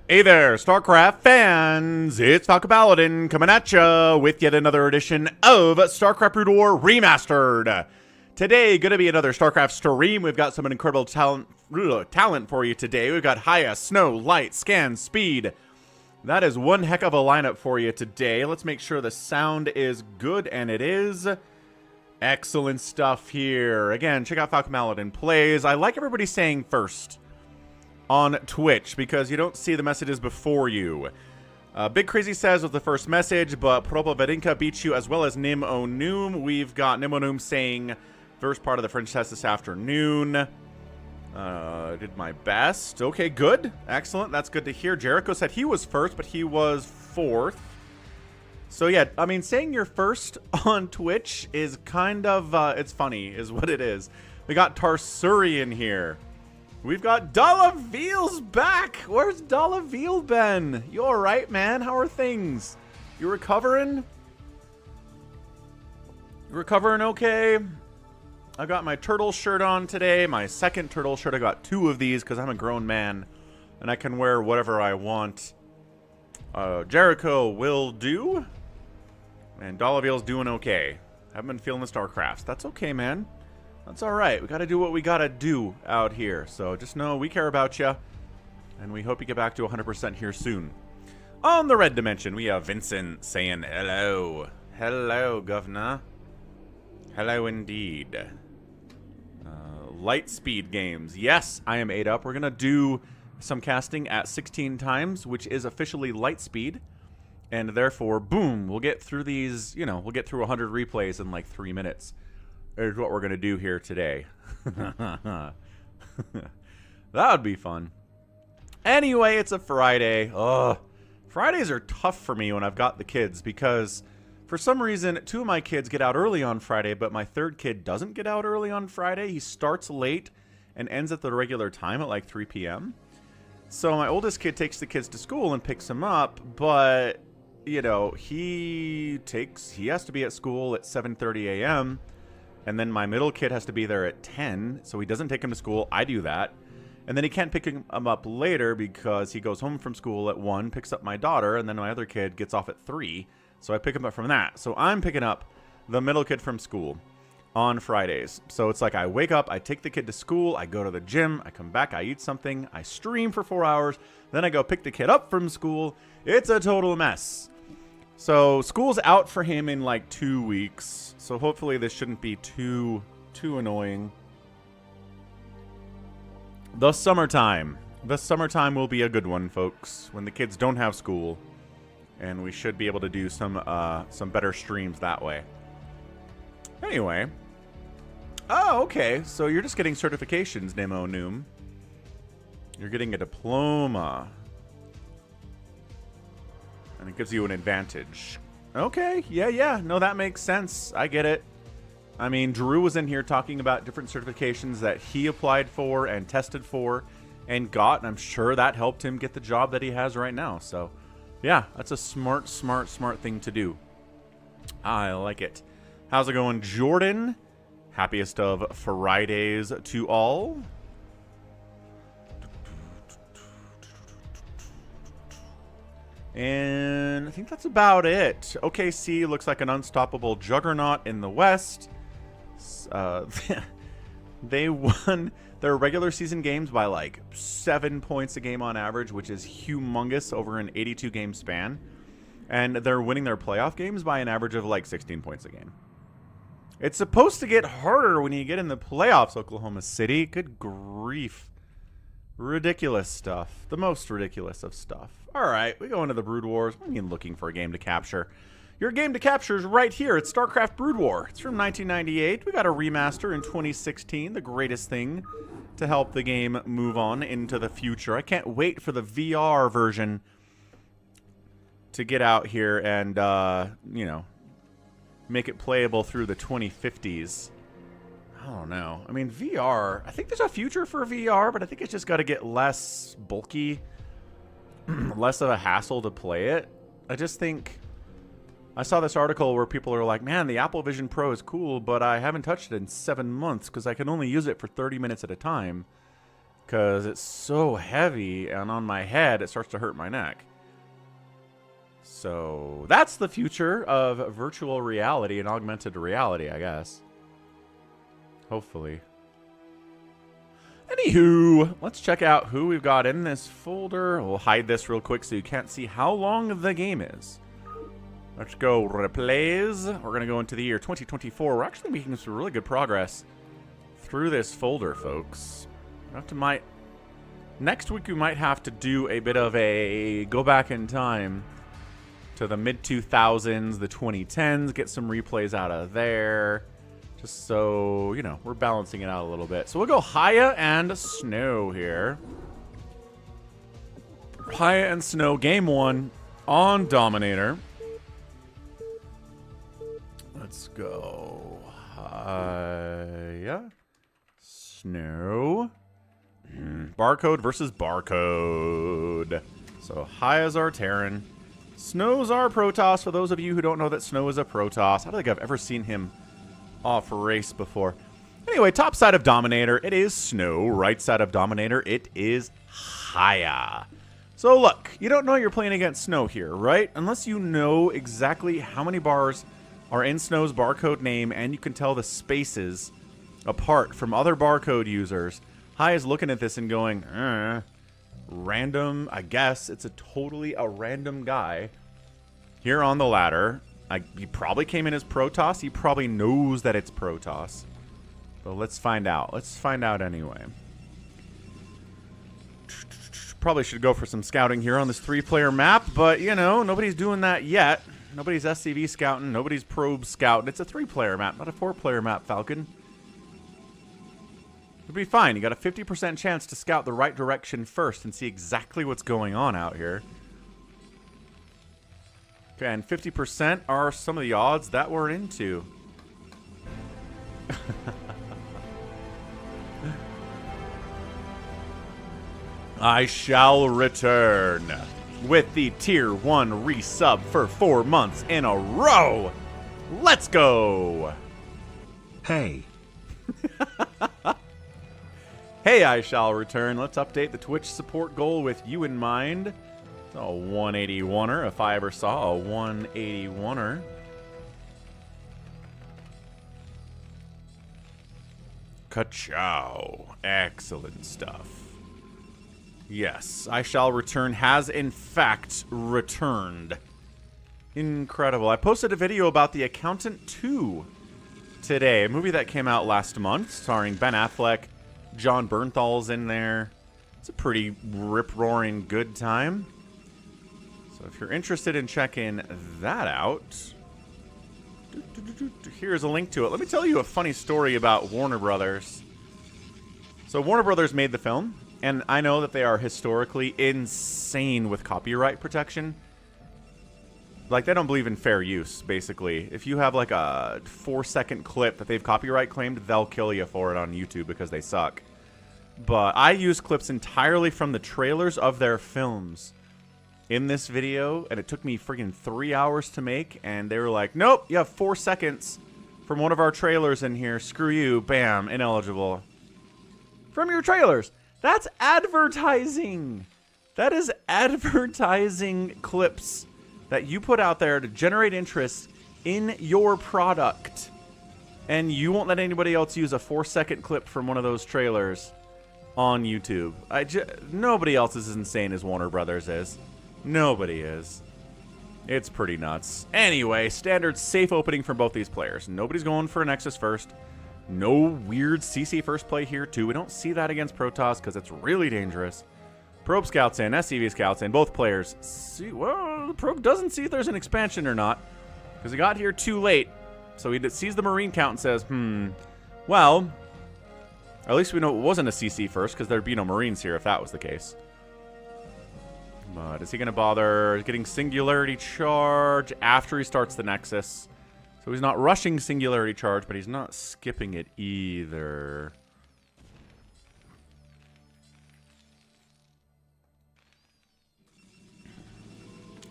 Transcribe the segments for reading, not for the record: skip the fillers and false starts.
Hey there, StarCraft fans! It's Falcon Paladin coming at ya with yet another edition of StarCraft Brood War Remastered. Today, gonna be another StarCraft stream. We've got some incredible talent for you today. We've got Hiya, Sn0w, Light, Scan, Speed. That is one heck of a lineup for you today. Let's make sure the sound is good, and it is. Excellent stuff here. Again, check out Falcon Paladin Plays. I like everybody saying first on Twitch because you don't see the messages before you. Big Crazy says was the first message, but Propa Vedinka beats you as well as Nim-O-Noom. We've got Nim-O-Noom saying first part of the French test this afternoon. Did my best. Okay, good. Excellent. That's good to hear. Jericho said he was first, but he was fourth. So yeah, I mean, saying you're first on Twitch is kind of, it's funny, is what it is. We got Tarsurian here. We've got Dalaveel's back. Where's Dalaveel been? You all right, man? How are things? You recovering? You recovering okay? I got my turtle shirt on today. My second turtle shirt. I got two of these because I'm a grown man and I can wear whatever I want. Jericho will do. And Dalaveel's doing okay. Haven't been feeling the StarCrafts. That's okay, man. That's alright. We gotta do what we gotta do out here. So just know we care about you. And we hope you get back to 100% here soon. On the red dimension, we have Vincent saying hello. Hello, governor. Hello indeed. Light speed games. Yes, I am 8 up. We're gonna do some casting at 16 times, which is officially light speed. And therefore, boom, we'll get through these, you know, we'll get through 100 replays in like 3 minutes. Is what we're going to do here today. That would be fun. Anyway, it's a Friday. Ugh. Fridays are tough for me when I've got the kids because for some reason, 2 of my kids get out early on Friday, but my 3rd kid doesn't get out early on Friday. He starts late and ends at the regular time at like 3 p.m. So my oldest kid takes the kids to school and picks them up, but, you know, he has to be at school at 7:30 a.m., and then my middle kid has to be there at 10, so he doesn't take him to school. I do that. And then he can't pick him up later because he goes home from school at 1, picks up my daughter, and then my other kid gets off at 3. So I pick him up from that. So I'm picking up the middle kid from school on Fridays. So it's like I wake up, I take the kid to school, I go to the gym, I come back, I eat something, I stream for 4 hours, then I go pick the kid up from school. It's a total mess. So school's out for him in like 2 weeks. So hopefully this shouldn't be too annoying. The summertime. The summertime will be a good one, folks, when the kids don't have school. And we should be able to do some better streams that way. Anyway. Oh, okay. So you're just getting certifications, Nim-O-Noom. You're getting a diploma. And it gives you an advantage. Okay, yeah. No, that makes sense. I get it. I mean, Drew was in here talking about different certifications that he applied for and tested for and got. And I'm sure that helped him get the job that he has right now. So, yeah, that's a smart thing to do. I like it. How's it going, Jordan? Happiest of Fridays to all. And I think that's about it. OKC looks like an unstoppable juggernaut in the West. They won their regular season games by like 7 points a game on average, which is humongous over an 82-game span. And they're winning their playoff games by an average of like 16 points a game. It's supposed to get harder when you get in the playoffs, Oklahoma City. Good grief. Ridiculous stuff. The most ridiculous of stuff. Alright, we go into the Brood Wars. What do you mean looking for a game to capture? Your game to capture is right here. It's StarCraft Brood War. It's from 1998. We got a remaster in 2016. The greatest thing to help the game move on into the future. I can't wait for the VR version to get out here and, you know, make it playable through the 2050s. I don't know. I mean, VR, I think there's a future for VR, but I think it's just got to get less bulky, less of a hassle to play it. I just think, I saw this article where people are like, man, the Apple Vision Pro is cool, but I haven't touched it in 7 months because I can only use it for 30 minutes at a time. because it's so heavy, and on my head, it starts to hurt my neck. So that's the future of virtual reality and augmented reality, I guess. Hopefully. Anywho, let's check out who we've got in this folder. We'll hide this real quick so you can't see how long the game is. Let's go replays. We're going to go into the year 2024. We're actually making some really good progress through this folder, folks. Next week we might have to do a bit of a go back in time to the mid-2000s, the 2010s, get some replays out of there. Just so, you know, we're balancing it out a little bit. So we'll go Hiya and Sn0w here. Hiya and Sn0w, game 1 on Dominator. Let's go Hiya, Sn0w. Barcode versus barcode. So Hiya's our Terran. Sn0w's our Protoss. For those of you who don't know that Sn0w is a Protoss, I don't think I've ever seen him off race before. Anyway, top side of Dominator, it is Sn0w. Right side of Dominator, it is Hiya. So look, you don't know you're playing against Sn0w here, right? Unless you know exactly how many bars are in Sn0w's barcode name and you can tell the spaces apart from other barcode users. Hiya's looking at this and going, random, I guess. It's totally a random guy here on the ladder. He probably came in as Protoss. He probably knows that it's Protoss. But let's find out. Let's find out anyway. Probably should go for some scouting here on this 3-player map. But, you know, nobody's doing that yet. Nobody's SCV scouting. Nobody's probe scouting. It's a 3-player map, not a 4-player map, Falcon. It'll be fine. You got a 50% chance to scout the right direction first and see exactly what's going on out here. Okay, and 50% are some of the odds that we're into. I shall return with the Tier 1 resub for 4 months in a row. Let's go. Hey. Hey, I shall return. Let's update the Twitch support goal with you in mind. A 181er, if I ever saw a 181er. Ka-chow. Excellent stuff. Yes, I shall return has in fact returned. Incredible. I posted a video about The Accountant 2 today, a movie that came out last month, starring Ben Affleck. John Bernthal's in there. It's a pretty rip-roaring good time. So if you're interested in checking that out, here's a link to it. Let me tell you a funny story about Warner Brothers. So Warner Brothers made the film, and I know that they are historically insane with copyright protection. Like, they don't believe in fair use, basically. If you have, like, a 4-second clip that they've copyright claimed, they'll kill you for it on YouTube because they suck. But I use clips entirely from the trailers of their films in this video, and it took me freaking 3 hours to make, and they were like, nope, you have 4 seconds from one of our trailers in here. Screw you. Bam. Ineligible. From your trailers. That's advertising. That is advertising clips that you put out there to generate interest in your product. And you won't let anybody else use a 4-second clip from one of those trailers on YouTube. Nobody else is as insane as Warner Brothers is. Nobody is. It's pretty nuts. Anyway, standard safe opening from both these players. Nobody's going for a Nexus first. No weird CC first play here, too. We don't see that against Protoss because it's really dangerous. Probe scouts in, SCV scouts in, both players. See, well, the probe doesn't see if there's an expansion or not because he got here too late. So he sees the Marine count and says, well, at least we know it wasn't a CC first because there'd be no Marines here if that was the case. But is he going to bother getting Singularity Charge after he starts the Nexus? So he's not rushing Singularity Charge, but he's not skipping it either.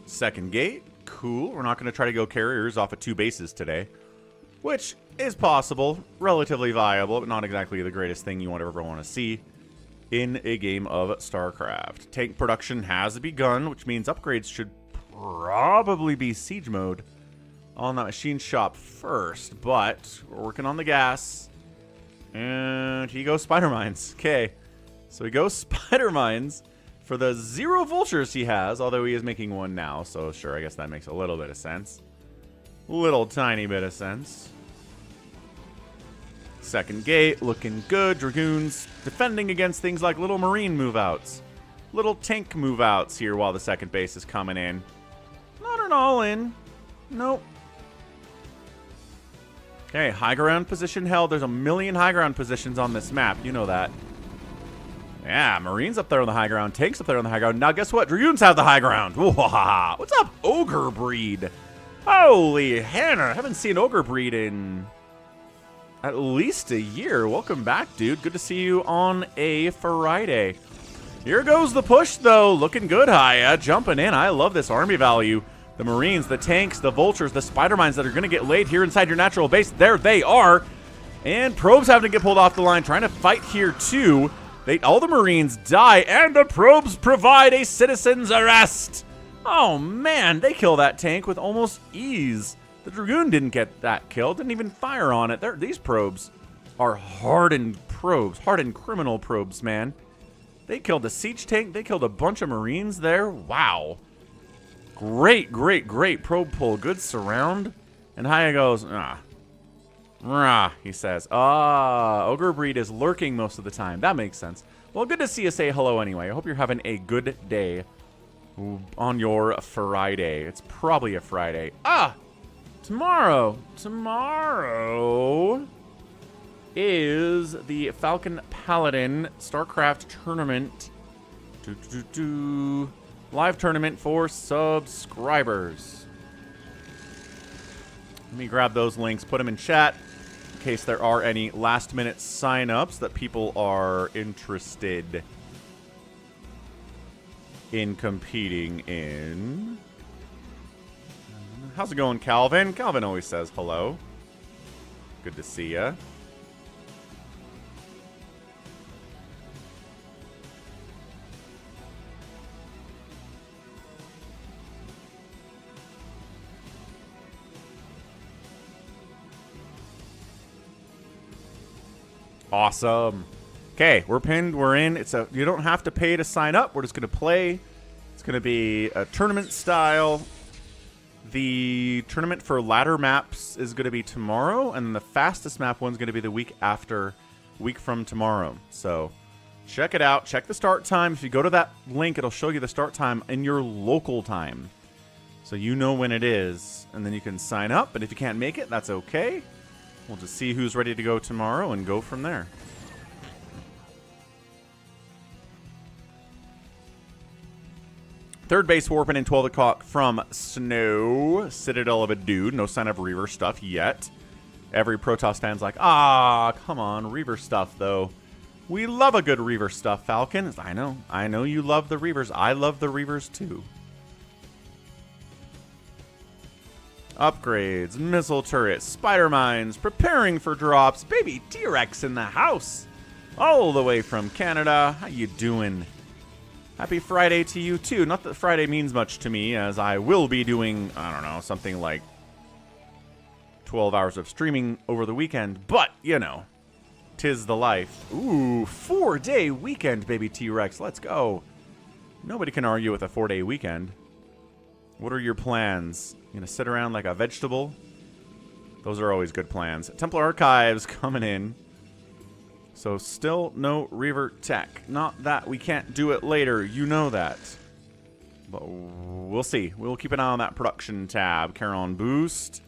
Second gate. Cool. We're not going to try to go carriers off of 2 bases today, which is possible, relatively viable, but not exactly the greatest thing you ever want to see. in a game of StarCraft. Tank production has begun, which means upgrades should probably be siege mode on that machine shop first, but we're working on the gas. And he goes spider mines. Okay, so he goes spider mines for the 0 vultures he has, although he is making 1 now, so sure, I guess that makes a little bit of sense. Little tiny bit of sense. Second gate, looking good. Dragoons defending against things like little marine move-outs. Little tank move-outs here while the second base is coming in. Not an all-in. Nope. Okay, high ground position held. There's a million high ground positions on this map. You know that. Yeah, Marines up there on the high ground. Tanks up there on the high ground. Now, guess what? Dragoons have the high ground. What's up, Ogre Breed? Holy Hannah. Haven't seen Ogre Breed in at least a year. Welcome back, dude. Good to see you on a Friday. Here goes the push, though. Looking good, Hiya. Jumping in. I love this army value. The Marines, the tanks, the vultures, the spider mines that are going to get laid here inside your natural base. There they are. And probes having to get pulled off the line. Trying to fight here, too. All the Marines die, and the probes provide a citizen's arrest. Oh, man. They kill that tank with almost ease. The Dragoon didn't get that kill. Didn't even fire on it. These probes are hardened probes. Hardened criminal probes, man. They killed a siege tank. They killed a bunch of Marines there. Wow. Great, great, great probe pull. Good surround. And Hiya goes, he says. Ogre Breed is lurking most of the time. That makes sense. Well, good to see you say hello anyway. I hope you're having a good day on your Friday. It's probably a Friday. Tomorrow is the Falcon Paladin StarCraft tournament. Live tournament for subscribers. Let me grab those links, put them in chat in case there are any last minute signups that people are interested in competing in. How's it going, Calvin? Calvin always says hello. Good to see ya. Awesome. Okay, we're pinned. We're in. You don't have to pay to sign up. We're just going to play. It's going to be a tournament style. The tournament for ladder maps is going to be tomorrow, and the fastest map one's going to be the week from tomorrow. So check it out. Check the start time. If you go to that link, it'll show you the start time in your local time. So you know when it is, and then you can sign up. And if you can't make it, that's okay. We'll just see who's ready to go tomorrow and go from there. Third base warping in 12 o'clock from Sn0w. Citadel of a dude. No sign of Reaver stuff yet. Every Protoss fan's like, come on, Reaver stuff, though. We love a good Reaver stuff, Falcon. I know you love the Reavers. I love the Reavers, too. Upgrades, missile turrets, spider mines, preparing for drops. Baby T-Rex in the house. All the way from Canada. How you doing? Happy Friday to you, too. Not that Friday means much to me, as I will be doing, I don't know, something like 12 hours of streaming over the weekend. But, you know, 'tis the life. Ooh, 4-day weekend, baby T-Rex. Let's go. Nobody can argue with a 4-day weekend. What are your plans? You gonna sit around like a vegetable? Those are always good plans. Templar Archives coming in. So still no Reaver tech. Not that we can't do it later. You know that. But we'll see. We'll keep an eye on that production tab. Charon boost.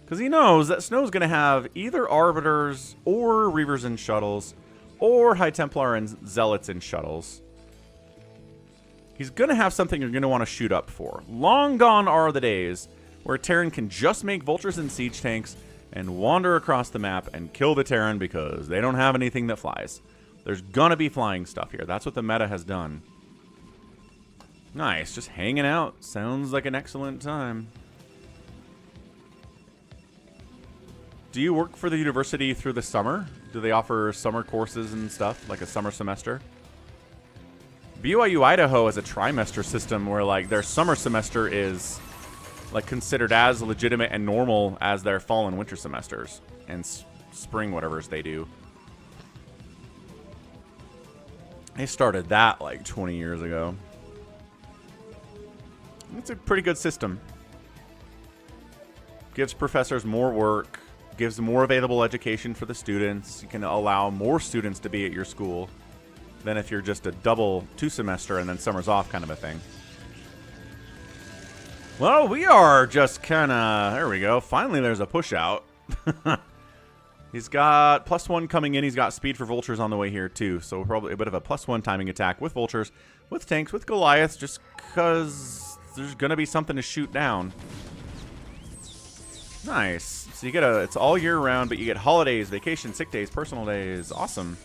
Because he knows that Sn0w's going to have either Arbiters or Reavers and Shuttles. Or High Templar and Zealots and Shuttles. He's going to have something you're going to want to shoot up for. Long gone are the days where a Terran can just make Vultures and Siege Tanks and wander across the map and kill the Terran because they don't have anything that flies. There's going to be flying stuff here. That's what the meta has done. Nice. Just hanging out. Sounds like an excellent time. Do you work for the university through the summer? Do they offer summer courses and stuff, like a summer semester? BYU Idaho has a trimester system where like their summer semester is like considered as legitimate and normal as their fall and winter semesters and spring whatever's they do. They started that like 20 years ago. It's a pretty good system. Gives professors more work, gives more available education for the students. You can allow more students to be at your school than if you're just a double 2-semester and then summer's off kind of a thing. Well, we are just kind of... There we go. Finally, there's a push out. He's got +1 coming in. He's got speed for vultures on the way here, too. So probably a bit of a +1 timing attack with vultures, with tanks, with Goliaths, just because there's going to be something to shoot down. Nice. So you get it's all year round, but you get holidays, vacation, sick days, personal days. Awesome.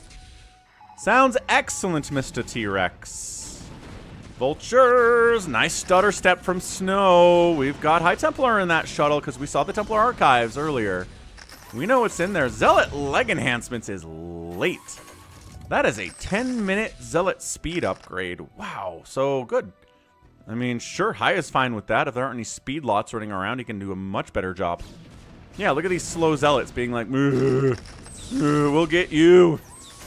Sounds excellent, Mr. T-Rex. Vultures. Nice stutter step from Sn0w. We've got High Templar in that shuttle because we saw the Templar archives earlier. We know what's in there. Zealot leg enhancements is late. That is a 10-minute Zealot speed upgrade. Wow, so good. I mean, sure, Hiya's fine with that. If there aren't any speed lots running around, he can do a much better job. Yeah, look at these slow Zealots being like, we'll get you.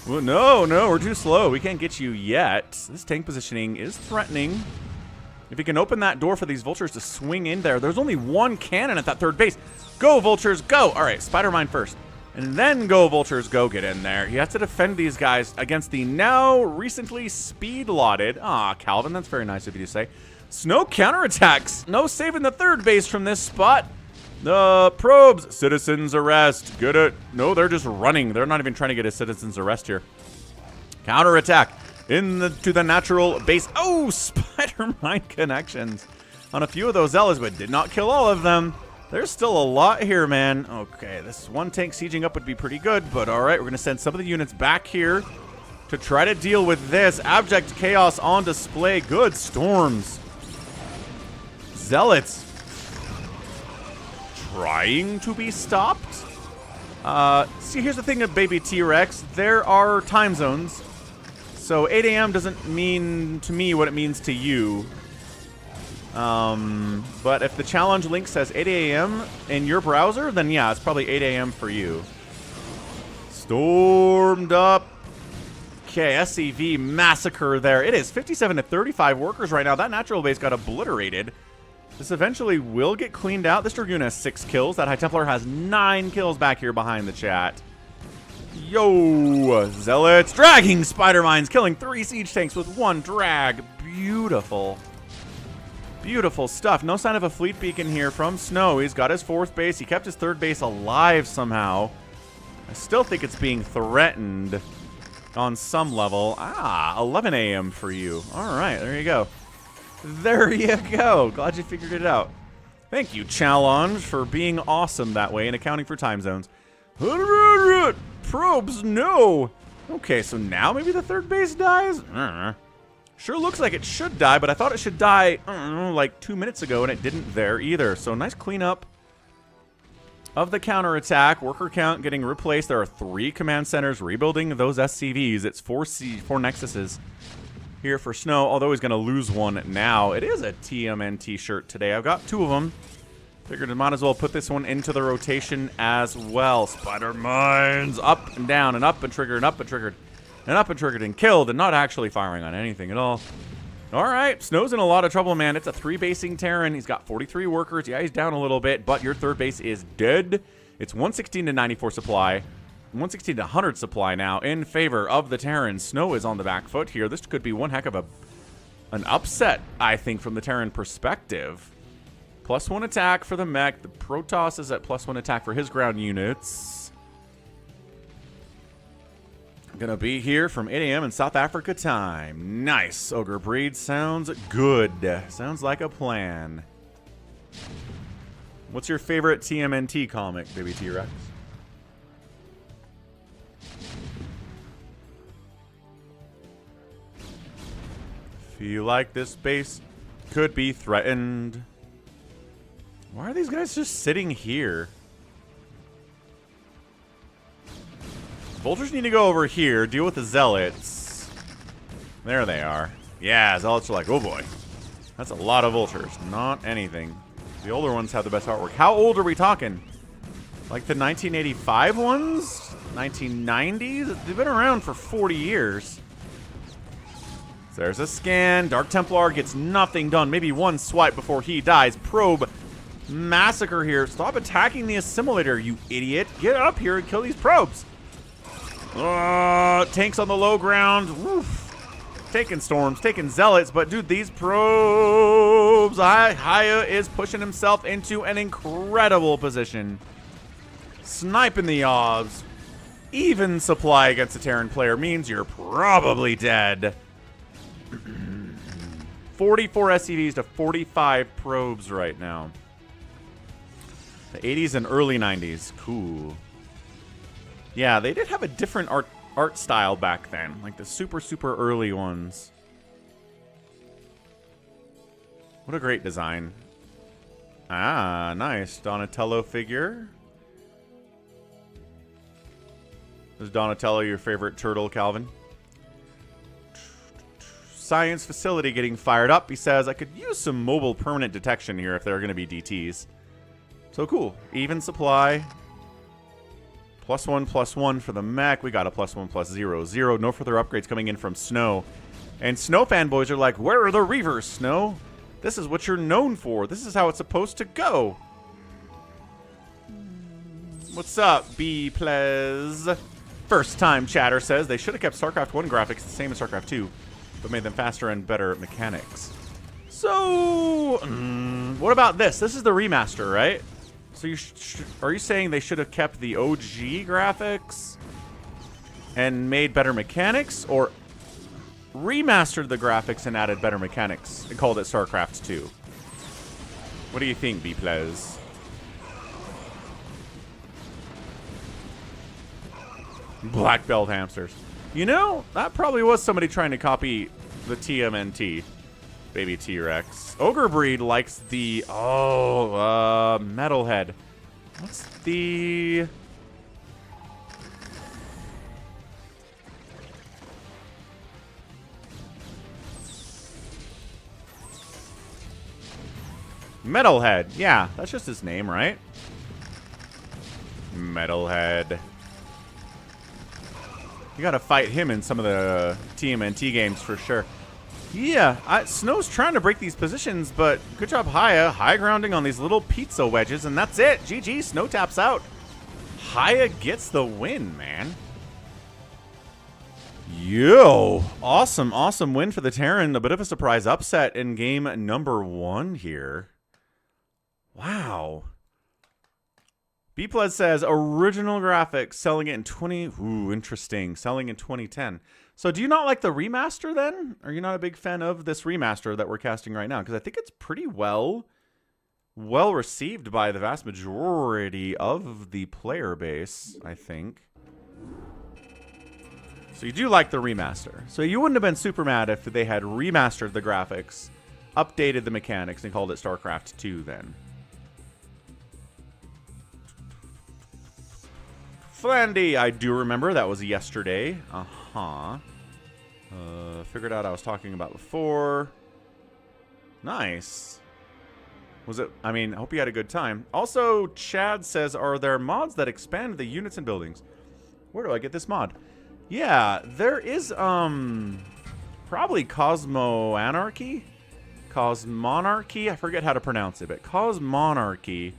Well, no, we're too slow. We can't get you yet. This tank positioning is threatening. If he can open that door for these vultures to swing in there, there's only one cannon at that third base. Go, vultures, go. All right, spider mine first. And then go, vultures, go get in there. He has to defend these guys against the now recently speed-lotted. Ah, Calvin, that's very nice of you to say. Sn0w counterattacks. No saving the third base from this spot. The probes. Citizens arrest. Get it. No, they're just running. They're not even trying to get a citizen's arrest here. Counterattack to the natural base. Oh, spider mine connections on a few of those Zealots, but did not kill all of them. There's still a lot here, man. Okay, this one tank sieging up would be pretty good, but all right, we're going to send some of the units back here to try to deal with this. Abject chaos on display. Good storms. Zealots trying to be stopped. See, here's the thing of baby T-Rex. There are time zones. So 8 a.m. doesn't mean to me what it means to you. But if the challenge link says 8 a.m. in your browser, then yeah, it's probably 8 a.m. for you. Stormed up. Okay, SCV massacre there. It is 57 to 35 workers right now. That natural base got obliterated. This eventually will get cleaned out. This Dragoon has 6 kills. That High Templar has 9 kills back here behind the chat. Yo, Zealots dragging spider mines, killing 3 siege tanks with 1 drag. Beautiful. Beautiful stuff. No sign of a fleet beacon here from Sn0w. He's got his 4th base. He kept his 3rd base alive somehow. I still think it's being threatened on some level. Ah, 11 a.m. for you. All right, there you go. There you go. Glad you figured it out. Thank you, Challenge, for being awesome that way and accounting for time zones. Probes, no. Okay, so now maybe the 3rd base dies? Sure looks like it should die, but I thought it should die like 2 minutes ago, and it didn't there either. So nice cleanup of the counterattack. Worker count getting replaced. There are 3 command centers rebuilding those SCVs. It's 4 Nexuses here for Sn0w, although he's going to lose one now. It is a TMNT shirt today. I've got 2 of them. Figured I might as well put this one into the rotation as well. Spider mines up and down and up and triggered and up and triggered. And up and triggered and killed and not actually firing on anything at all. All right, Sn0w's in a lot of trouble, man. It's a 3-basing Terran. He's got 43 workers. Yeah, he's down a little bit, but your 3rd base is dead. It's 116 to 94 supply. 116 to 100 supply now in favor of the Terran. Sn0w is on the back foot here. This could be one heck of an upset, I think, from the Terran perspective. +1 attack for the mech. The Protoss is at +1 attack for his ground units. Gonna be here from 8 a.m. in South Africa time. Nice. Ogre Breed sounds good. Sounds like a plan. What's your favorite TMNT comic, baby T-Rex? Feel like this base could be threatened. Why are these guys just sitting here? Vultures need to go over here, deal with the Zealots. There they are. Yeah, Zealots are like, oh boy. That's a lot of vultures. Not anything. The older ones have the best artwork. How old are we talking? Like the 1985 ones? 1990s? They've been around for 40 years. So there's a scan. Dark Templar gets nothing done. Maybe one swipe before he dies. Probe massacre here. Stop attacking the assimilator, you idiot. Get up here and kill these probes. Tanks on the low ground. Woof. Taking storms, taking zealots, but dude, these probes. Hiya is pushing himself into an incredible position. Sniping the odds. Even supply against a Terran player means you're probably dead. 44 SCVs to 45 probes right now. The 80s and early 90s. Cool. Yeah, they did have a different art style back then, like the super early ones. What a great design. Ah, nice. Donatello figure. Is Donatello your favorite turtle, Calvin? Science facility getting fired up. He says, I could use some mobile permanent detection here if there are going to be DTs. So cool. Even supply. +1/+1 for the mech. We got a +1/+0/0. No further upgrades coming in from Sn0w. And Sn0w fanboys are like, where are the Reavers, Sn0w? This is what you're known for. This is how it's supposed to go. What's up, B-Plez? First time chatter says they should have kept StarCraft 1 graphics the same as StarCraft 2, but made them faster and better mechanics. So, what about this? This is the remaster, right? So are you saying they should have kept the OG graphics and made better mechanics, or remastered the graphics and added better mechanics and called it StarCraft 2? What do you think, B-Plez? Black belt hamsters. You know, that probably was somebody trying to copy the TMNT. Baby T-Rex. Ogre Breed likes the... Metalhead. What's the... Metalhead. Yeah, that's just his name, right? Metalhead. You gotta fight him in some of the TMNT games for sure. Yeah, Sn0w's trying to break these positions, but good job, Hiya. High grounding on these little pizza wedges, and that's it. GG, Sn0w taps out. Hiya gets the win, man. Yo, awesome, awesome win for the Terran. A bit of a surprise upset in game number 1 here. Wow. B-Plez says, original graphics, selling it in 20... Ooh, interesting. Selling in 2010. So do you not like the remaster then? Are you not a big fan of this remaster that we're casting right now? Because I think it's pretty well received by the vast majority of the player base, I think. So you do like the remaster. So you wouldn't have been super mad if they had remastered the graphics, updated the mechanics, and called it StarCraft 2 then. Flandy, I do remember. That was yesterday. Figured out I was talking about before. Nice. Was it? I mean, I hope you had a good time. Also, Chad says, are there mods that expand the units and buildings? Where do I get this mod? Yeah, there is, probably Cosmonarchy? Cosmonarchy? I forget how to pronounce it, but Cosmonarchy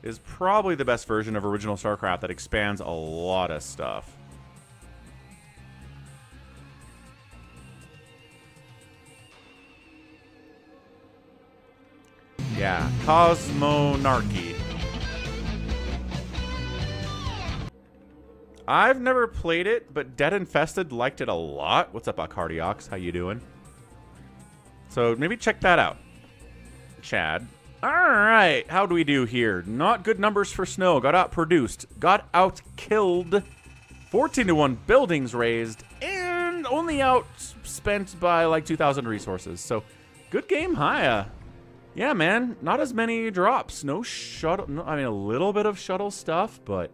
is probably the best version of original StarCraft that expands a lot of stuff. Yeah, Cosmonarchy. I've never played it, but Dead Infested liked it a lot. What's up, Cardiacs? How you doing? So maybe check that out, Chad. All right, how do we do here? Not good numbers for Sn0w. Got outproduced, got outkilled, 14-1 buildings raised, and only outspent by like 2,000 resources. So good game, Hiya. Yeah, man, not as many drops. No shuttle. No, I mean, a little bit of shuttle stuff, but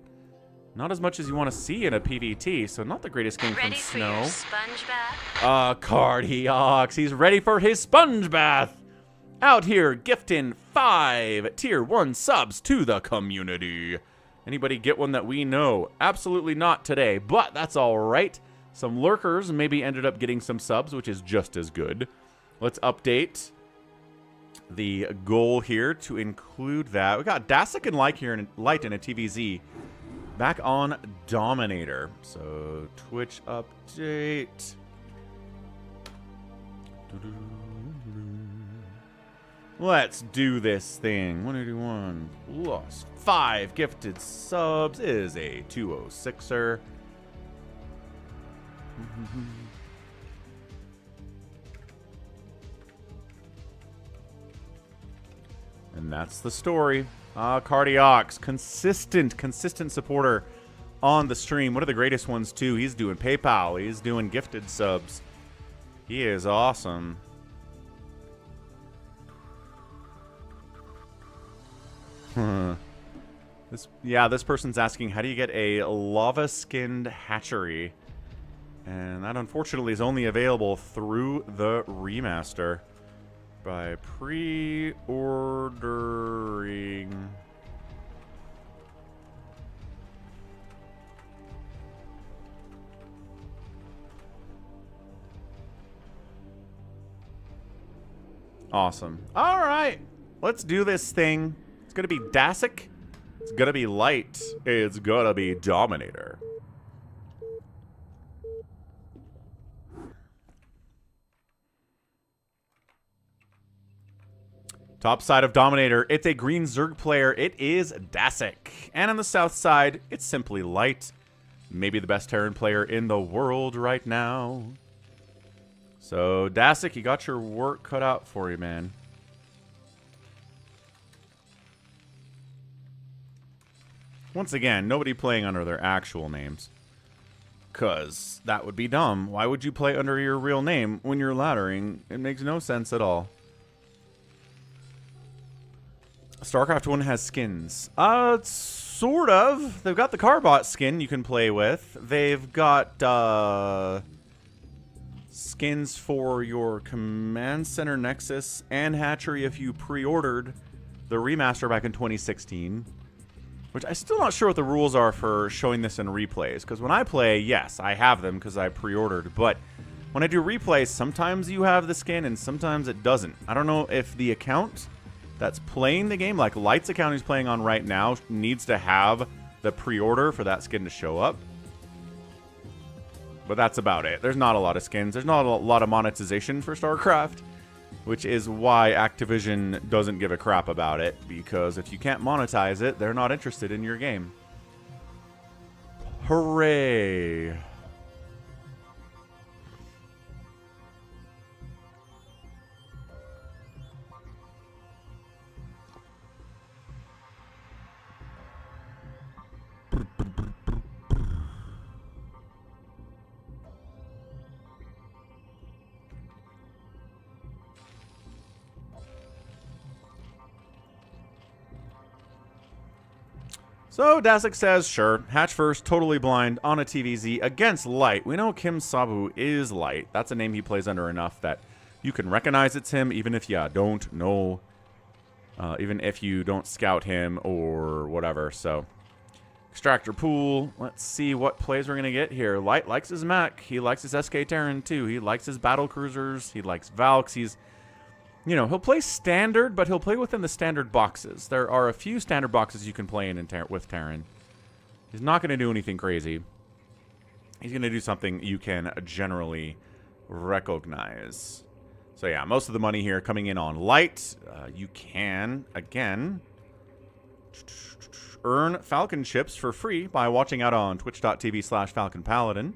Not as much as you want to see in a PvT, so not the greatest game from Ready for your Sn0w. sponge bath? Cardiox, he's ready for his sponge bath. Out here gifting 5 tier 1 subs to the community. Anybody get one that we know? Absolutely not today, but that's all right. Some lurkers maybe ended up getting some subs, which is just as good. Let's update the goal here to include that. We got ddasik and Light here in a TvZ. Back on Dominator. So, Twitch update. Let's do this thing. 181 plus 5 gifted subs is a 206er. And that's the story. Cardiox, consistent supporter on the stream. One of the greatest ones, too. He's doing PayPal. He's doing gifted subs. He is awesome. This person's asking, how do you get a lava-skinned hatchery? And that, unfortunately, is only available through the remaster. By pre-ordering. Awesome. All right. Let's do this thing. It's going to be ddasik. It's going to be Light. It's going to be Dominator. Top side of Dominator, it's a green Zerg player. It is ddasik. And on the south side, it's simply Light. Maybe the best Terran player in the world right now. So, ddasik, you got your work cut out for you, man. Once again, nobody playing under their actual names. Because that would be dumb. Why would you play under your real name when you're laddering? It makes no sense at all. StarCraft 1 has skins. Sort of. They've got the Carbot skin you can play with. They've got skins for your Command Center Nexus and Hatchery if you pre-ordered the remaster back in 2016. Which I'm still not sure what the rules are for showing this in replays. Because when I play, yes, I have them because I pre-ordered. But when I do replays, sometimes you have the skin and sometimes it doesn't. I don't know if the account that's playing the game, like Light's account he's playing on right now, needs to have the pre-order for that skin to show up. But that's about it. There's not a lot of skins. There's not a lot of monetization for StarCraft, which is why Activision doesn't give a crap about it, because if you can't monetize it, they're not interested in your game. Hooray! So, ddasik says, sure, hatch first, totally blind, on a TvZ, against Light. We know Kim Sabu is Light. That's a name he plays under enough that you can recognize it's him, even if you don't know, even if you don't scout him or whatever. So, extractor pool, let's see what plays we're going to get here. Light likes his mech. He likes his SK Terran, too. He likes his battle cruisers. He likes Valks. He's... You know, he'll play standard, but he'll play within the standard boxes. There are a few standard boxes you can play in with Terran. He's not going to do anything crazy. He's going to do something you can generally recognize. So yeah, most of the money here coming in on Light. You can, again, earn Falcon chips for free by watching out on twitch.tv/FalconPaladin.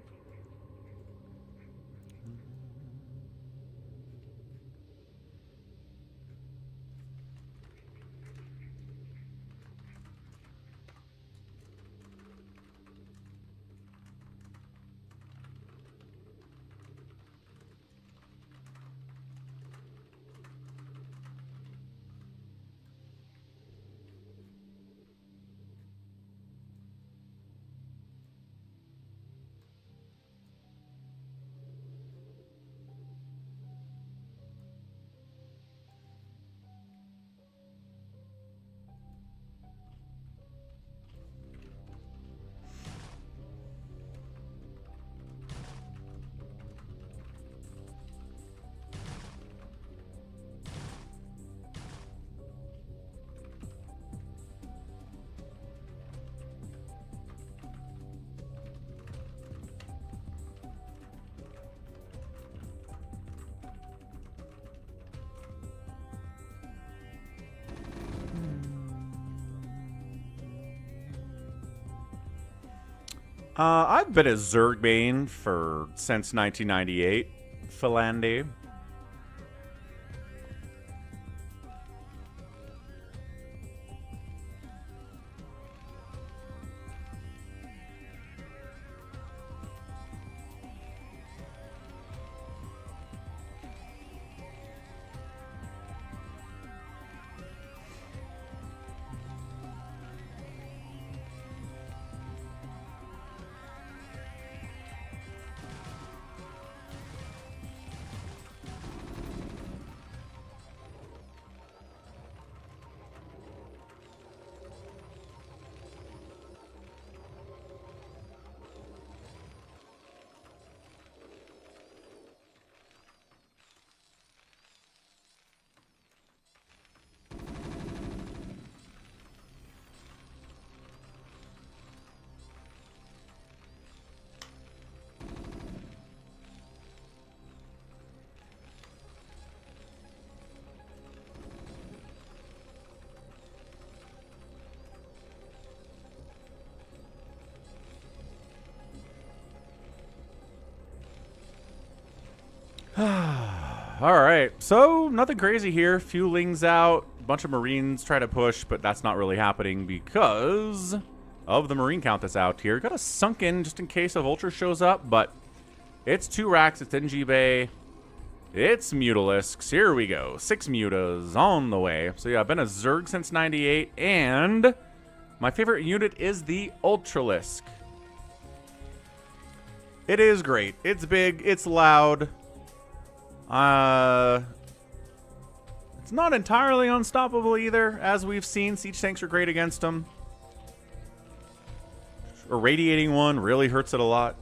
I've been a Zerg main since 1998. Philandy. Alright, so nothing crazy here. Few Lings out, a bunch of Marines try to push, but that's not really happening because of the Marine count that's out here. Got a Sunken just in case a Vulture shows up, but it's 2 racks, it's NG Bay, it's Mutalisks. Here we go, 6 Mutas on the way. So yeah, I've been a Zerg since 98, and my favorite unit is the Ultralisk. It is great. It's big, it's loud. It's not entirely unstoppable either, as we've seen. Siege tanks are great against them. Irradiating one really hurts it a lot.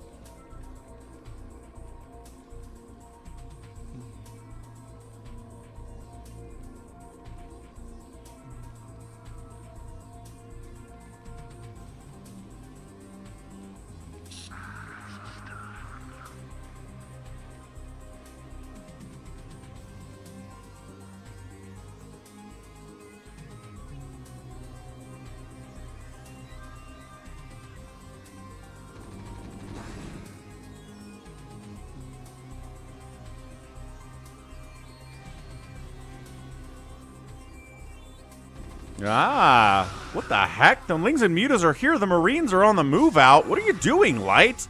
Ah, what the heck? The Lings and Mutas are here. The Marines are on the move out. What are you doing, Light?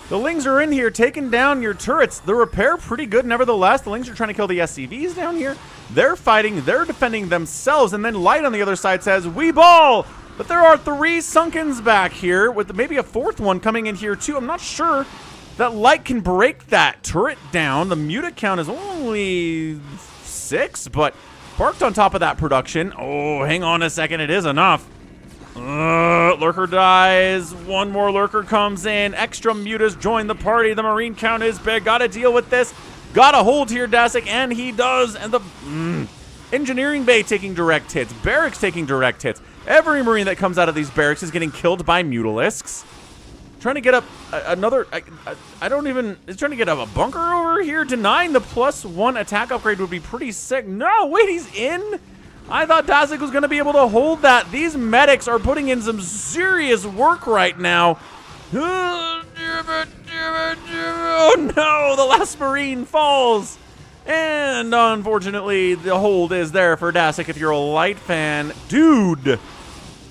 The Lings are in here taking down your turrets. The repair pretty good nevertheless. The Lings are trying to kill the SCVs down here. They're fighting. They're defending themselves. And then Light on the other side says, "We ball!" But there are 3 Sunkens back here with maybe a 4th one coming in here too. I'm not sure that Light can break that turret down. The Muta count is only 6, but parked on top of that production. Oh, hang on a second. It is enough. Lurker dies. One more Lurker comes in. Extra Mutas join the party. The Marine count is big. Gotta deal with this. Gotta hold here, ddasik, and he does. And the Engineering Bay taking direct hits. Barracks taking direct hits. Every Marine that comes out of these barracks is getting killed by Mutalisks. Trying to get up another, I don't even, is trying to get up a bunker over here. Denying the +1 attack upgrade would be pretty sick. No, wait, he's in? I thought ddasik was going to be able to hold that. These medics are putting in some serious work right now. Oh no, the last Marine falls. And unfortunately, the hold is there for ddasik if you're a Light fan. Dude,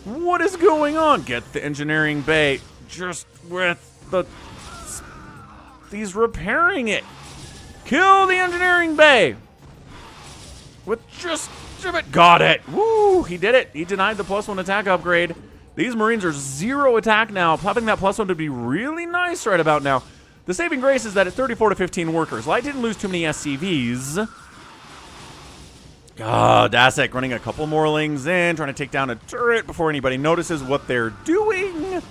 what is going on? Get the Engineering Bay. Just with he's repairing it. Kill the Engineering Bay with just got it. Woo, he did it. He denied the +1 attack upgrade. These Marines are 0 attack now. Popping that +1 would be really nice right about now. The saving grace is that it's 34 to 15 workers. Light didn't lose too many SCVs. Oh, ddasik running a couple more Lings in, trying to take down a turret before anybody notices what they're doing.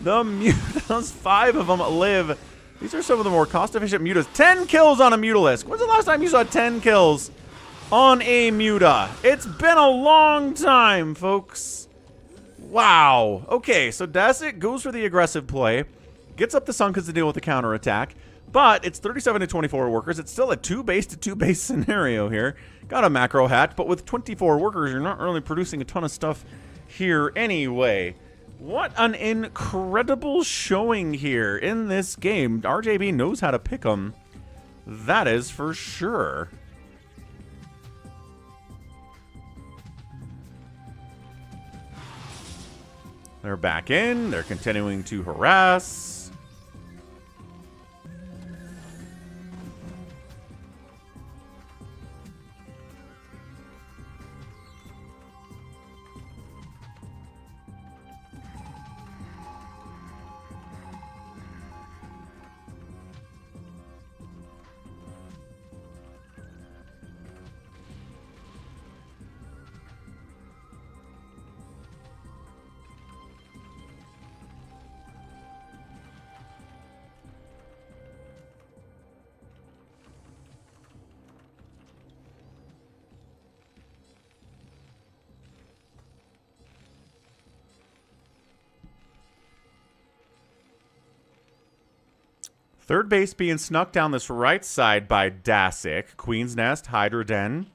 The Mutas, 5 of them live. These are some of the more cost-efficient Mutas. 10 kills on a Mutalisk. When's the last time you saw 10 kills on a Muta? It's been a long time, folks. Wow. Okay, so ddasik goes for the aggressive play. Gets up the Sunkens to deal with the counterattack. But it's 37 to 24 workers. It's still a 2-base to 2-base scenario here. Got a macro hatch, but with 24 workers, you're not really producing a ton of stuff here anyway. What an incredible showing here in this game. RJB knows how to pick them. That is for sure. They're back in. They're continuing to harass. Third base being snuck down this right side by ddasik. Queen's Nest, Hydra Den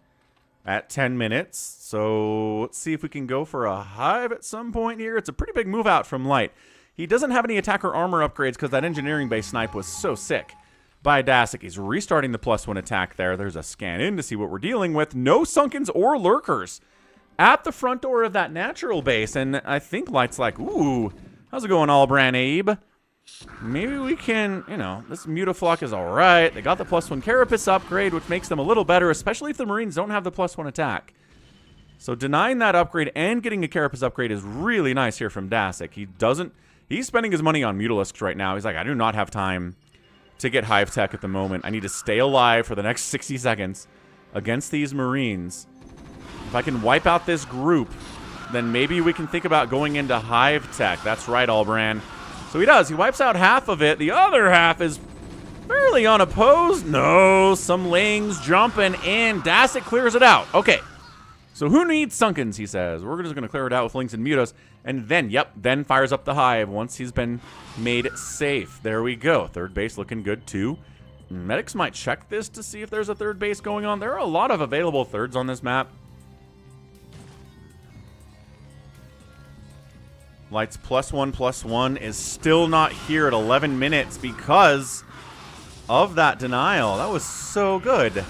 at 10 minutes. So let's see if we can go for a hive at some point here. It's a pretty big move out from Light. He doesn't have any attacker armor upgrades because that engineering base snipe was so sick by ddasik. He's restarting the +1 attack there. There's a scan in to see what we're dealing with. No Sunkens or Lurkers at the front door of that natural base. And I think Light's like, ooh, how's it going, Albran Abe? Maybe we can, you know, this Mutaflock is all right. They got the +1 Carapace upgrade, which makes them a little better, especially if the Marines don't have the +1 attack. So denying that upgrade and getting a Carapace upgrade is really nice here from ddasik. He's spending his money on Mutalisks right now. He's like, I do not have time to get Hive Tech at the moment. I need to stay alive for the next 60 seconds against these Marines. If I can wipe out this group, then maybe we can think about going into Hive Tech. That's right, Albran. So he does. He wipes out half of it. The other half is fairly unopposed. No, some Lings jumping in. ddasik clears it out. Okay. So who needs Sunkens, he says. We're just going to clear it out with Lings and Mutos. And then, yep, then fires up the Hive once he's been made safe. There we go. Third base looking good, too. Medics might check this to see if there's a third base going on. There are a lot of available thirds on this map. Light's +1/+1 is still not here at 11 minutes because of that denial. That was so good.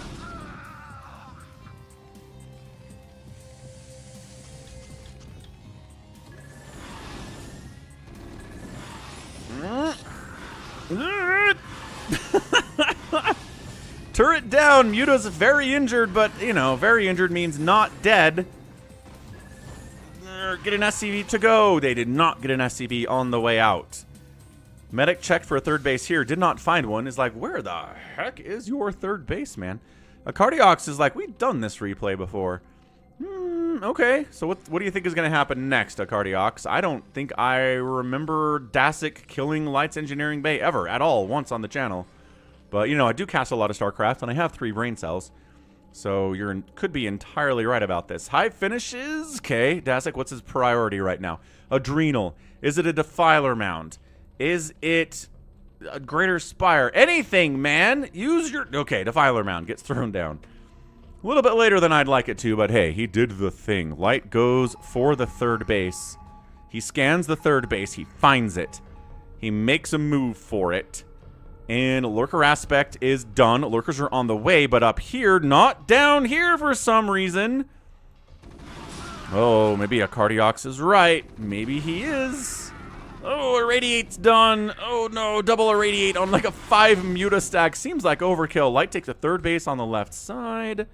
Turret down. Muta's very injured, but, you know, very injured means not dead. Get an SCV to go. They did not get an SCV on the way out. Medic checked for a third base here. Did not find one. Is like, where the heck is your third base, man? A Cardiox is like, we've done this replay before. Okay. So what do you think is going to happen next, a Cardiox? I don't think I remember ddasik killing Light's Engineering Bay ever at all once on the channel. But, you know, I do cast a lot of StarCraft, and I have 3 brain cells. So you could be entirely right about this. Hive finishes. Okay, ddasik, what's his priority right now? Adrenal. Is it a Defiler Mound? Is it a Greater Spire? Anything, man. Use your... Okay, Defiler Mound gets thrown down. A little bit later than I'd like it to, but hey, he did the thing. Light goes for the third base. He scans the third base. He finds it. He makes a move for it. And Lurker Aspect is done. Lurkers are on the way, but up here, not down here for some reason. Oh, maybe a Cardiox is right. Maybe he is. Oh, Irradiate's done. Oh, no, double Irradiate on like a 5 Muta stack. Seems like overkill. Light takes the third base on the left side.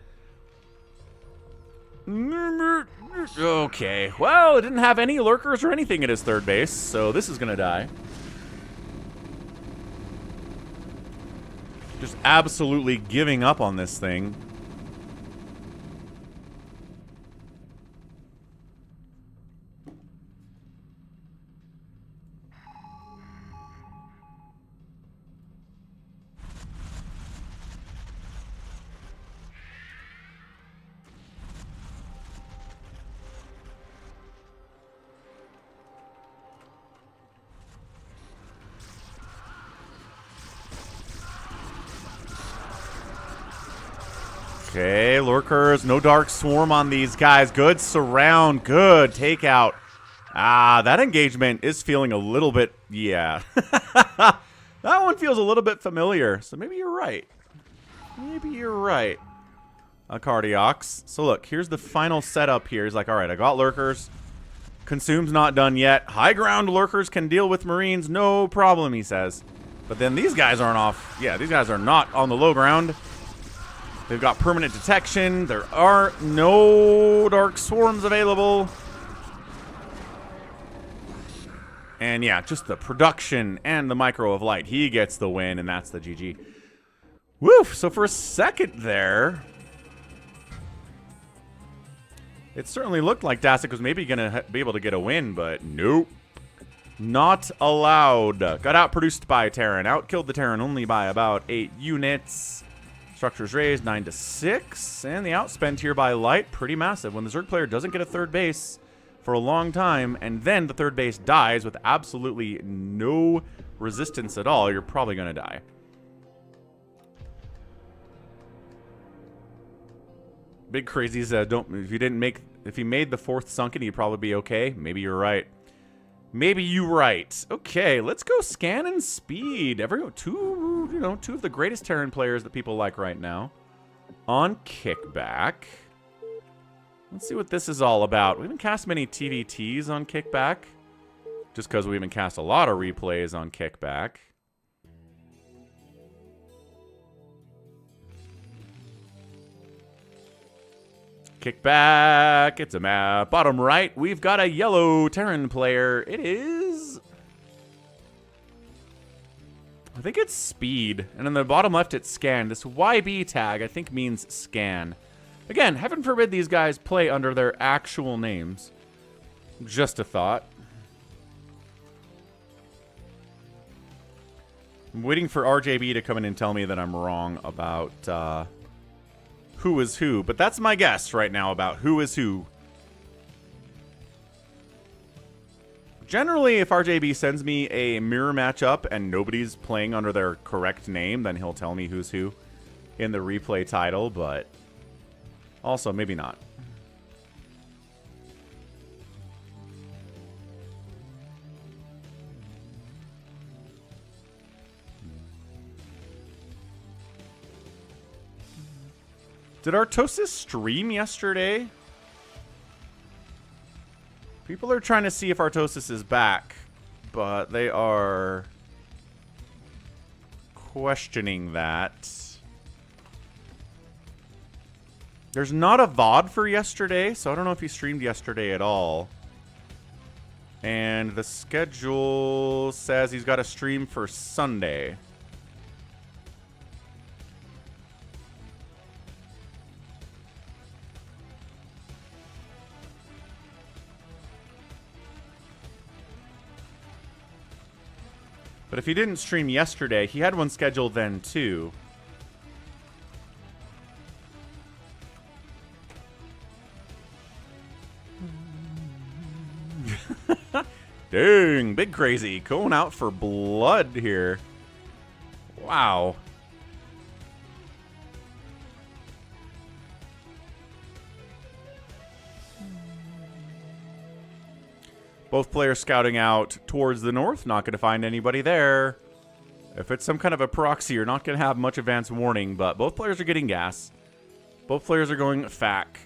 Okay, well, it didn't have any Lurkers or anything at his third base, so this is going to die. Just absolutely giving up on this thing. Okay, Lurkers, no Dark Swarm on these guys. Good surround, good takeout That engagement is feeling a little bit, yeah. That one feels a little bit familiar, so maybe you're right. Maybe you're right. Cardiox. So look, here's the final setup here. He's like, all right, I got lurkers. Consume's not done yet. High ground lurkers can deal with Marines, no problem, he says. But then these guys aren't off. Yeah, these guys are not on the low ground. They've got permanent detection. There are no Dark Swarms available. And yeah, just the production and the micro of light. He gets the win, and that's the GG. Woof! So for a second there, it certainly looked like ddasik was maybe going to be able to get a win, but nope. Not allowed. Got outproduced by Terran. Outkilled the Terran only by about 8 units. Structures raised 9 to 6. And the outspend here by Light, pretty massive. When the Zerg player doesn't get a third base for a long time, and then the third base dies with absolutely no resistance at all, you're probably going to die. Big Crazy said, if you made the 4th sunken, you'd probably be okay. Maybe you're right. Maybe you're right. Okay, let's go scan and speed. Two of the greatest Terran players that people like right now on Kickback. Let's see what this is all about. We haven't cast many TVTs on Kickback, just because we haven't cast a lot of replays on Kickback. Kickback, it's a map. Bottom right, we've got a yellow Terran player. It is... I think it's speed. And in the bottom left, it's scan. This YB tag, I think, means scan. Again, heaven forbid these guys play under their actual names. Just a thought. I'm waiting for RJB to come in and tell me that I'm wrong about... who is who, but that's my guess right now about who is who. Generally, if RJB sends me a mirror matchup and nobody's playing under their correct name, then he'll tell me who's who in the replay title, but also maybe not. Did Artosis stream yesterday? People are trying to see if Artosis is back, but they are questioning that. There's not a VOD for yesterday, so I don't know if he streamed yesterday at all. And the schedule says he's got a stream for Sunday. But if he didn't stream yesterday, he had one scheduled then too. Dang, Big Crazy going out for blood here. Wow. Both players scouting out towards the north. Not going to find anybody there. If it's some kind of a proxy, you're not going to have much advance warning, but both players are getting gas. Both players are going FAC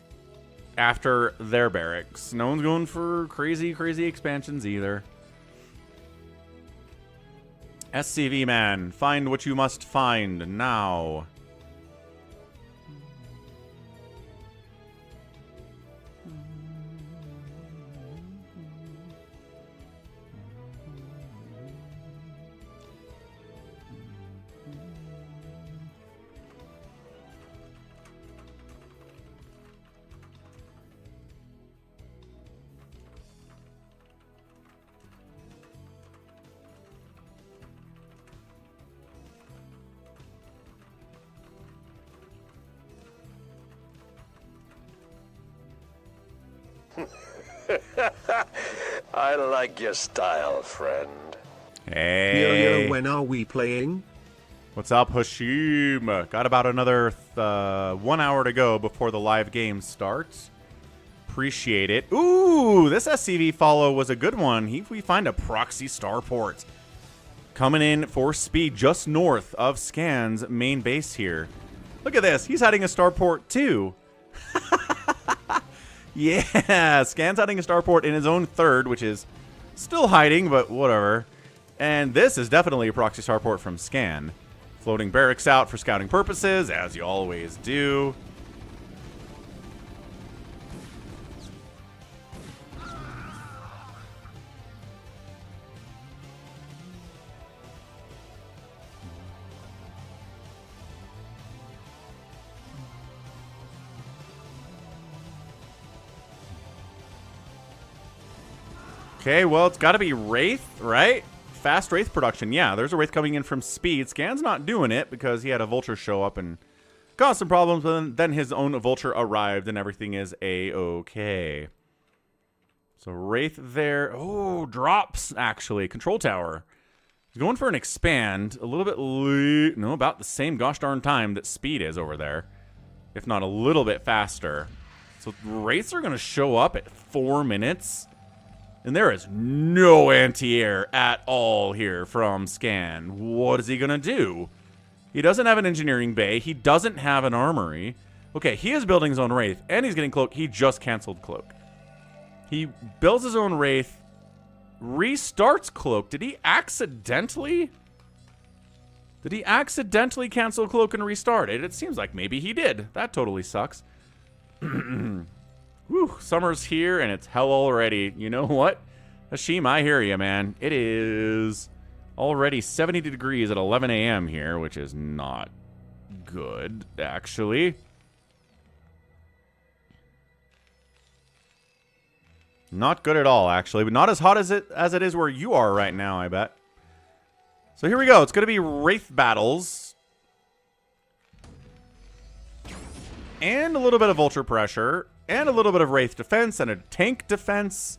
after their barracks. No one's going for crazy, crazy expansions either. SCV man, find what you must find now. I like your style, friend. Hey. Yo, when are we playing? What's up, Hashim? Got about another 1 hour to go before the live game starts. Appreciate it. Ooh, this SCV follow was a good one. We find a proxy starport coming in for speed just north of Scan's main base here. Look at this. He's hiding a starport too. Yeah, Scan's hiding a starport in his own third, which is still hiding, but whatever. And this is definitely a proxy starport from Scan. Floating barracks out for scouting purposes, as you always do. Okay, well, it's got to be Wraith, right? Fast Wraith production. Yeah, there's a Wraith coming in from speed. Scan's not doing it because he had a Vulture show up and caused some problems, but then his own Vulture arrived and everything is A-okay. So Wraith there. Oh, drops, actually. Control Tower. He's going for an expand. A little bit late. No, about the same gosh darn time that speed is over there. If not a little bit faster. So Wraiths are going to show up at 4 minutes. And there is no anti-air at all here from Scan. What is he going to do? He doesn't have an engineering bay. He doesn't have an armory. Okay, he is building his own Wraith, and he's getting Cloak. He just canceled Cloak. He builds his own Wraith, restarts Cloak. Did he accidentally cancel Cloak and restart it? It seems like maybe he did. That totally sucks. Whew, summer's here and it's hell already. You know what? Hashim, I hear you, man. It is already 70 degrees at 11 a.m. here, which is not good, actually. Not good at all, actually, but not as hot as it is where you are right now, I bet. So here we go. It's going to be Wraith battles. And a little bit of Vulture pressure. And a little bit of Wraith defense and a tank defense.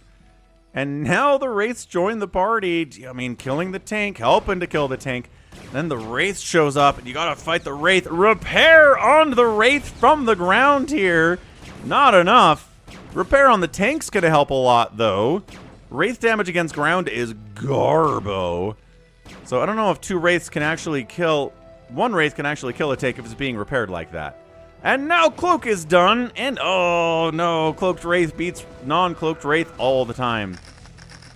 And now the Wraiths join the party. I mean, killing the tank, helping to kill the tank. Then the Wraith shows up, and you gotta fight the Wraith. Repair on the Wraith from the ground here. Not enough. Repair on the tank's gonna help a lot, though. Wraith damage against ground is garbo. So I don't know if two Wraiths can actually kill... One Wraith can actually kill a tank if it's being repaired like that. And now Cloak is done, and oh no, Cloaked Wraith beats non-Cloaked Wraith all the time.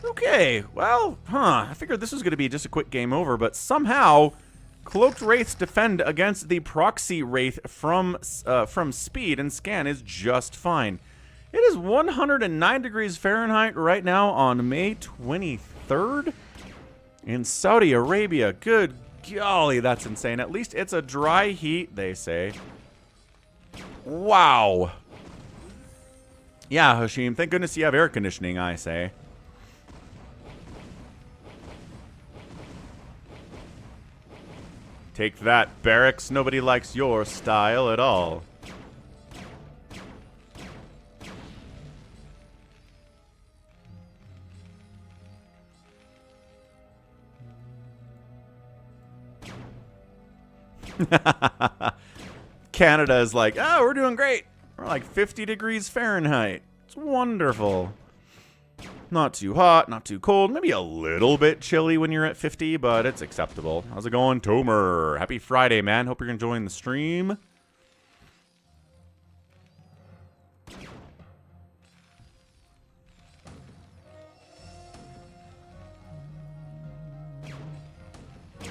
Okay, well, I figured this was going to be just a quick game over, but somehow Cloaked Wraiths defend against the Proxy Wraith from speed, and Scan is just fine. It is 109 degrees Fahrenheit right now on May 23rd in Saudi Arabia. Good golly, that's insane. At least it's a dry heat, they say. Wow. Yeah, Hashim, thank goodness you have air conditioning, I say. Take that, barracks. Nobody likes your style at all. Canada is like, oh, we're doing great. We're like 50 degrees Fahrenheit. It's wonderful. Not too hot, not too cold. Maybe a little bit chilly when you're at 50, but it's acceptable. How's it going, Tomer? Happy Friday, man. Hope you're enjoying the stream.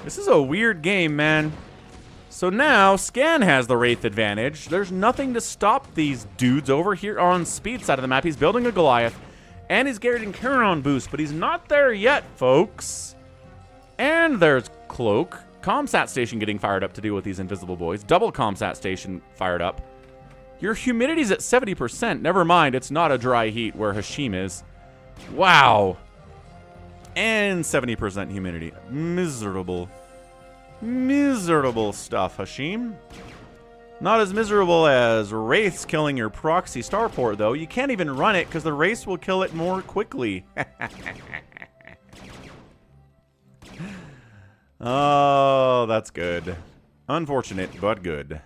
This is a weird game, man. So now, Scan has the Wraith advantage. There's nothing to stop these dudes over here on speed side of the map. He's building a Goliath, and he's getting Charon boost, but he's not there yet, folks. And there's Cloak. Comsat station getting fired up to deal with these invisible boys. Double Comsat station fired up. Your humidity's at 70%. Never mind, it's not a dry heat where Hashim is. Wow. And 70% humidity. Miserable. Miserable stuff, Hashim. Not as miserable as Wraiths killing your proxy starport, though. You can't even run it because the Wraiths will kill it more quickly. Oh, that's good. Unfortunate, but good.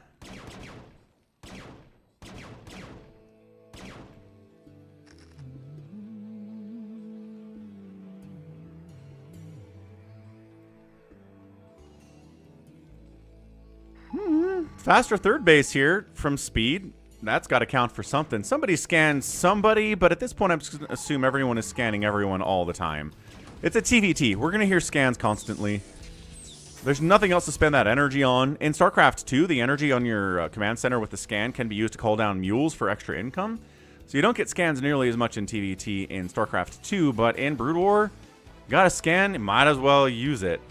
Faster third base here from speed. That's got to count for something. Somebody scanned somebody, but at this point I'm just going to assume everyone is scanning everyone all the time. It's a TVT. We're going to hear scans constantly. There's nothing else to spend that energy on. In StarCraft 2, the energy on your command center with the scan can be used to call down mules for extra income. So you don't get scans nearly as much in TVT in StarCraft 2, but in Brood War, got a scan, you might as well use it.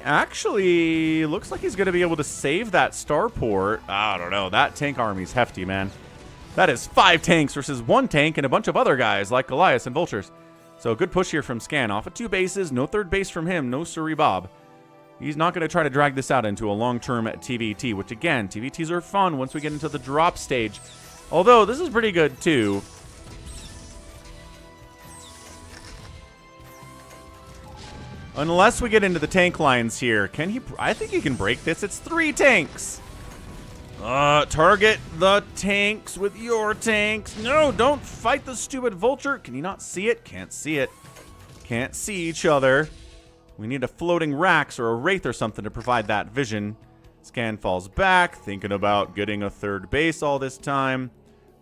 Actually, looks like he's going to be able to save that starport. I don't know. That tank army's hefty, man. That is 5 tanks versus 1 tank and a bunch of other guys like Goliaths and Vultures. So good push here from Scan. Off of 2 bases. No third base from him. No Siree Bob. He's not going to try to drag this out into a long-term TVT, which, again, TVTs are fun once we get into the drop stage. Although, this is pretty good, too. Unless we get into the tank lines here. Can he? I think he can break this. It's 3 tanks. Target the tanks with your tanks. No, don't fight the stupid vulture. Can you not see it? Can't see it. Can't see each other. We need a floating Rax or a Wraith or something to provide that vision. Scan falls back. Thinking about getting a third base all this time.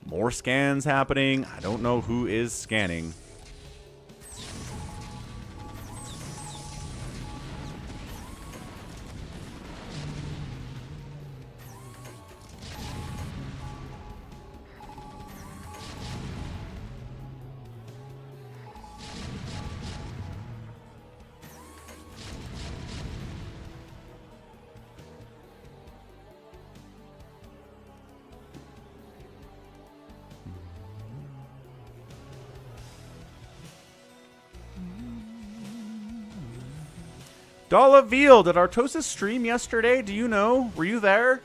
More scans happening. I don't know who is scanning. Veal, did Artosis stream yesterday? Do you know? Were you there?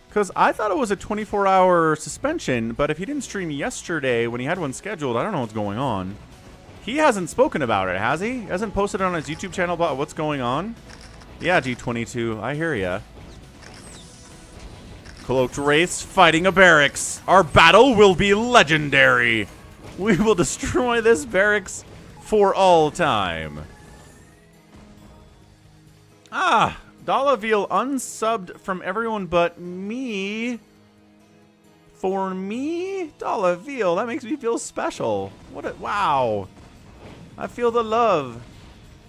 Because I thought it was a 24-hour suspension, but if he didn't stream yesterday when he had one scheduled, I don't know what's going on. He hasn't spoken about it, has he? He hasn't posted on his YouTube channel about what's going on? Yeah, G22, I hear ya. Cloaked Wraiths fighting a barracks. Our battle will be legendary. We will destroy this barracks for all time. Veal unsubbed from everyone but me. For me? Veal, that makes me feel special. Wow. I feel the love.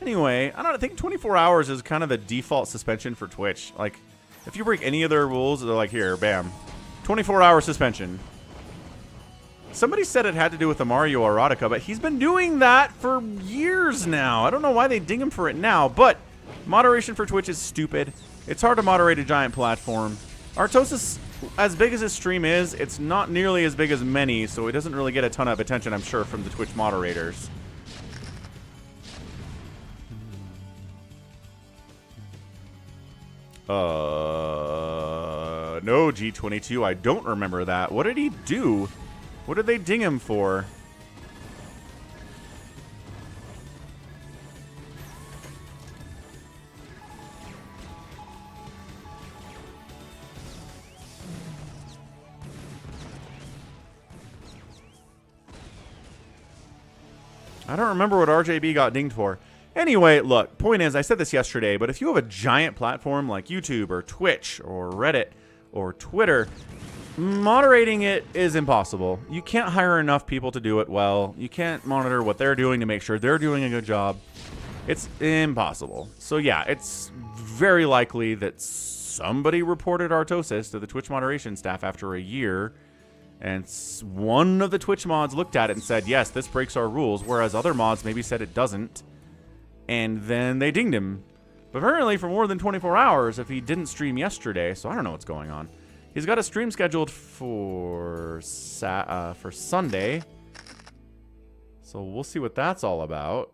Anyway, I think 24 hours is kind of the default suspension for Twitch. Like, if you break any of their rules, they're like, here, bam. 24-hour suspension. Somebody said it had to do with the Mario erotica, but he's been doing that for years now. I don't know why they ding him for it now, but moderation for Twitch is stupid. It's hard to moderate a giant platform. Artosis, as big as his stream is, it's not nearly as big as many, so he doesn't really get a ton of attention, I'm sure, from the Twitch moderators. No, G22, I don't remember that. What did he do? What did they ding him for? I don't remember what RJB got dinged for. Anyway, look, point is, I said this yesterday, but if you have a giant platform like YouTube or Twitch or Reddit or Twitter, moderating it is impossible. You can't hire enough people to do it well. You can't monitor what they're doing to make sure they're doing a good job. It's impossible. So yeah, it's very likely that somebody reported Artosis to the Twitch moderation staff after a year, and one of the Twitch mods looked at it and said, yes, this breaks our rules, whereas other mods maybe said it doesn't, and then they dinged him. But apparently for more than 24 hours if he didn't stream yesterday, so I don't know what's going on. He's got a stream scheduled for Sunday, so we'll see what that's all about.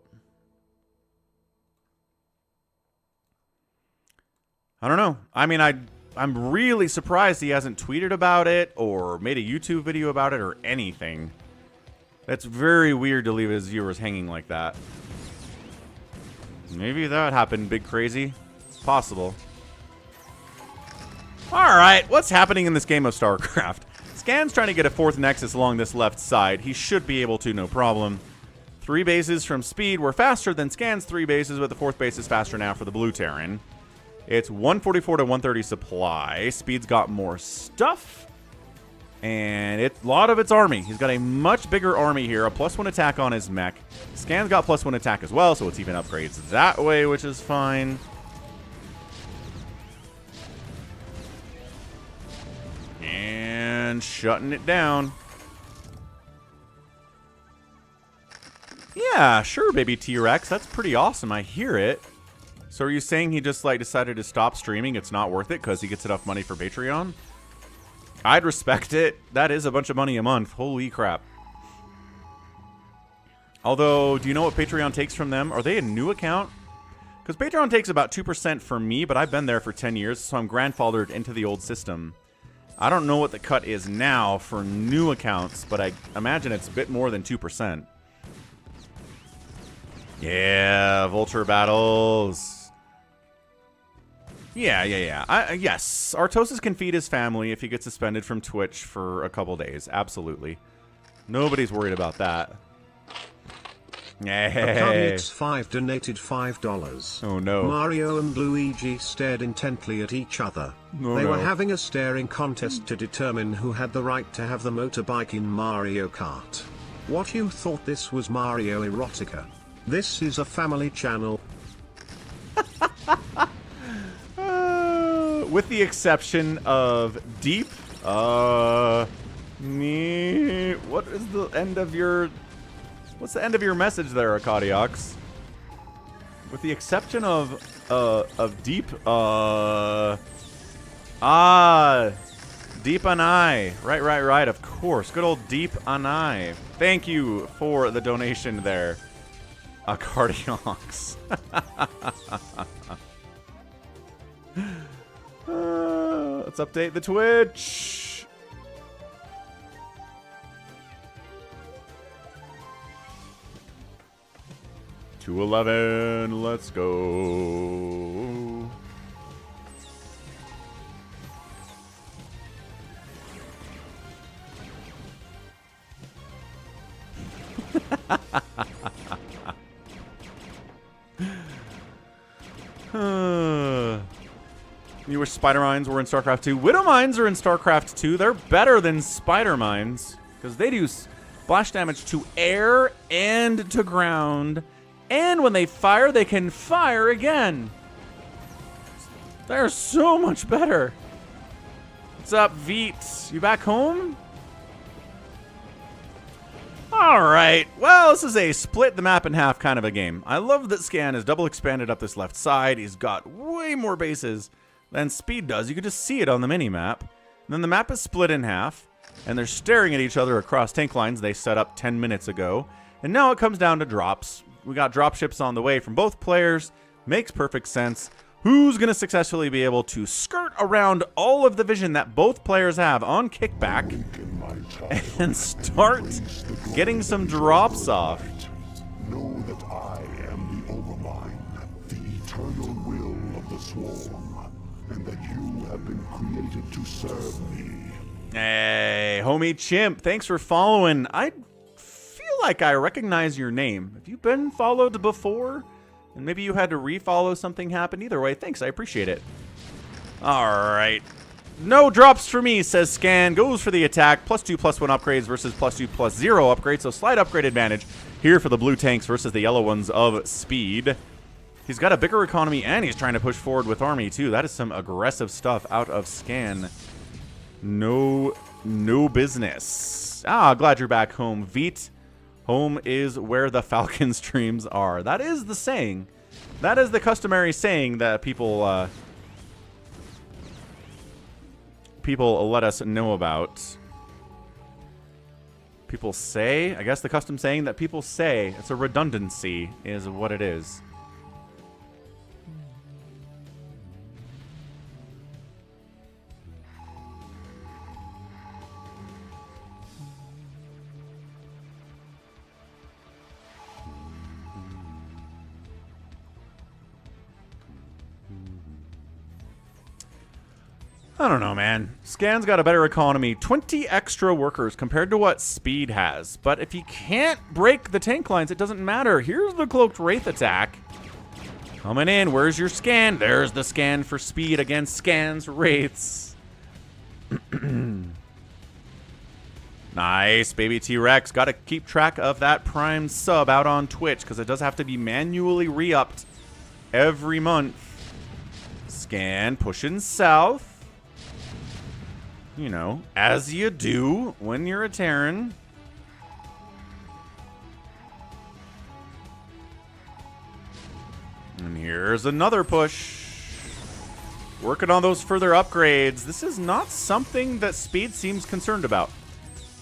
I don't know. I mean, I'm really surprised he hasn't tweeted about it or made a YouTube video about it or anything. That's very weird to leave his viewers hanging like that. Maybe that happened, Big Crazy. It's possible. Alright, what's happening in this game of StarCraft? Scan's trying to get a 4th Nexus along this left side. He should be able to, no problem. 3 bases from Speed were faster than Scan's 3 bases, but the 4th base is faster now for the Blue Terran. It's 144 to 130 supply. Speed's got more stuff. And a lot of its army. He's got a much bigger army here. A +1 attack on his mech. Scan's got +1 attack as well, so it's even upgrades that way, which is fine. And shutting it down. Yeah, sure, baby T-Rex. That's pretty awesome. I hear it. So are you saying he just, like, decided to stop streaming? It's not worth it because he gets enough money for Patreon? I'd respect it. That is a bunch of money a month. Holy crap. Although, do you know what Patreon takes from them? Are they a new account? Because Patreon takes about 2% from me, but I've been there for 10 years, so I'm grandfathered into the old system. I don't know what the cut is now for new accounts, but I imagine it's a bit more than 2%. Yeah, Vulture battles. Yeah. Yes, Artosis can feed his family if he gets suspended from Twitch for a couple days. Absolutely. Nobody's worried about that. Hey. 5 donated $5. Oh no. Mario and Luigi stared intently at each other. They were having a staring contest to determine who had the right to have the motorbike in Mario Kart. What, you thought this was Mario Erotica? This is a family channel. With the exception of Deep. What is the end of your... What's the end of your message there, Akadiox? With the exception of Deep, Deep Anai. Right, of course. Good old Deep Anai. Thank you for the donation there, Akadiox. Let's update the Twitch. $2.11, let's go. You wish Spider Mines were in StarCraft 2. Widow Mines are in StarCraft 2. They're better than Spider Mines because they do splash damage to air and to ground. And when they fire, they can fire again. They're so much better. What's up, Veet? You back home? Alright. Well, this is a split the map in half kind of a game. I love that Scan is double expanded up this left side. He's got way more bases than Speed does. You can just see it on the mini-map. And then the map is split in half. And they're staring at each other across tank lines they set up 10 minutes ago. And now it comes down to drops. We got dropships on the way from both players. Makes perfect sense. Who's going to successfully be able to skirt around all of the vision that both players have on Kickback and start getting some drops off? Know that I am the Overmind, the eternal will of the Swarm, and that you have been created to serve me. Hey, homie Chimp, thanks for following. I feel like I recognize your name. Have you been followed before? And maybe you had to refollow, something happened. Either way, thanks, I appreciate it. Alright. No drops for me, says Scan. Goes for the attack. +2/+1 upgrades versus +2/+0 upgrades. So slight upgrade advantage here for the blue tanks versus the yellow ones of Speed. He's got a bigger economy and he's trying to push forward with army too. That is some aggressive stuff out of Scan. No business. Glad you're back home, Veet. Home is where the Falcon streams are. That is the saying. That is the customary saying that people let us know about. People say, I guess the custom saying that people say. It's a redundancy is what it is. I don't know, man. Scan's got a better economy. 20 extra workers compared to what Speed has. But if you can't break the tank lines, it doesn't matter. Here's the Cloaked Wraith attack. Coming in. Where's your scan? There's the scan for Speed against Scan's Wraiths. Nice, baby T-Rex. Got to keep track of that Prime sub out on Twitch because it does have to be manually re-upped every month. Scan pushing south. You know, as you do when you're a Terran. And here's another push. Working on those further upgrades. This is not something that Speed seems concerned about.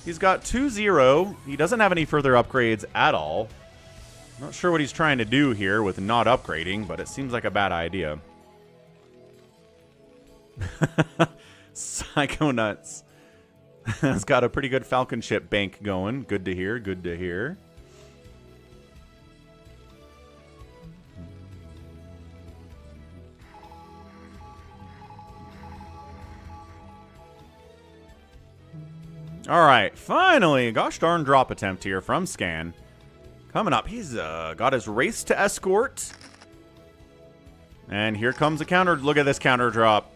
He's got 2-0. He doesn't have any further upgrades at all. Not sure what he's trying to do here with not upgrading, but it seems like a bad idea. Psycho Nuts has got a pretty good Falcon ship bank going. Good to hear. Good to hear. All right, finally, gosh darn drop attempt here from Scan. Coming up, he's got his race to escort. And here comes a counter. Look at this counter drop.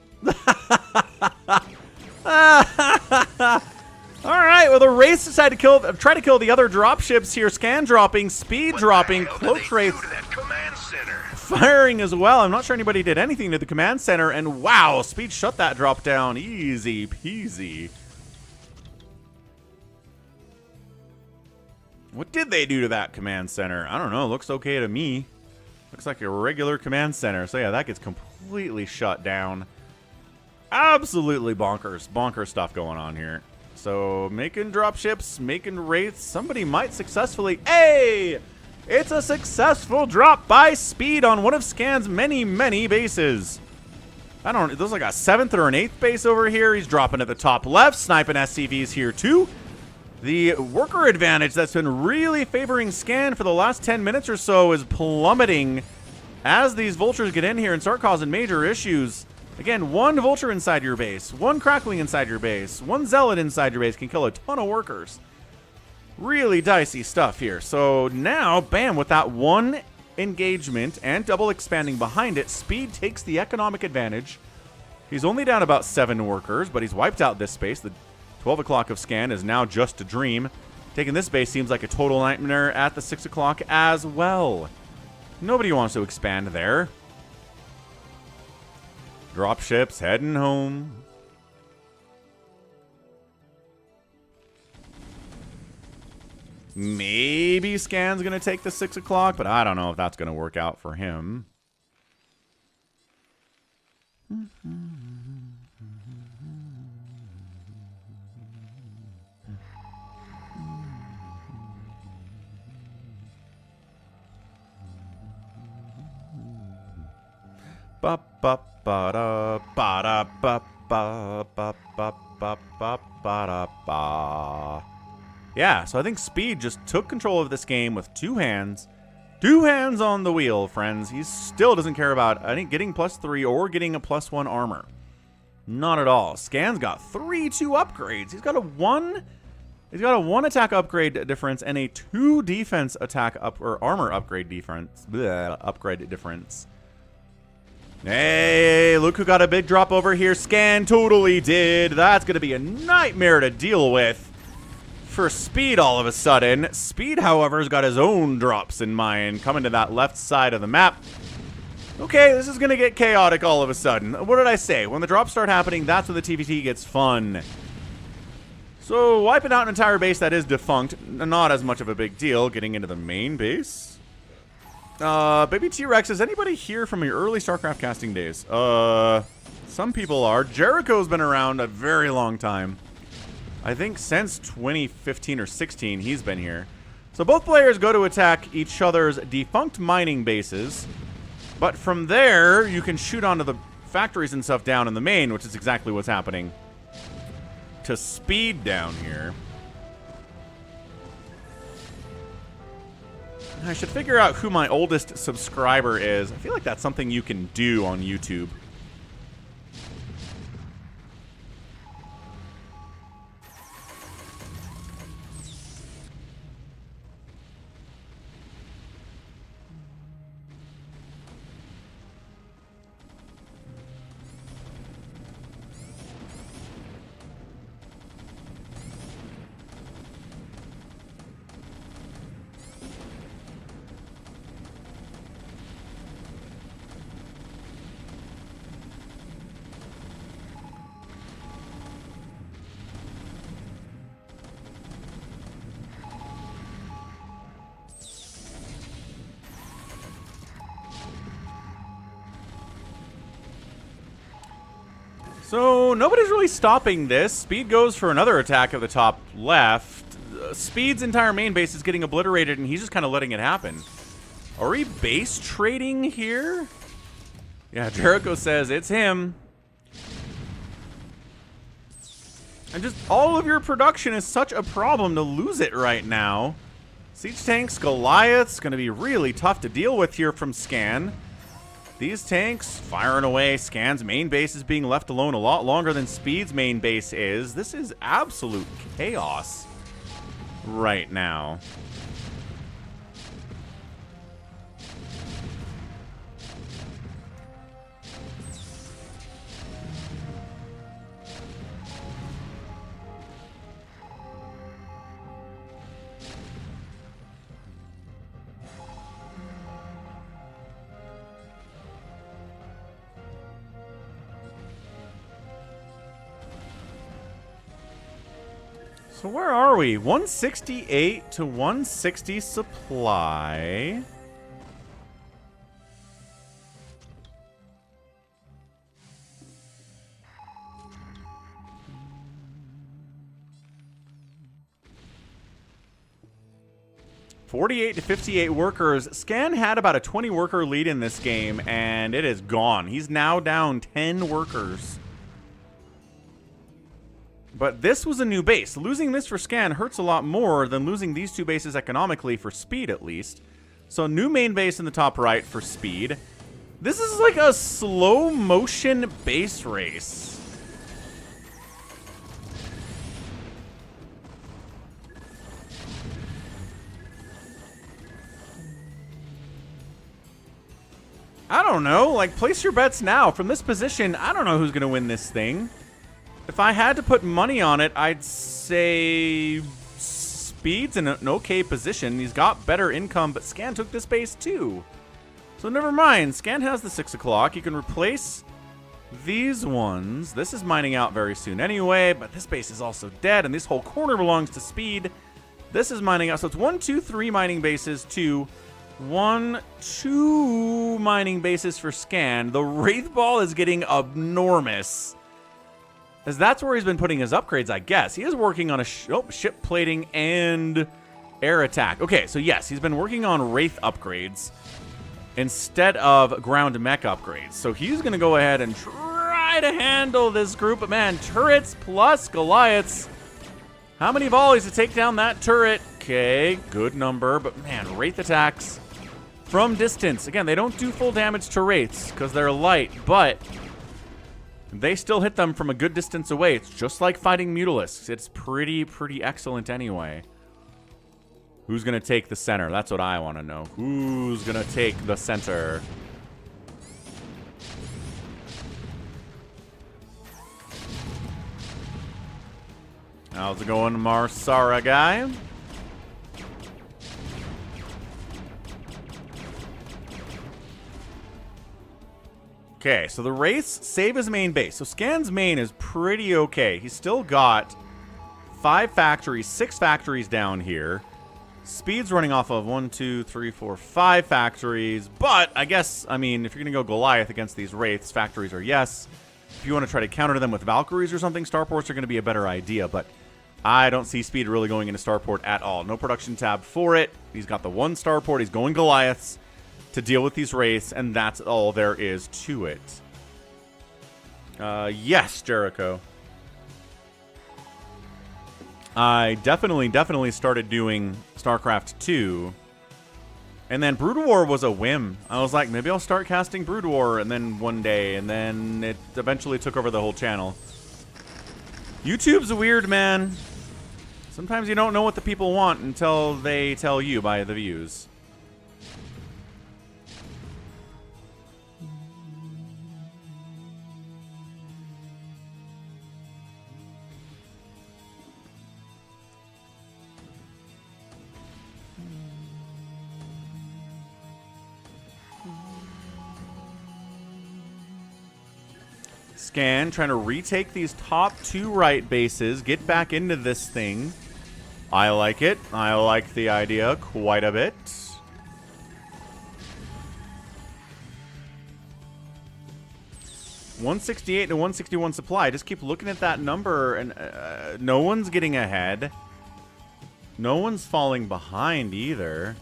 Alright, well the race decided to try to kill the other drop ships here. Scan dropping, Speed dropping, Cloaked Wraith firing as well. I'm not sure anybody did anything to the command center, and wow, Speed shut that drop down. Easy peasy. What did they do to that command center? I don't know, looks okay to me. Looks like a regular command center. So yeah, that gets completely shut down. Absolutely bonkers stuff going on here. So making dropships, making wraiths. Somebody might successfully. Hey, it's a successful drop by Speed on one of Scan's many bases. I don't. There's like a 7th or an 8th base over here. He's dropping at the top left, sniping SCVs here too. The worker advantage that's been really favoring Scan for the last 10 minutes or so is plummeting as these vultures get in here and start causing major issues. Again, one vulture inside your base, one crackling inside your base, one zealot inside your base can kill a ton of workers. Really dicey stuff here. So now, bam, with that one engagement and double expanding behind it, Speed takes the economic advantage. He's only down about 7 workers, but he's wiped out this space. The 12 o'clock of Scan is now just a dream. Taking this base seems like a total nightmare at the 6 o'clock as well. Nobody wants to expand there. Dropships heading home. Maybe Scan's going to take the 6 o'clock, but I don't know if that's going to work out for him. Ba ba ba da ba da ba ba ba ba ba ba ba ba. Yeah, so I think Speed just took control of this game with 2 hands. 2 hands on the wheel, friends. He still doesn't care about getting +3 or getting a +1 armor. Not at all. Scan's got 3-2 upgrades. He's got a 1 attack upgrade difference and a 2 defense attack or armor upgrade difference. Upgrade difference. Hey, look who got a big drop over here. Scan totally did. That's going to be a nightmare to deal with for Speed all of a sudden. Speed, however, has got his own drops in mind coming to that left side of the map. Okay, this is going to get chaotic all of a sudden. What did I say? When the drops start happening, that's when the TvT gets fun. So, wiping out an entire base that is defunct, not as much of a big deal. Getting into the main base. Baby T-Rex, is anybody here from your early StarCraft casting days? Some people are. Jericho's been around a very long time. I think since 2015 or 16, he's been here. So both players go to attack each other's defunct mining bases. But from there, you can shoot onto the factories and stuff down in the main, which is exactly what's happening to Speed down here. I should figure out who my oldest subscriber is. I feel like that's something you can do on YouTube. So nobody's really stopping this. Speed goes for another attack at the top left. Speed's entire main base is getting obliterated, and he's just kind of letting it happen. Are we base trading here? Yeah, Jericho says it's him. And just all of your production is such a problem to lose it right now. Siege tanks, Goliaths, going to be really tough to deal with here from Scan. These tanks firing away. Scan's main base is being left alone a lot longer than Speed's main base is. This is absolute chaos right now. So where are we? 168 to 160 supply. $48 to 58 workers. Scan had about a 20 worker lead in this game, and it is gone. He's now down 10 workers. But this was a new base. Losing this for Scan hurts a lot more than losing these two bases economically for Speed, at least. So new main base in the top right for Speed. This is like a slow motion base race. I don't know. Like, place your bets now. From this position, I don't know who's going to win this thing. If I had to put money on it, I'd say Speed's in an okay position. He's got better income, but Scan took this base too. So never mind. Scan has the 6 o'clock. You can replace these ones. This is mining out very soon anyway, but this base is also dead, and this whole corner belongs to Speed. This is mining out. So it's 1, 2, 3 mining bases to 1, 2 mining bases for Scan. The Wraith Ball is getting enormous. As that's where he's been putting his upgrades, I guess. He is working on a ship plating and air attack. Okay, so yes, he's been working on Wraith upgrades instead of ground mech upgrades. So he's going to go ahead and try to handle this group. But man, turrets plus Goliaths. How many volleys to take down that turret? Okay, good number. But man, Wraith attacks from distance. Again, they don't do full damage to Wraiths because they're light, but they still hit them from a good distance away. It's just like fighting Mutalisks. It's pretty excellent anyway. Who's going to take the center? That's what I want to know. Who's going to take the center? How's it going, Marsara guy? Okay, so the Wraiths save his main base. So Scan's main is pretty okay. He's still got 5 factories, 6 factories down here. Speed's running off of 1, 2, 3, 4, 5 factories. But I guess, I mean, if you're going to go Goliath against these Wraiths, factories are yes. If you want to try to counter them with Valkyries or something, starports are going to be a better idea. But I don't see Speed really going into starport at all. No production tab for it. He's got the 1 starport. He's going Goliaths to deal with these Wraiths, and that's all there is to it. Yes, Jericho. I definitely started doing StarCraft 2. And then Brood War was a whim. I was like, maybe I'll start casting Brood War, and then one day, and then it eventually took over the whole channel. YouTube's weird, man. Sometimes you don't know what the people want until they tell you by the views. Scan, trying to retake these top 2 right bases, get back into this thing. I like it. I like the idea quite a bit. 168 to 161 supply. Just keep looking at that number, and no one's getting ahead. No one's falling behind either.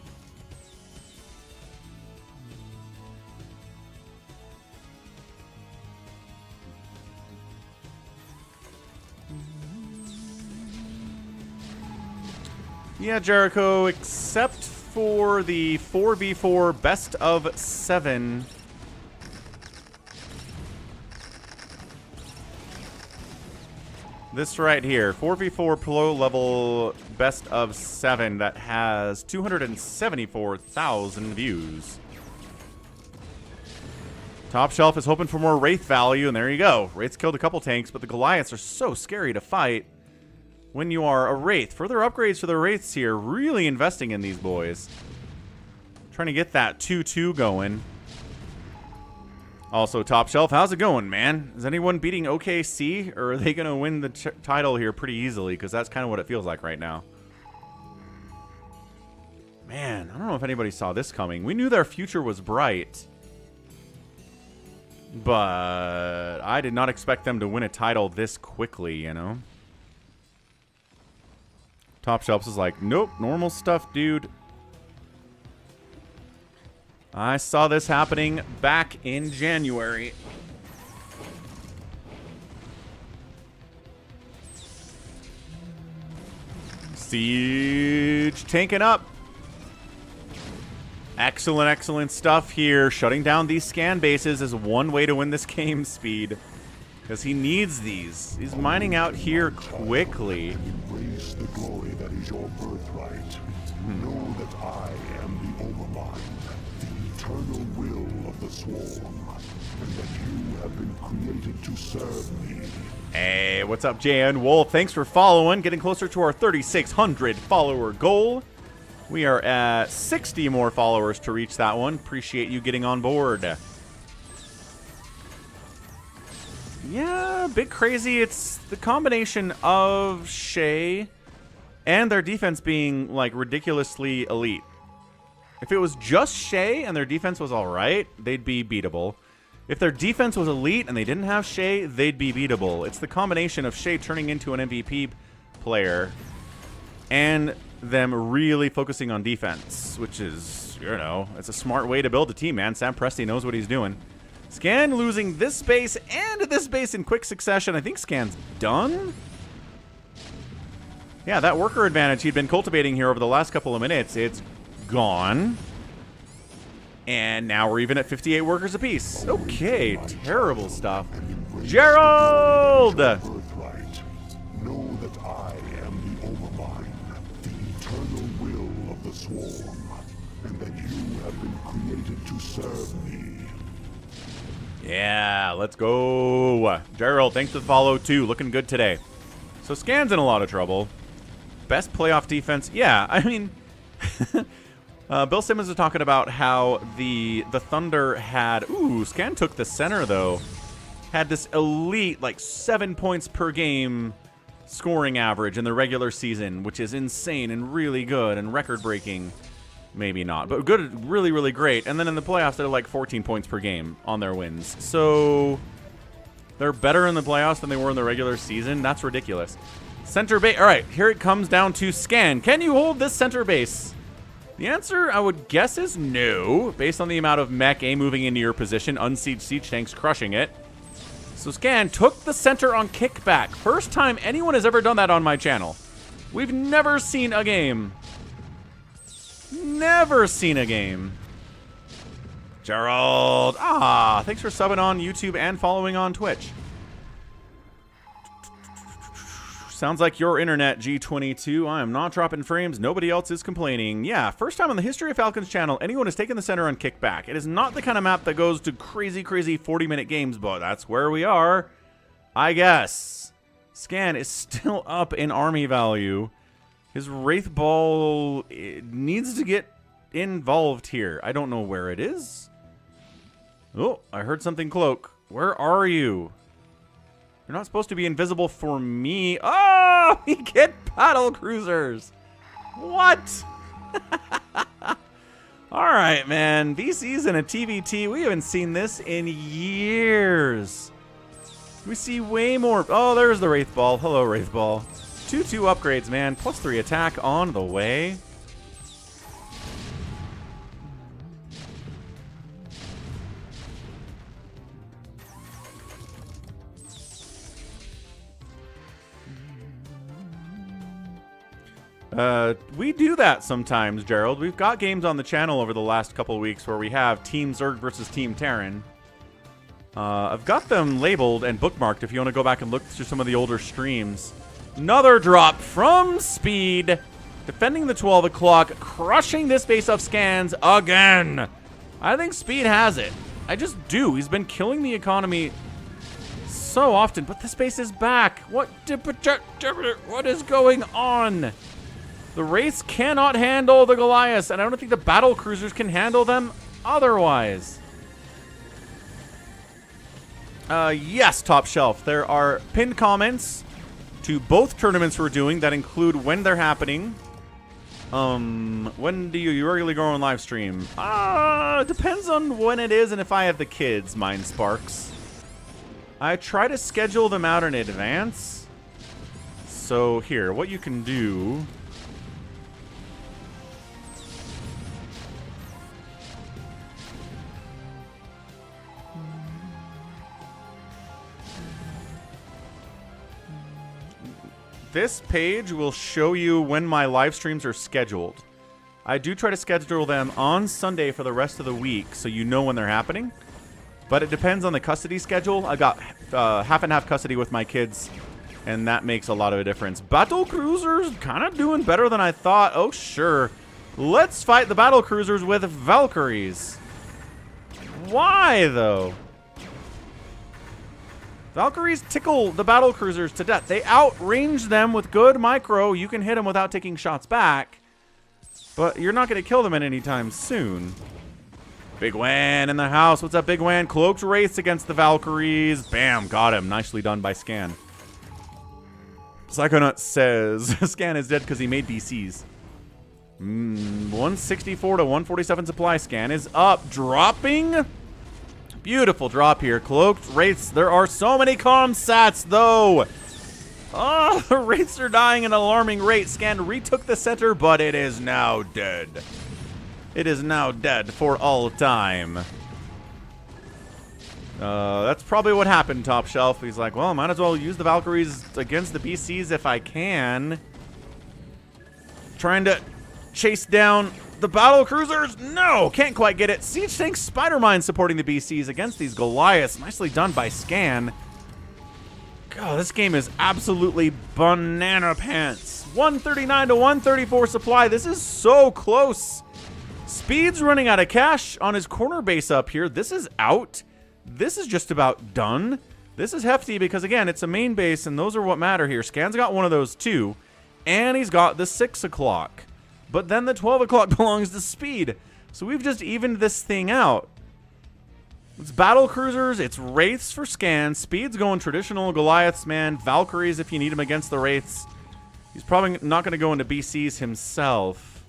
Yeah, Jericho, except for the 4v4 best of 7. This right here, 4v4 pro level best of 7 that has 274,000 views. Top Shelf is hoping for more Wraith value, and there you go. Wraith's killed a couple tanks, but the Goliaths are so scary to fight when you are a Wraith. Further upgrades for the Wraiths here, really investing in these boys. Trying to get that 2-2 going. Also, Top Shelf, how's it going, man? Is anyone beating OKC, or are they going to win the title here pretty easily? Because that's kind of what it feels like right now. Man, I don't know if anybody saw this coming. We knew their future was bright, but I did not expect them to win a title this quickly, you know? Top Shelf is like, nope, normal stuff, dude. I saw this happening back in January. Siege tanking up. Excellent, excellent stuff here. Shutting down these scan bases is one way to win this game, Speed. Because he needs these. He's mining out here quickly. Embrace the glory that is your birthright. Know that I am the Overmind, the eternal will of the Swarm, and that you have been created to serve me. Hey, what's up, Jan Wolf? Thanks for following. Getting closer to our 3,600 follower goal. We are at 60 more followers to reach that one. Appreciate you getting on board. Yeah, bit crazy. It's the combination of Shay and their defense being, like, ridiculously elite. If it was just Shay and their defense was alright, they'd be beatable. If their defense was elite and they didn't have Shay, they'd be beatable. It's the combination of Shay turning into an MVP player and them really focusing on defense, which is, you know, it's a smart way to build a team, man. Sam Presti knows what he's doing. Scan losing this base and this base in quick succession. I think Scan's done. Yeah, that worker advantage he'd been cultivating here over the last couple of minutes, it's gone. And now we're even at 58 workers apiece. Okay, terrible stuff. Gerald! Know that I am the Overmind, the eternal will of the Swarm, and that you have been created to serve me. Yeah, let's go. Gerald, thanks for the follow, too. Looking good today. So Scan's in a lot of trouble. Best playoff defense. Yeah, I mean... Bill Simmons was talking about how the Thunder had... Ooh, Scan took the center, though. Had this elite, like, 7 points per game scoring average in the regular season, which is insane and really good and record-breaking. Maybe not, but good, really, really great. And then in the playoffs, they're like 14 points per game on their wins. So they're better in the playoffs than they were in the regular season. That's ridiculous. Center base. All right, here it comes down to Scan. Can you hold this center base? The answer, I would guess, is no, based on the amount of mech A moving into your position. Unsieged siege tanks crushing it. So Scan took the center on Kickback. First time anyone has ever done that on my channel. We've never seen a game. Never seen a game. Gerald. Ah, thanks for subbing on YouTube and following on Twitch. Sounds like your internet, G22. I am not dropping frames. Nobody else is complaining. Yeah, first time in the history of Falcon's channel, anyone has taken the center on Kickback. It is not the kind of map that goes to crazy, crazy 40-minute games, but that's where we are, I guess. Scan is still up in army value. His Wraith Ball needs to get involved here. I don't know where it is. Oh, I heard something, Cloak. Where are you? You're not supposed to be invisible for me. Oh, we get battle cruisers. What? All right, man. VCs and a TVT. We haven't seen this in years. We see way more. Oh, there's the Wraith Ball. Hello, Wraith Ball. 2/2 upgrades, man. +3 attack on the way. We do that sometimes, Gerald. We've got games on the channel over the last couple of weeks where we have Team Zerg versus Team Terran. I've got them labeled and bookmarked if you want to go back and look through some of the older streams. Another drop from Speed. Defending the 12 o'clock, crushing this base of scans again. I think Speed has it. I just do. He's been killing the economy so often, but this base is back. What is going on? The Wraiths cannot handle the Goliaths, and I don't think the battle cruisers can handle them otherwise. Yes, Top Shelf. There are pinned comments to both tournaments we're doing that include when they're happening. When do you regularly go on live stream? Depends on when it is and if I have the kids, Mind Sparks. I try to schedule them out in advance. So here, what you can do... This page will show you when my live streams are scheduled. I do try to schedule them on Sunday for the rest of the week, so you know when they're happening. But it depends on the custody schedule. I got half and half custody with my kids, and that makes a lot of a difference. Battle cruisers kind of doing better than I thought. Oh, sure. Let's fight the battle cruisers with Valkyries. Why, though? Valkyries tickle the battle cruisers to death. They outrange them with good micro. You can hit them without taking shots back, but you're not going to kill them at any time soon. Big Wan in the house. What's up, Big Wan? Cloaked Wraiths against the Valkyries. Bam, got him. Nicely done by Scan. Psychonaut says Scan is dead because he made DCs. 164 to 147 supply. Scan is up. Dropping. Beautiful drop here. Cloaked Wraiths. There are so many comm sats, though. Oh, the Wraiths are dying at an alarming rate. Scan retook the center, but it is now dead. It is now dead for all time. That's probably what happened, Top Shelf. He's like, well, might as well use the Valkyries against the BCs if I can. Trying to chase down the battle cruisers. No, can't quite get it. Siege Tank Spider Mine supporting the BCs against these Goliaths. Nicely done by Scan. God, this game is absolutely banana pants. 139 to 134 supply. This is so close. Speed's running out of cash on his corner base up here. This is out. This is just about done. This is hefty because, again, it's a main base, and those are what matter here. Scan's got one of those, too. And he's got the 6 o'clock. But then the 12 o'clock belongs to Speed. So we've just evened this thing out. It's battle cruisers. It's Wraiths for Scan. Speed's going traditional Goliaths, man. Valkyries if you need him against the Wraiths. He's probably not going to go into BCs himself.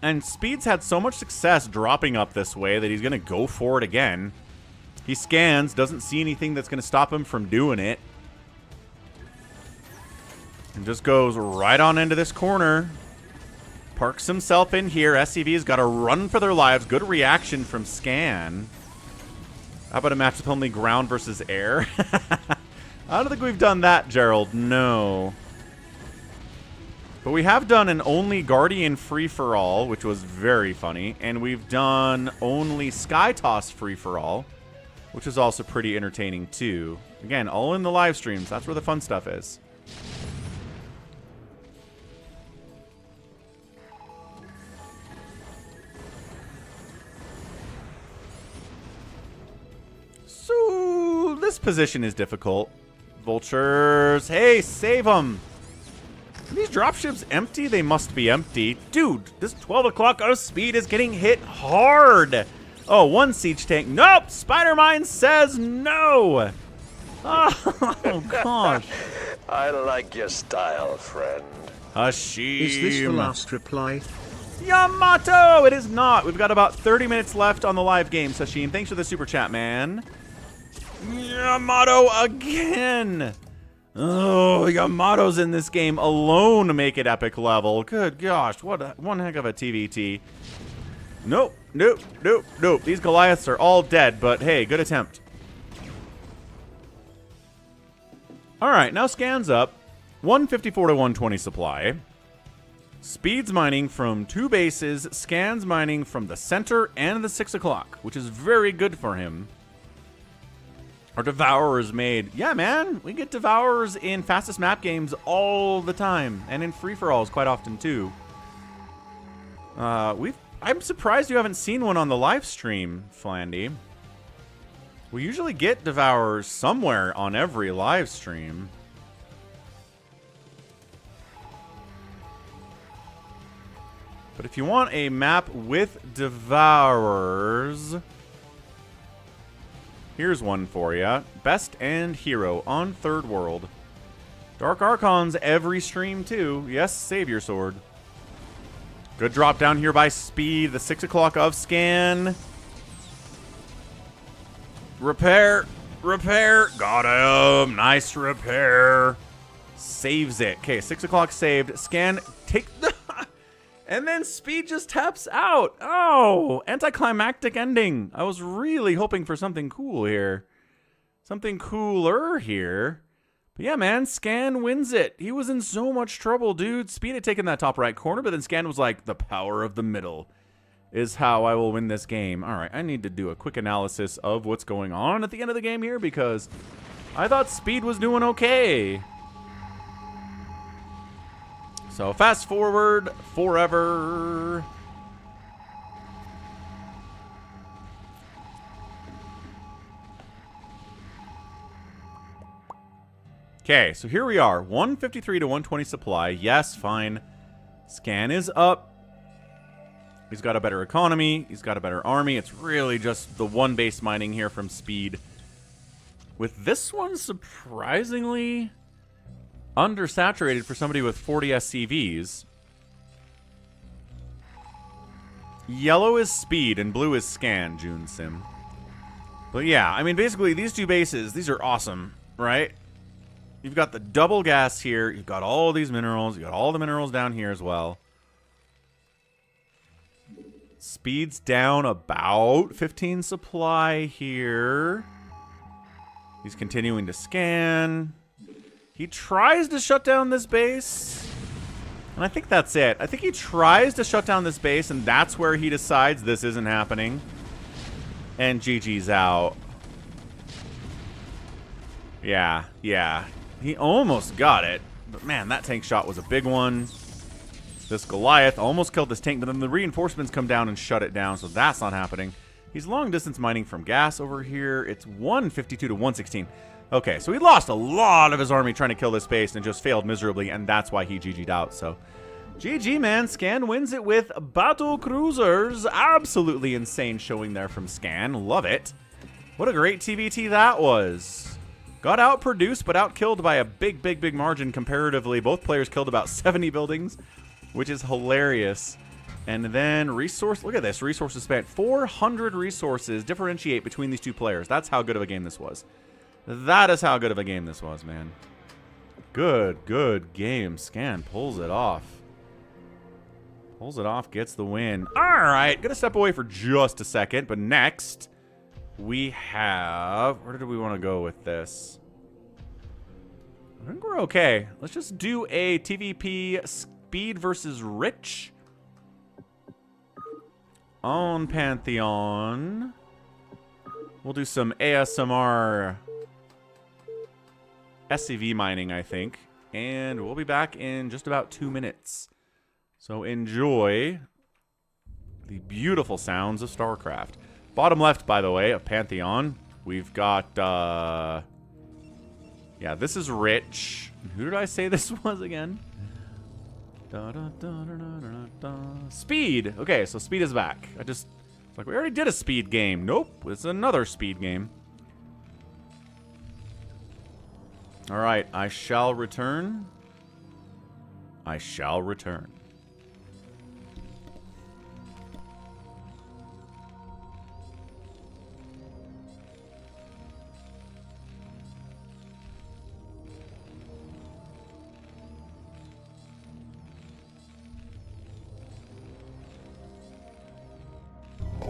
And Speed's had so much success dropping up this way that he's going to go for it again. He scans, doesn't see anything that's going to stop him from doing it. And just goes right on into this corner. Parks himself in here. SCV's got to run for their lives. Good reaction from Scan. How about a match with only ground versus air? I don't think we've done that, Gerald. No. But we have done an only Guardian free-for-all, which was very funny. And we've done only Sky Toss free-for-all, which is also pretty entertaining, too. Again, all in the live streams. That's where the fun stuff is. So, this position is difficult. Vultures. Hey, save them. Are these dropships empty? They must be empty. Dude, this 12 o'clock out of Speed is getting hit hard. Oh, one siege tank. Nope! Spider-Mine says no! Oh, gosh. I like your style, friend. Is this the last reply? Yamato! It is not. We've got about 30 minutes left on the live game, Sashin. Thanks for the super chat, man. Yamato again! Oh, Yamato's in this game alone make it epic level. Good gosh, what one heck of a TVT. Nope, nope, nope, nope. These Goliaths are all dead, but hey, good attempt. Alright, now scans up. 154 to 120 supply. Speeds mining from 2 bases, scans mining from the center and the 6 o'clock, which is very good for him. Our Devourers made... Yeah, man, we get Devourers in fastest map games all the time, and in free-for-alls quite often, too. I'm surprised you haven't seen one on the live stream, Flandy. We usually get Devourers somewhere on every live stream. But if you want a map with Devourers, here's one for you. Best and Hero on Third World. Dark Archons every stream too. Yes, Savior Sword. Good drop down here by Speed. The 6 o'clock of scan. Repair. Repair. Got him. Nice repair. Saves it. Okay, 6 o'clock saved. Scan. Take the... And then Speed just taps out. Oh, anticlimactic ending. I was really hoping for something cool here. Something cooler here. But yeah, man, Scan wins it. He was in so much trouble, dude. Speed had taken that top right corner, but then Scan was like, the power of the middle is how I will win this game. All right, I need to do a quick analysis of what's going on at the end of the game here because I thought Speed was doing okay. So fast forward forever. Okay, so here we are. 153 to 120 supply. Yes, fine. Scan is up. He's got a better economy. He's got a better army. It's really just the one base mining here from Speed. With this one surprisingly undersaturated for somebody with 40 SCVs. Yellow is Speed and blue is Scan, June Sim. But yeah, I mean, basically these two bases, these are awesome, right? You've got the double gas here. You've got all these minerals. You've got all the minerals down here as well. Speed's down about 15 supply here. He's continuing to scan. He tries to shut down this base. And I think that's it. I think he tries to shut down this base, and that's where he decides this isn't happening. And GG's out. Yeah, yeah. He almost got it. But man, that tank shot was a big one. This Goliath almost killed this tank, but then the reinforcements come down and shut it down, so that's not happening. He's long distance mining from gas over here. It's 152 to 116. Okay, so he lost a lot of his army trying to kill this base and just failed miserably, and that's why he GG'd out. So, GG, man. Scan wins it with battle cruisers. Absolutely insane showing there from Scan. Love it. What a great TVT that was. Got outproduced, but outkilled by a big, big, big margin comparatively. Both players killed about 70 buildings, which is hilarious. And then resource, look at this. Resources spent. 400 resources differentiate between these two players. That's how good of a game this was. That is how good of a game this was, man. Good, good game. Scan pulls it off. Pulls it off, gets the win. All right, gonna step away for just a second, but next we have... Where did we want to go with this? I think we're okay. Let's just do a TVP Speed versus Rich on Pantheon. We'll do some ASMR SCV mining, I think. And we'll be back in just about 2 minutes. So enjoy the beautiful sounds of StarCraft. Bottom left, by the way, of Pantheon, we've got, yeah, this is Rich. Who did I say this was again? Speed. Okay, so Speed is back. Like, we already did a Speed game. Nope, it's another Speed game. All right, I shall return. I shall return.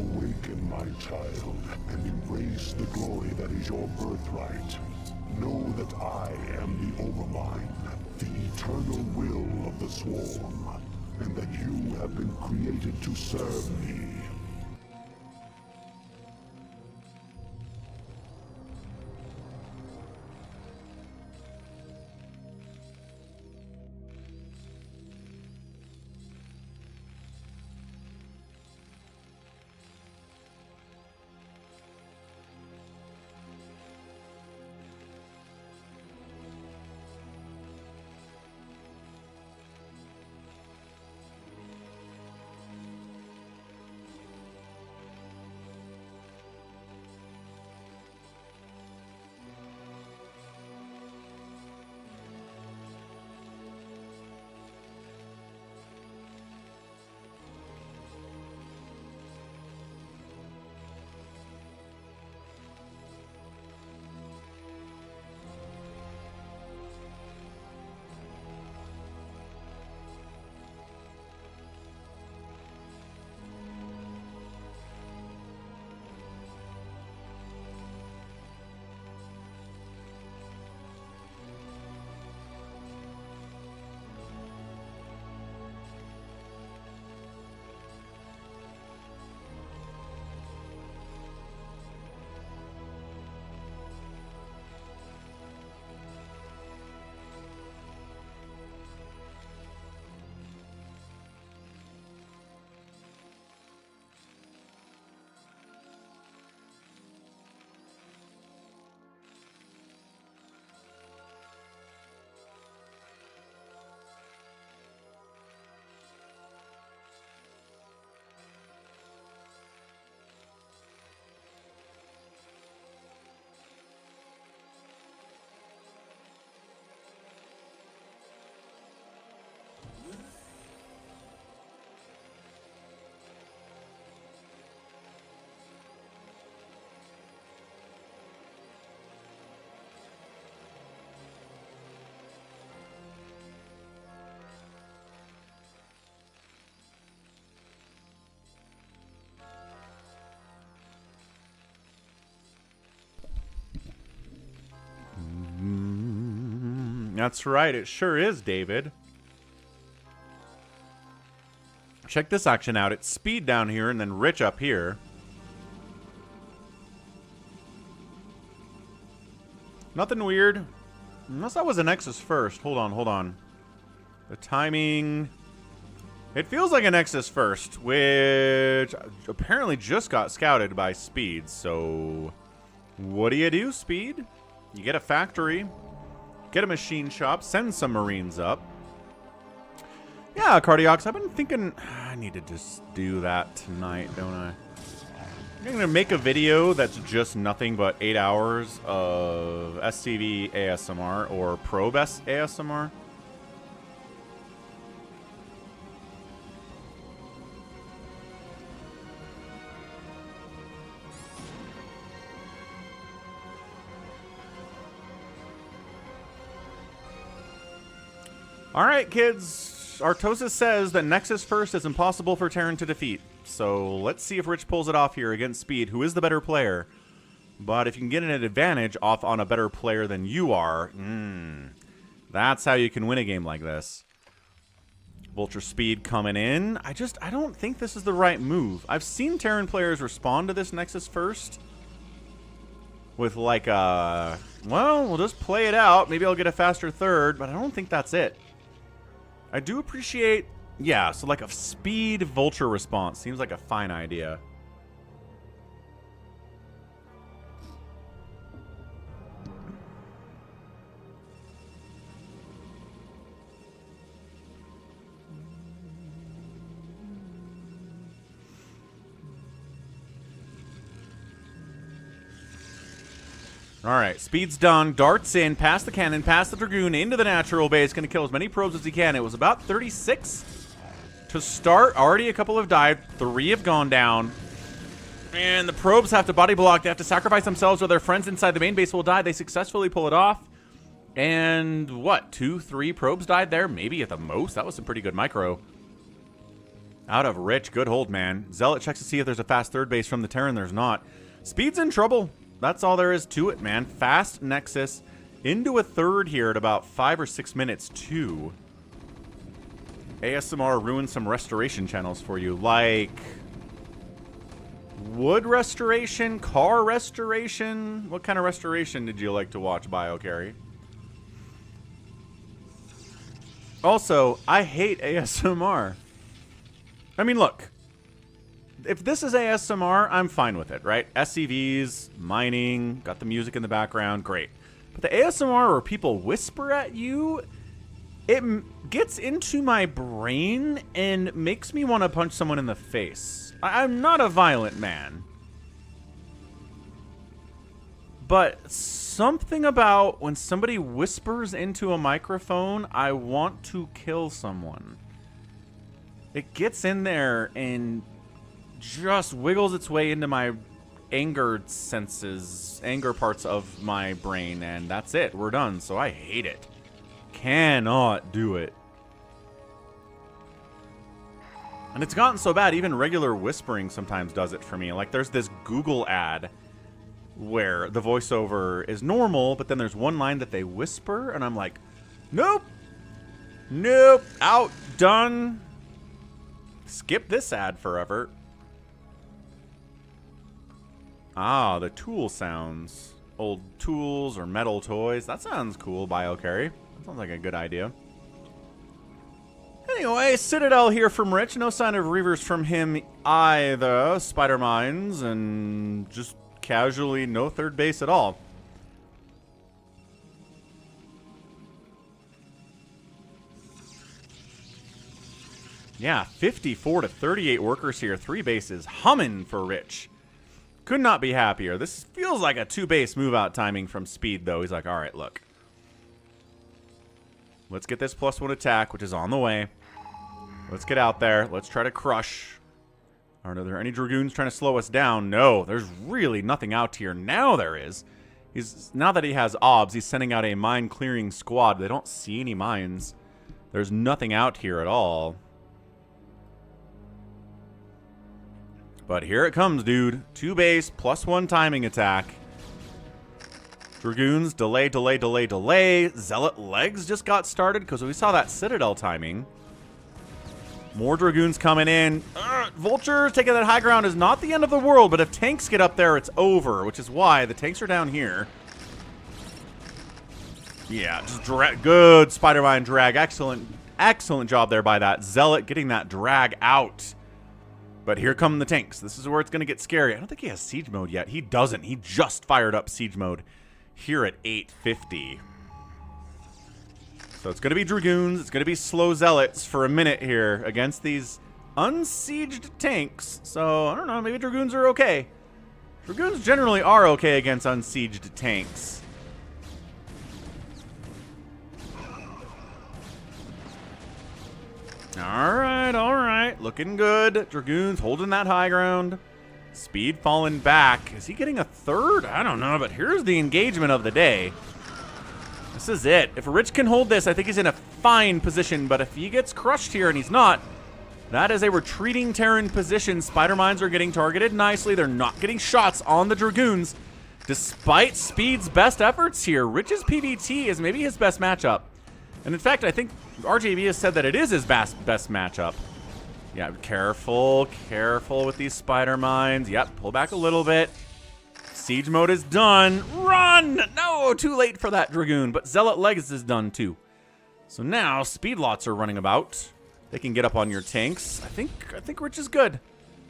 Awaken, my child, and embrace the glory that is your birthright. Know that I am the Overmind, the eternal will of the Swarm, and that you have been created to serve me. That's right, it sure is, David. Check this action out. It's speed down here and then rich up here. Nothing weird. Unless that was a Nexus first. Hold on. The timing... It feels like a Nexus first, which apparently just got scouted by Speed. So, what do, Speed? You get a factory, get a machine shop, send some Marines up. Yeah, Cardiox, I've been thinking I need to just do that tonight, don't I? I'm going to make a video that's just nothing but 8 hours of SCV ASMR or Probe ASMR. Alright, kids. Artosis says that Nexus first is impossible for Terran to defeat. So let's see if Rich pulls it off here against Speed, who is the better player. But if you can get an advantage off on a better player than you are, that's how you can win a game like this. Vulture Speed coming in. I don't think this is the right move. I've seen Terran players respond to this Nexus first with like a, well, we'll just play it out. Maybe I'll get a faster third, but I don't think that's it. I do appreciate, yeah, so like a Speed Vulture response seems like a fine idea. Alright, Speed's done. Darts in, past the cannon, past the Dragoon, into the natural base. Going to kill as many probes as he can. It was about 36 to start. Already a couple have died. 3 have gone down. And the probes have to body block. They have to sacrifice themselves or their friends inside the main base will die. They successfully pull it off. And what, 2, 3 probes died there? Maybe at the most. That was some pretty good micro. Out of Rich. Good hold, man. Zealot checks to see if there's a fast third base from the Terran. There's not. Speed's in trouble. That's all there is to it, man. Fast Nexus into a third here at about 5 or 6 minutes, too. ASMR ruined some restoration channels for you, like wood restoration, car restoration. What kind of restoration did you like to watch, BioCarry? Also, I hate ASMR. I mean, look. If this is ASMR, I'm fine with it, right? SCVs, mining, got the music in the background, great. But the ASMR where people whisper at you, it gets into my brain and makes me want to punch someone in the face. I'm not a violent man. But something about when somebody whispers into a microphone, I want to kill someone. It gets in there and just wiggles its way into my anger senses, anger parts of my brain, and that's it. We're done. So I hate it. Cannot do it. And it's gotten so bad, even regular whispering sometimes does it for me. Like, there's this Google ad where the voiceover is normal, but then there's one line that they whisper, and I'm like, nope. Nope. Out. Done. Skip this ad forever. Ah, the tool sounds. Old tools or metal toys. That sounds cool, BioCarry. That sounds like a good idea. Anyway, Citadel here from Rich. No sign of Reavers from him either. Spider Mines and just casually no third base at all. Yeah, 54 to 38 workers here. 3 bases humming for Rich. Could not be happier. This feels like a 2-base move-out timing from Speed, though. He's like, all right, look. Let's get this +1 attack, which is on the way. Let's get out there. Let's try to crush. Are there any Dragoons trying to slow us down? No, there's really nothing out here. Now there is. Now that he has obs, he's sending out a mine-clearing squad. They don't see any mines. There's nothing out here at all. But here it comes, dude. 2-base, +1 timing attack. Dragoons, delay, delay, delay, delay. Zealot legs just got started because we saw that Citadel timing. More Dragoons coming in. Vultures taking that high ground is not the end of the world, but if tanks get up there, it's over, which is why the tanks are down here. Yeah, just good Spider-Mine drag. Excellent, excellent job there by that Zealot getting that drag out. But here come the tanks. This is where it's going to get scary. I don't think he has siege mode yet. He doesn't. He just fired up siege mode here at 8:50. So it's going to be Dragoons. It's going to be slow Zealots for a minute here against these unsieged tanks. So, I don't know. Maybe Dragoons are okay. Dragoons generally are okay against unsieged tanks. Alright, alright. Looking good. Dragoons holding that high ground. Speed falling back. Is he getting a third? I don't know, but here's the engagement of the day. This is it. If Rich can hold this, I think he's in a fine position, but if he gets crushed here and he's not, that is a retreating Terran position. Spider Mines are getting targeted nicely. They're not getting shots on the Dragoons. Despite Speed's best efforts here, Rich's PVT is maybe his best matchup. And in fact, I think RJB has said that it is his best matchup. Yeah, careful, careful with these Spider Mines. Yep, pull back a little bit. Siege mode is done. Run! No, too late for that Dragoon, but Zealot Legs is done too. So now Speed lots are running about. They can get up on your tanks. I think Rich is good.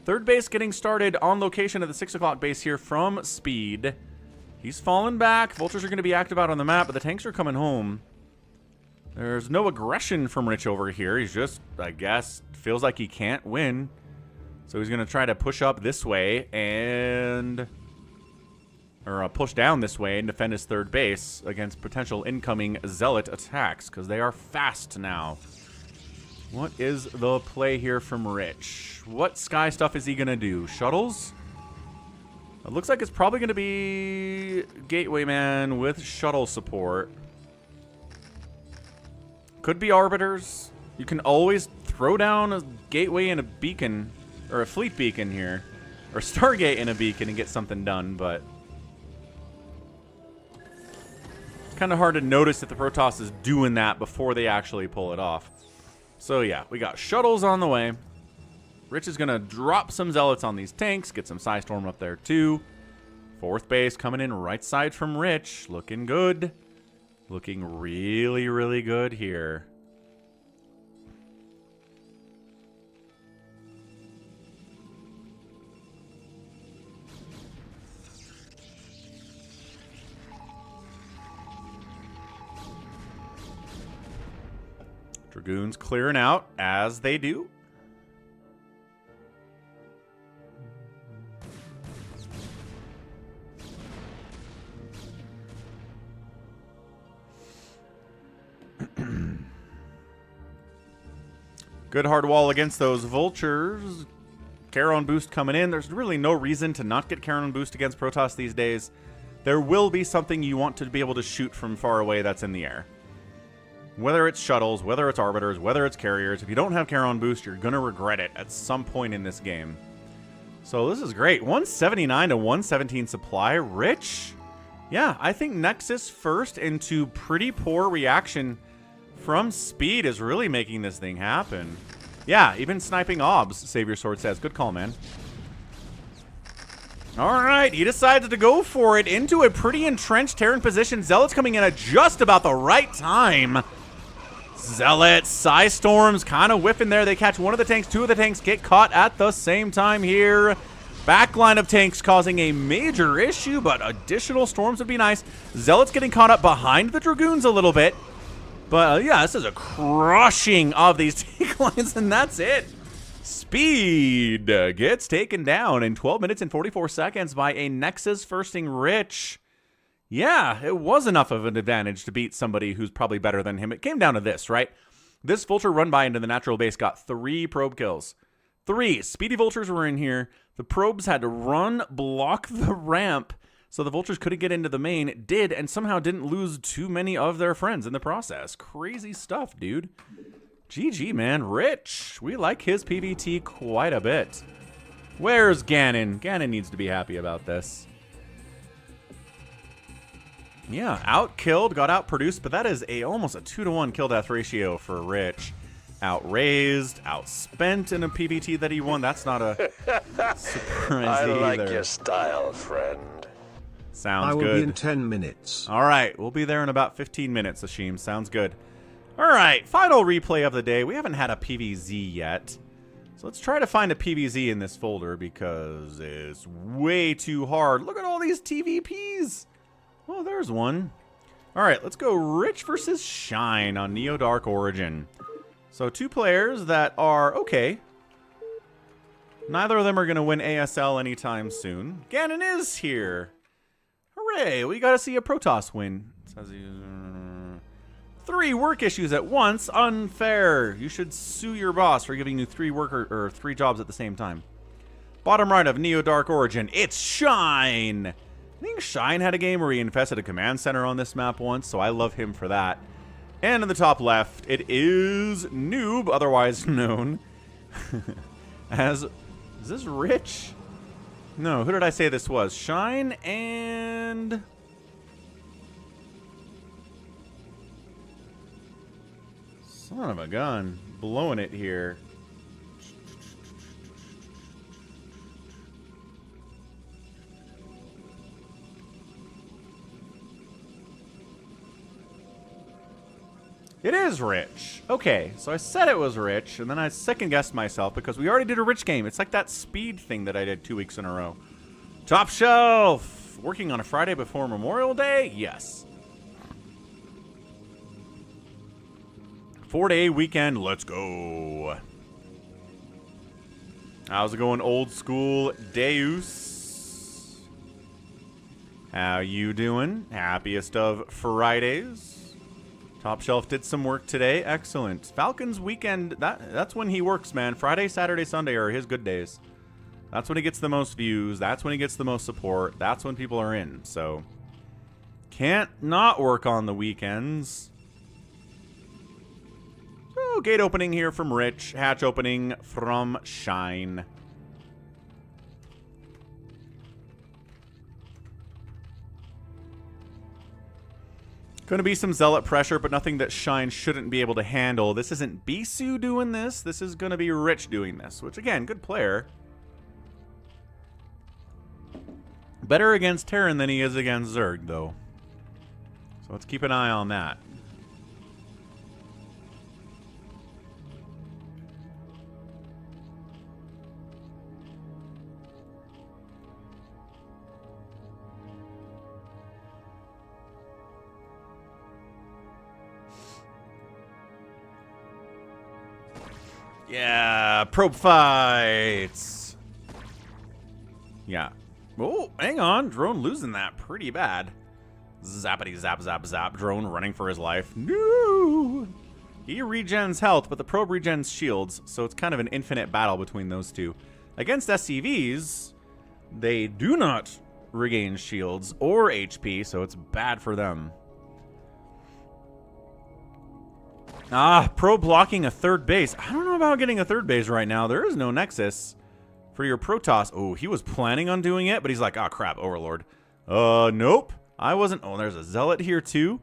Third base getting started on location at the 6 o'clock base here from Speed. He's fallen back. Vultures are going to be active out on the map, but the tanks are coming home. There's no aggression from Rich over here. He's just, I guess, feels like he can't win. So he's going to try to push up this way and... or push down this way and defend his third base against potential incoming Zealot attacks, because they are fast now. What is the play here from Rich? What sky stuff is he going to do? Shuttles? It looks like it's probably going to be Gateway Man with shuttle support. Could be Arbiters. You can always throw down a gateway and a beacon, or a fleet beacon here, or Stargate and a beacon and get something done, but it's kind of hard to notice that the Protoss is doing that before they actually pull it off. So yeah, we got shuttles on the way. Rich is going to drop some Zealots on these tanks, get some Psystorm up there too. Fourth base coming in right side from Rich. Looking good. Looking really, really good here. Dragoons clearing out as they do. Good hard wall against those vultures. Charon boost coming in. There's really no reason to not get Charon boost against Protoss these days. There will be something you want to be able to shoot from far away that's in the air. Whether it's shuttles, whether it's arbiters, whether it's carriers, if you don't have Charon boost, you're going to regret it at some point in this game. So this is great. 179 to 117 supply. Rich? Yeah, I think Nexus first into pretty poor reaction from speed is really making this thing happen. Yeah, even sniping obs, Savior Sword says. Good call, man. Alright, he decides to go for it into a pretty entrenched Terran position. Zealots coming in at just about the right time. Zealots, Psystorms kind of whiffing there. They catch one of the tanks, two of the tanks get caught at the same time here. Backline of tanks causing a major issue, but additional storms would be nice. Zealots getting caught up behind the Dragoons a little bit. But yeah, this is a crushing of these tank lines, and that's it. Speed gets taken down in 12 minutes and 44 seconds by a Nexus firsting Rich. Yeah, it was enough of an advantage to beat somebody who's probably better than him. It came down to this, right? This Vulture run by into the natural base got 3 probe kills. 3 speedy Vultures were in here. The probes had to run, block the ramp, so the Vultures couldn't get into the main. Did, and somehow didn't lose too many of their friends in the process. Crazy stuff, dude. GG, man. Rich. We like his PvT quite a bit. Where's Ganon? Ganon needs to be happy about this. Yeah, out-killed, got out-produced, but that is almost a 2-to-1 kill-death ratio for Rich. Outraised, outspent in a PvT that he won. That's not a surprise I like either. your style, friend. Sounds good. I will be in 10 minutes. All right, we'll be there in about 15 minutes, Ashim. Sounds good. All right, final replay of the day. We haven't had a PvZ yet. So let's try to find a PvZ in this folder because it's way too hard. Look at all these TVPs. Oh, there's one. All right, let's go Rich versus Shine on Neo Dark Origin. So 2 players that are okay. Neither of them are going to win ASL anytime soon. Ganon is here. Hooray, we got to see a Protoss win. Says he, 3 work issues at once. Unfair. You should sue your boss for giving you 3 3 jobs at the same time. Bottom right of Neo Dark Origin, it's Shine. I think Shine had a game where he infested a command center on this map once, so I love him for that. And in the top left, it is Sn0w, otherwise known as... Is this Rich? No, who did I say this was? Shine and... Son of a gun. Blowing it here. It is Rich. Okay, so I said it was Rich, and then I second-guessed myself because we already did a Rich game. It's like that speed thing that I did 2 weeks in a row. Top Shelf! Working on a Friday before Memorial Day? Yes. 4-day weekend, let's go. How's it going, old school Deus? How you doing? Happiest of Fridays. Top Shelf did some work today. Excellent. Falcon's weekend, that's when he works, man. Friday, Saturday, Sunday are his good days. That's when he gets the most views. That's when he gets the most support. That's when people are in. So, can't not work on the weekends. Oh, gate opening here from Rich. Hatch opening from Shine. Going to be some Zealot pressure, but nothing that Shine shouldn't be able to handle. This isn't Bisu doing this. This is going to be Rich doing this, which, again, good player. Better against Terran than he is against Zerg, though. So let's keep an eye on that. Yeah, probe fights. Yeah. Oh, hang on. Drone losing that pretty bad. Zappity zap zap zap. Drone running for his life. No! He regens health, but the probe regens shields, so it's kind of an infinite battle between those two. Against SCVs, they do not regain shields or HP, so it's bad for them. Ah, pro blocking a third base. I don't know about getting a third base right now. There is no Nexus for your Protoss. Oh, he was planning on doing it, but he's like, oh, crap, Overlord. Nope. I wasn't. Oh, there's a Zealot here, too.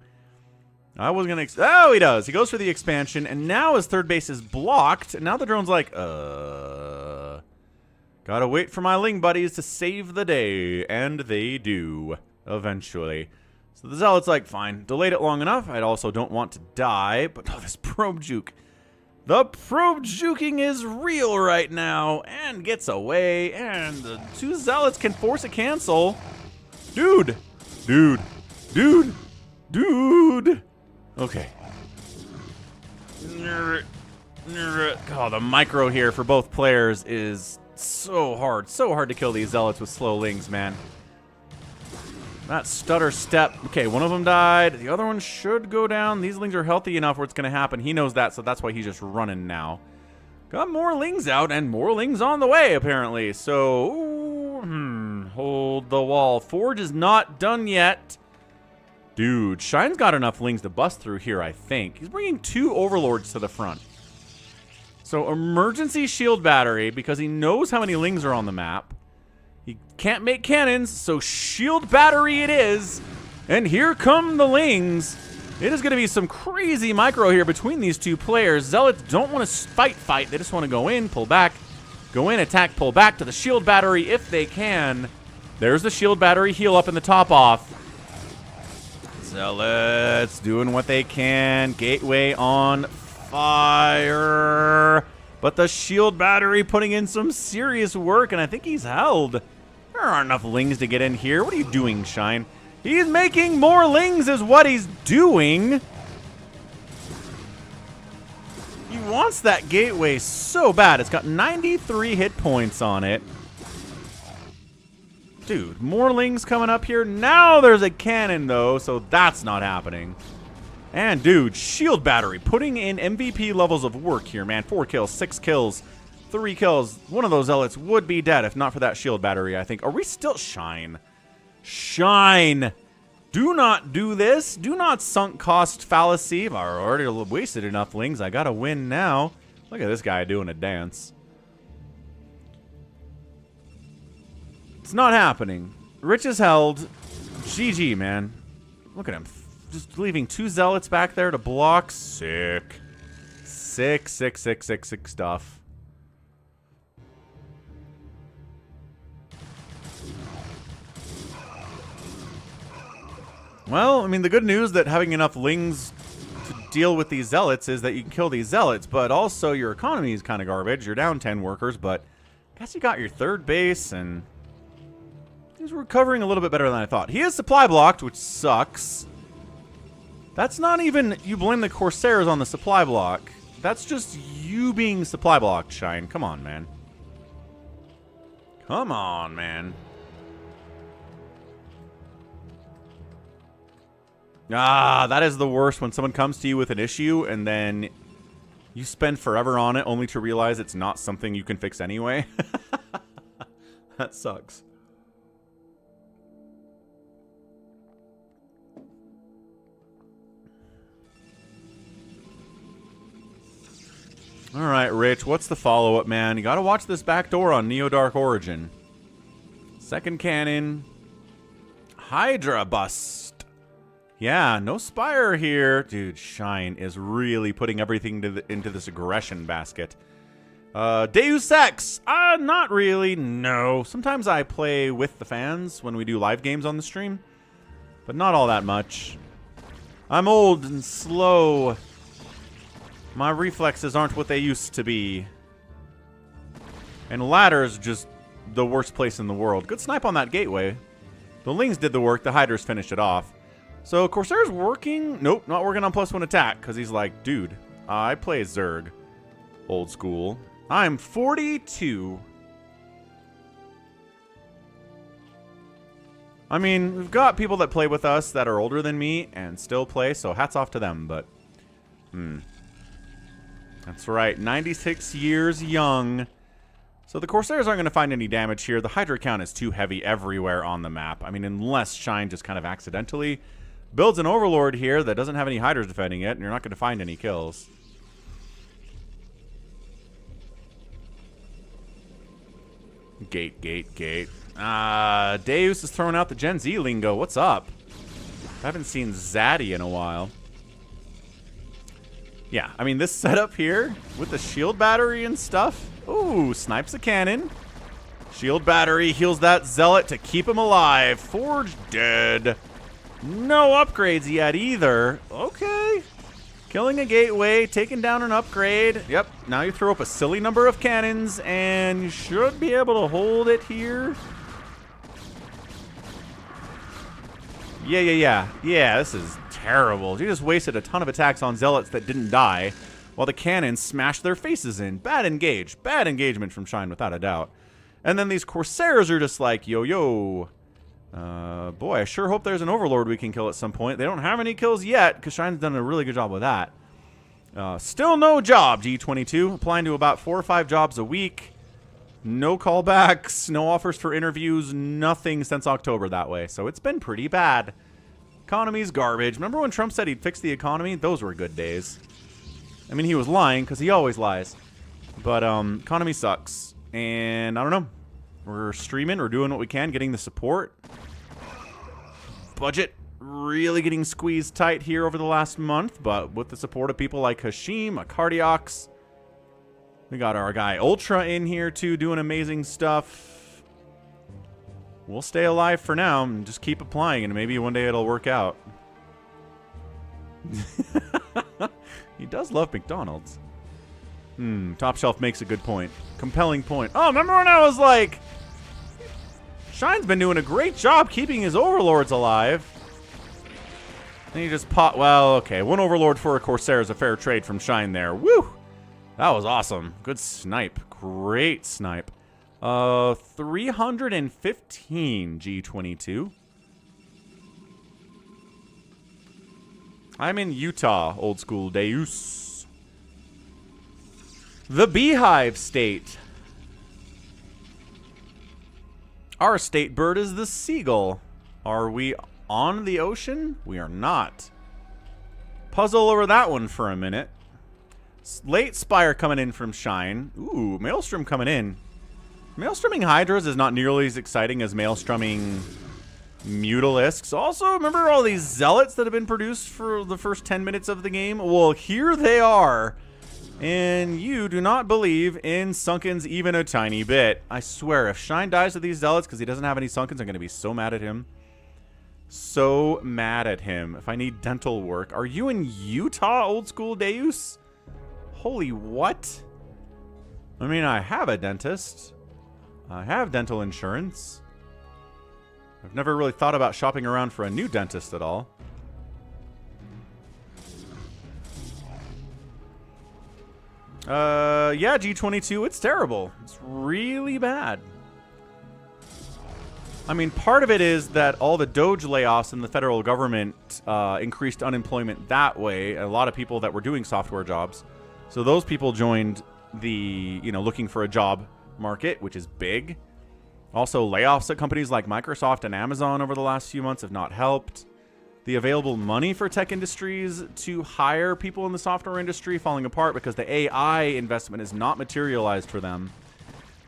I was going to... Oh, he does. He goes for the expansion, and now his third base is blocked. And now the drone's like, gotta wait for my Ling buddies to save the day. And they do, eventually. So the Zealot's like, fine, delayed it long enough. I also don't want to die, but oh, this probe juke. The probe juking is real right now, and gets away, and the two Zealots can force a cancel. Dude, dude, dude, dude. Okay. Oh, the micro here for both players is so hard to kill these Zealots with slow Lings, man. That stutter step. Okay, one of them died. The other one should go down. These Lings are healthy enough where it's going to happen. He knows that, so that's why he's just running now. Got more Lings out and more Lings on the way, apparently. So, hold the wall. Forge is not done yet. Dude, Shine's got enough Lings to bust through here, I think. He's bringing 2 Overlords to the front. So, emergency shield battery, because he knows how many Lings are on the map. He can't make cannons, so shield battery it is. And here come the Lings. It is going to be some crazy micro here between these two players. Zealots don't want to fight. They just want to go in, pull back, go in, attack, pull back to the shield battery if they can. There's the shield battery, heal up in the top off. Zealots doing what they can. Gateway on fire. But the shield battery putting in some serious work, and I think he's held. There aren't enough Lings to get in here. What are you doing, Shine? He's making more Lings is what he's doing. He wants that gateway so bad. It's got 93 hit points on it. Dude, more Lings coming up here. Now there's a cannon, though, so that's not happening. And, dude, shield battery putting in MVP levels of work here, man. 4 kills, 6 kills, 3 kills. One of those Zealots would be dead if not for that shield battery, I think. Are we still... Shine. Shine. Do not do this. Do not sunk cost fallacy. I've already wasted enough Lings. I gotta win now. Look at this guy doing a dance. It's not happening. Rich is held. GG, man. Look at him. Just leaving 2 Zealots back there to block. Sick. Sick stuff. Well, I mean, the good news that having enough Lings to deal with these Zealots is that you can kill these Zealots, but also your economy is kind of garbage. You're down 10 workers, but I guess you got your third base, and he's recovering a little bit better than I thought. He is supply blocked, which sucks. That's not even you blame the Corsairs on the supply block. That's just you being supply blocked, Shine. Come on, man. Come on, man. Ah, that is the worst when someone comes to you with an issue and then you spend forever on it only to realize it's not something you can fix anyway. That sucks. All right, Rich, what's the follow-up, man? You got to watch this back door on Neo Dark Origin. Second cannon. Hydra bust. Yeah, no Spire here. Dude, Shine is really putting everything into this aggression basket. Deus Ex. Not really, no. Sometimes I play with the fans when we do live games on the stream, but not all that much. I'm old and slow. My reflexes aren't what they used to be. And ladder's just the worst place in the world. Good snipe on that gateway. The Lings did the work. The Hydras finished it off. So Corsair's working. Nope, not working on +1 attack. Because he's like, dude, I play Zerg. Old school. I'm 42. I mean, we've got people that play with us that are older than me and still play. So hats off to them. But, that's right, 96 years young. So the Corsairs aren't going to find any damage here. The Hydra count is too heavy everywhere on the map. I mean, unless Shine just kind of accidentally builds an Overlord here that doesn't have any Hydras defending it, and you're not going to find any kills. Gate. Deus is throwing out the Gen Z lingo. What's up? I haven't seen Zaddy in a while. Yeah, I mean, this setup here with the shield battery and stuff. Ooh, snipes a cannon. Shield battery heals that zealot to keep him alive. Forge dead. No upgrades yet either. Okay. Killing a gateway, taking down an upgrade. Yep, now you throw up a silly number of cannons, and you should be able to hold it here. Yeah, this is terrible. You just wasted a ton of attacks on zealots that didn't die, while the cannons smashed their faces in. Bad engagement from Shine, without a doubt. And then these Corsairs are just like, yo. Boy, I sure hope there's an Overlord we can kill at some point. They don't have any kills yet, because Shine's done a really good job with that. Still no job, G22. Applying to about 4 or 5 jobs a week. No callbacks, no offers for interviews, nothing since October that way. So it's been pretty bad. Economy's garbage. Remember when Trump said he'd fix the economy? Those were good days. I mean, he was lying, because he always lies. But, economy sucks. And, I don't know. We're streaming, we're doing what we can, getting the support. Budget really getting squeezed tight here over the last month, but with the support of people like Hashim, a Cardiox. We got our guy Ultra in here, too, doing amazing stuff. We'll stay alive for now and just keep applying, and maybe one day it'll work out. He does love McDonald's. Top Shelf makes a good point. Compelling point. Oh, remember when I was like, Shine's been doing a great job keeping his Overlords alive. And he just well, okay. 1 Overlord for a Corsair is a fair trade from Shine there. Woo! That was awesome. Good snipe. Great snipe. 315 G22. I'm in Utah, old school Deus. The Beehive State. Our state bird is the seagull. Are we on the ocean? We are not. Puzzle over that one for a minute. Late Spire coming in from Shine. Ooh, Maelstrom coming in. Maelstroming Hydras is not nearly as exciting as Maelstroming Mutalisks. Also, remember all these Zealots that have been produced for the first 10 minutes of the game? Well, here they are. And you do not believe in Sunkens even a tiny bit. I swear, if Shine dies to these Zealots because he doesn't have any Sunkens, I'm going to be so mad at him. So mad at him. If I need dental work. Are you in Utah, old school Deus? Holy what? I mean, I have a dentist. I have dental insurance. I've never really thought about shopping around for a new dentist at all. Yeah, G22, it's terrible. It's really bad. I mean, part of it is that all the Doge layoffs in the federal government increased unemployment that way. A lot of people that were doing software jobs. So those people joined the, looking for a job market, which is big. Also, layoffs at companies like Microsoft and Amazon over the last few months have not helped. the available money for tech industries to hire people in the software industry falling apart because the AI investment is not materialized for them.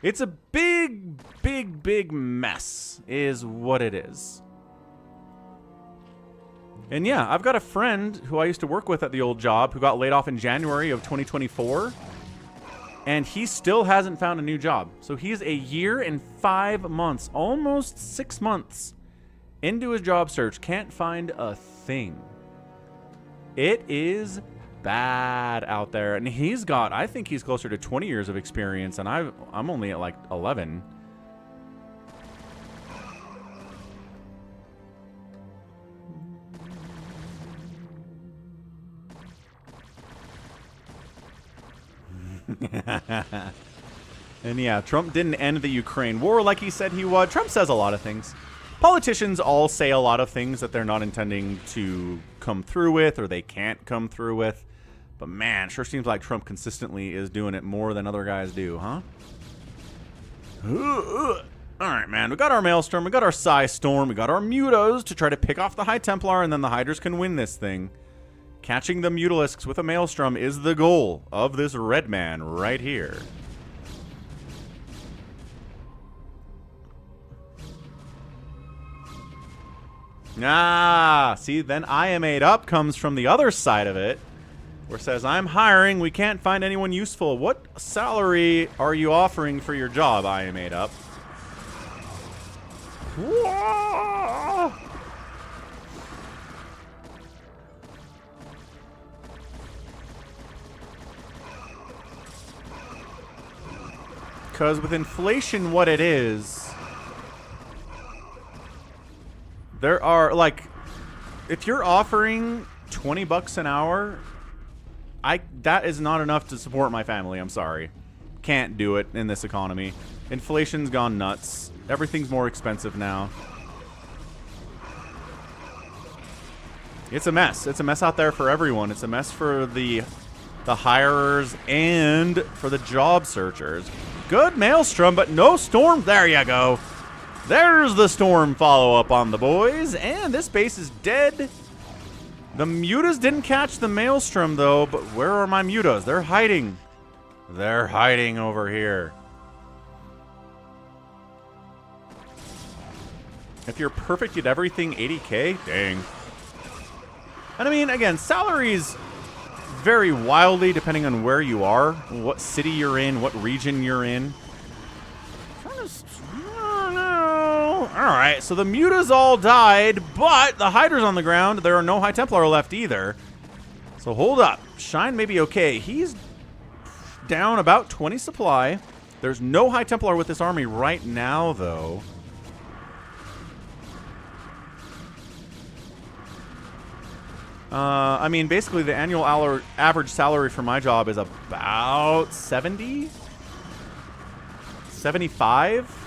It's a big, big, big mess is what it is. And yeah, I've got a friend who I used to work with at the old job who got laid off in January of 2024. And he still hasn't found a new job. So he's a year and 5 months, almost 6 months into his job search. Can't find a thing. It is bad out there. And he's got, I think he's closer to 20 years of experience. And I'm only at like 11. And yeah, Trump didn't end the Ukraine war like he said he would. Trump says a lot of things. Politicians all say a lot of things that they're not intending to come through with or they can't come through with. But man, sure seems like Trump consistently is doing it more than other guys do, huh? Alright, man. We got our Maelstrom, we got our Psy Storm, we got our Mutas to try to pick off the High Templar, and then the Hydras can win this thing. Catching the Mutalisks with a Maelstrom is the goal of this red man right here. Ah, see, then I am 8 up comes from the other side of it, where it says, I'm hiring, we can't find anyone useful. What salary are you offering for your job, I am 8 up? Whoa! Because with inflation, what it is, there are, like, if you're offering 20 bucks an hour, that is not enough to support my family. I'm sorry. Can't do it in this economy. Inflation's gone nuts. Everything's more expensive now. It's a mess. It's a mess out there for everyone. It's a mess for the hirers and for the job searchers. Good Maelstrom, but no Storm. There you go. There's the Storm follow-up on the boys. And this base is dead. The Mutas didn't catch the Maelstrom, though. But where are my Mutas? They're hiding. They're hiding over here. If you're perfect at everything, 80K? Dang. And I mean, again, salaries vary wildly depending on where you are, what city you're in, what region you're in. Alright, so the Mutas all died, but the Hydra's on the ground. There are no High Templar left either. So hold up. Shine may be okay. He's down about 20 supply. There's no High Templar with this army right now, though. I mean, basically the annual average salary for my job is about 70? 75?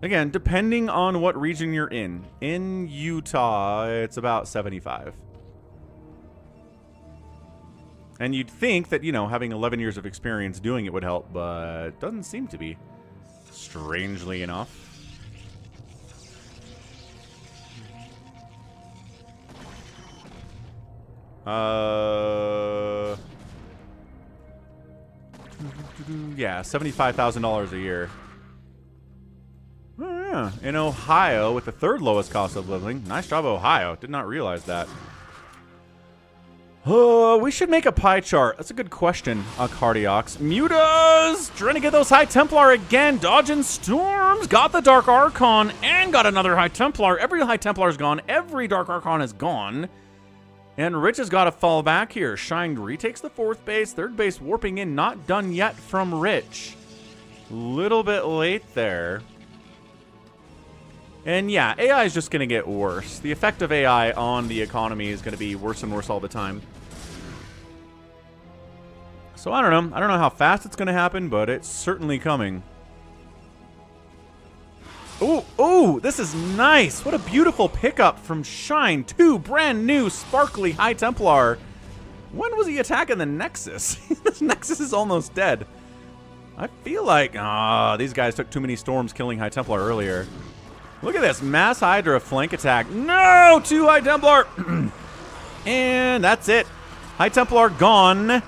Again, depending on what region you're in. In Utah, it's about 75. And you'd think that, you know, having 11 years of experience doing it would help, but it doesn't seem to be. Strangely enough. Yeah, $75,000 a year. Oh, yeah. In Ohio, with the 3rd lowest cost of living. Nice job, Ohio. Did not realize that. We should make a pie chart. That's a good question, Cardiox. Mutas! Trying to get those High Templar again. Dodging Storms. Got the Dark Archon and got another High Templar. Every High Templar's gone. Every Dark Archon is gone. And Rich has got to fall back here. Shine retakes the 4th base. 3rd base warping in. Not done yet from Rich. Little bit late there. And yeah, AI is just going to get worse. The effect of AI on the economy is going to be worse and worse all the time. So I don't know. I don't know how fast it's going to happen, but it's certainly coming. Ooh, ooh, this is nice. What a beautiful pickup from Shine. 2 brand new sparkly High Templar. When was he attacking the Nexus? This Nexus is almost dead. I feel like, these guys took too many storms killing High Templar earlier. Look at this, Mass Hydra flank attack. No, 2 High Templar. And that's it. High Templar gone.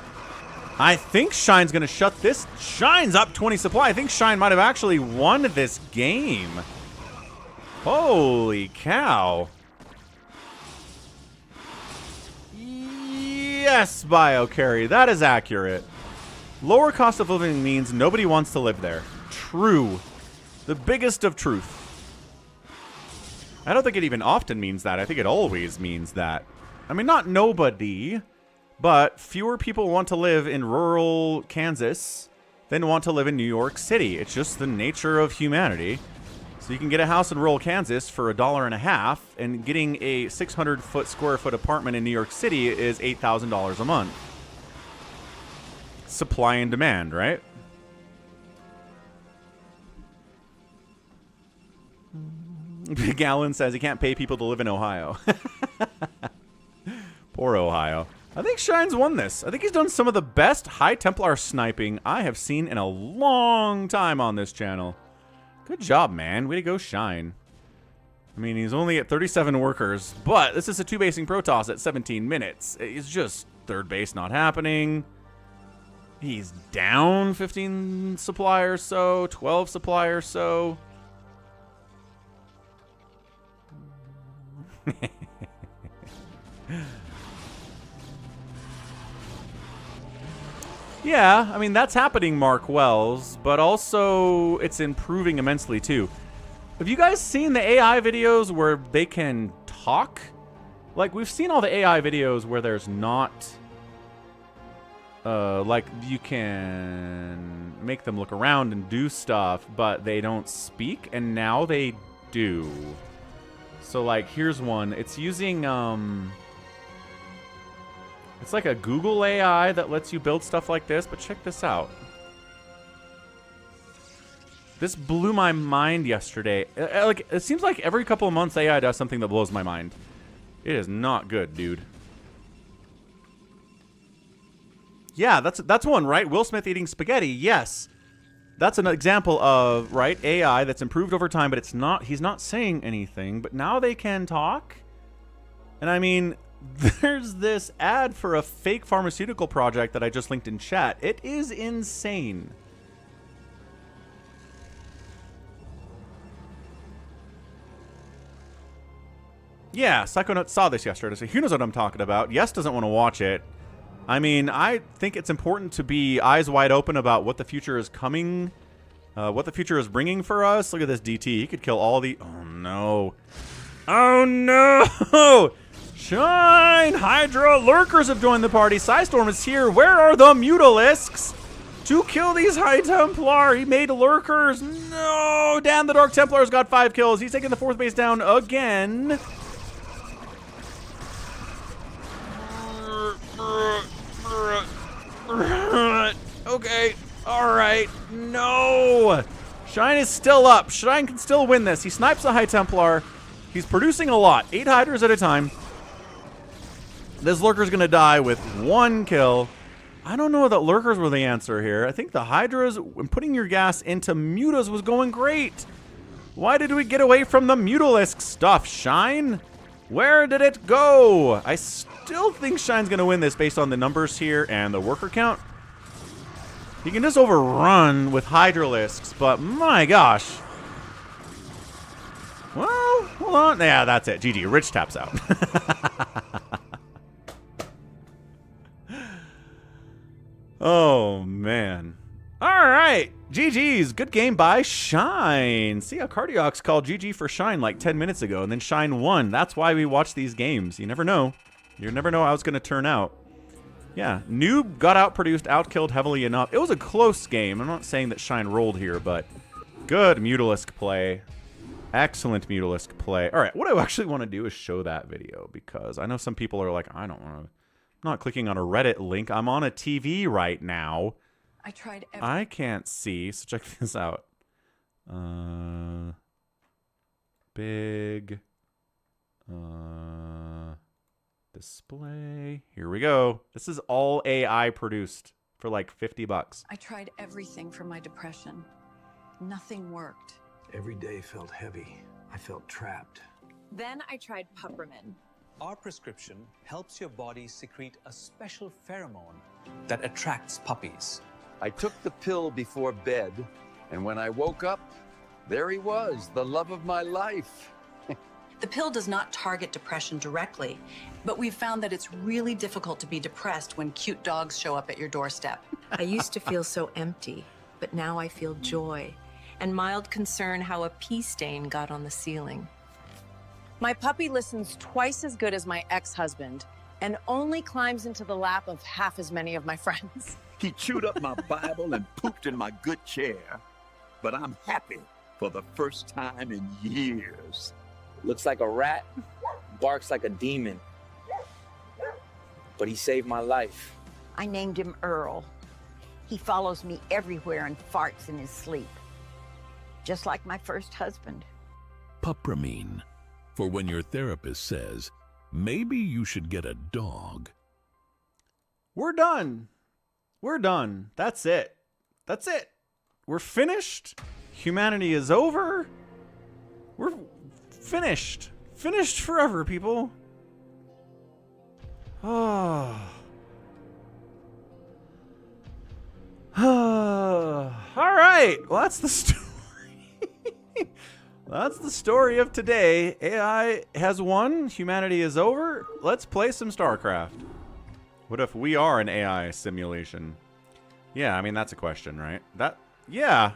I think Shine's going to shut this. Shine's up 20 supply. I think Shine might have actually won this game. Holy cow. Yes, BioCarry. That is accurate. Lower cost of living means nobody wants to live there. True. The biggest of truth. I don't think it even often means that. I think it always means that. I mean, not nobody, but fewer people want to live in rural Kansas than want to live in New York City. It's just the nature of humanity. So you can get a house in rural Kansas for $1.50, and getting a 600 square foot apartment in New York City is $8,000 a month. Supply and demand, right? Big Allen says he can't pay people to live in Ohio. Poor Ohio. I think Shine's won this. I think he's done some of the best High Templar sniping I have seen in a long time on this channel. Good job, man. Way to go, Shine. I mean, he's only at 37 workers, but this is a 2-basing Protoss at 17 minutes. It's just third base not happening. He's down 15 supply or so, 12 supply or so. Yeah, I mean, that's happening, Mark Wells, but also it's improving immensely, too. Have you guys seen the AI videos where they can talk? Like, we've seen all the AI videos where there's not... like, you can make them look around and do stuff, but they don't speak, and now they do. So, like, here's one. It's using, it's like a Google AI that lets you build stuff like this, but check this out. This blew my mind yesterday. Like, it seems like every couple of months AI does something that blows my mind. It is not good, dude. Yeah, that's one, right? Will Smith eating spaghetti. Yes. That's an example of, right, AI that's improved over time, but it's not, he's not saying anything, but now they can talk. And I mean, there's this ad for a fake pharmaceutical project that I just linked in chat. It is insane. Yeah, Psychonaut saw this yesterday, so he knows what I'm talking about. Yes doesn't want to watch it. I mean, I think it's important to be eyes wide open about what the future is coming, what the future is bringing for us. Look at this DT. He could kill all the... Oh, no. Oh, no! Shine! Hydra! Lurkers have joined the party. Psystorm is here. Where are the Mutalisks to kill these High Templar? He made Lurkers. No! Damn, the Dark Templar's got 5 kills. He's taking the 4th base down again. Okay, alright, no! Shine is still up. Shine can still win this. He snipes a High Templar. He's producing a lot. 8 Hydras at a time. This Lurker's gonna die with 1 kill. I don't know that Lurkers were the answer here. I think the Hydras, when putting your gas into Mutas was going great. Why did we get away from the Mutalisk stuff, Shine? Where did it go? I still think Shine's gonna win this based on the numbers here and the worker count. He can just overrun with Hydralisks, but my gosh. Well, hold on. Yeah, that's it. GG. Rich taps out. Oh, man. All right. GG's. Good game by Shine. See how Cardiox called GG for Shine like 10 minutes ago, and then Shine won. That's why we watch these games. You never know. You never know how it's going to turn out. Yeah, Noob got outproduced, outkilled heavily enough. It was a close game. I'm not saying that Shine rolled here, but good Mutalisk play. Excellent Mutalisk play. All right, what I actually want to do is show that video, because I know some people are like, I don't want to. I'm not clicking on a Reddit link. I'm on a TV right now. I can't see, so check this out. Big display. Here we go. This is all AI produced. for like 50 bucks. I tried everything for my depression. Nothing worked. Every day felt heavy. I felt trapped. Then I tried Puppermin. Our prescription helps your body secrete a special pheromone that attracts puppies. I took the pill before bed, and when I woke up, there he was, the love of my life. The pill does not target depression directly, but we've found that it's really difficult to be depressed when cute dogs show up at your doorstep. I used to feel so empty, but now I feel joy and mild concern how a pee stain got on the ceiling. My puppy listens twice as good as my ex-husband and only climbs into the lap of half as many of my friends. He chewed up my Bible and pooped in my good chair. But I'm happy for the first time in years. Looks like a rat, barks like a demon. But he saved my life. I named him Earl. He follows me everywhere and farts in his sleep. Just like my first husband. Pupramine. For when your therapist says, maybe you should get a dog. We're done. We're done. That's it. That's it. We're finished. Humanity is over. We're finished. Finished forever, people. Oh. All right. Well, that's the story. That's the story of today. AI has won. Humanity is over. Let's play some StarCraft. What if we are an AI simulation? Yeah, I mean, that's a question, right? Yeah.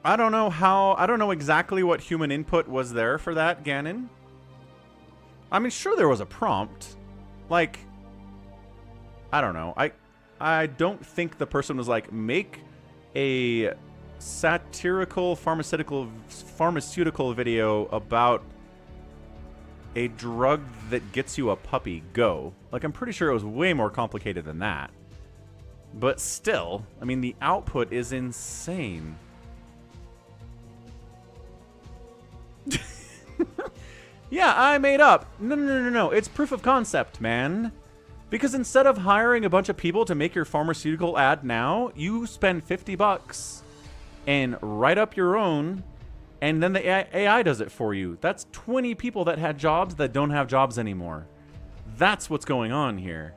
I don't know exactly what human input was there for that, Ganon. I mean, sure there was a prompt. Like, I don't know. I don't think the person was like, make a satirical pharmaceutical video about a drug that gets you a puppy. Go. Like, I'm pretty sure it was way more complicated than that. But still, I mean, the output is insane. Yeah, I made up. No. It's proof of concept, man. Because instead of hiring a bunch of people to make your pharmaceutical ad now, you spend 50 bucks and write up your own, and then the AI does it for you. That's 20 people that had jobs that don't have jobs anymore. That's what's going on here.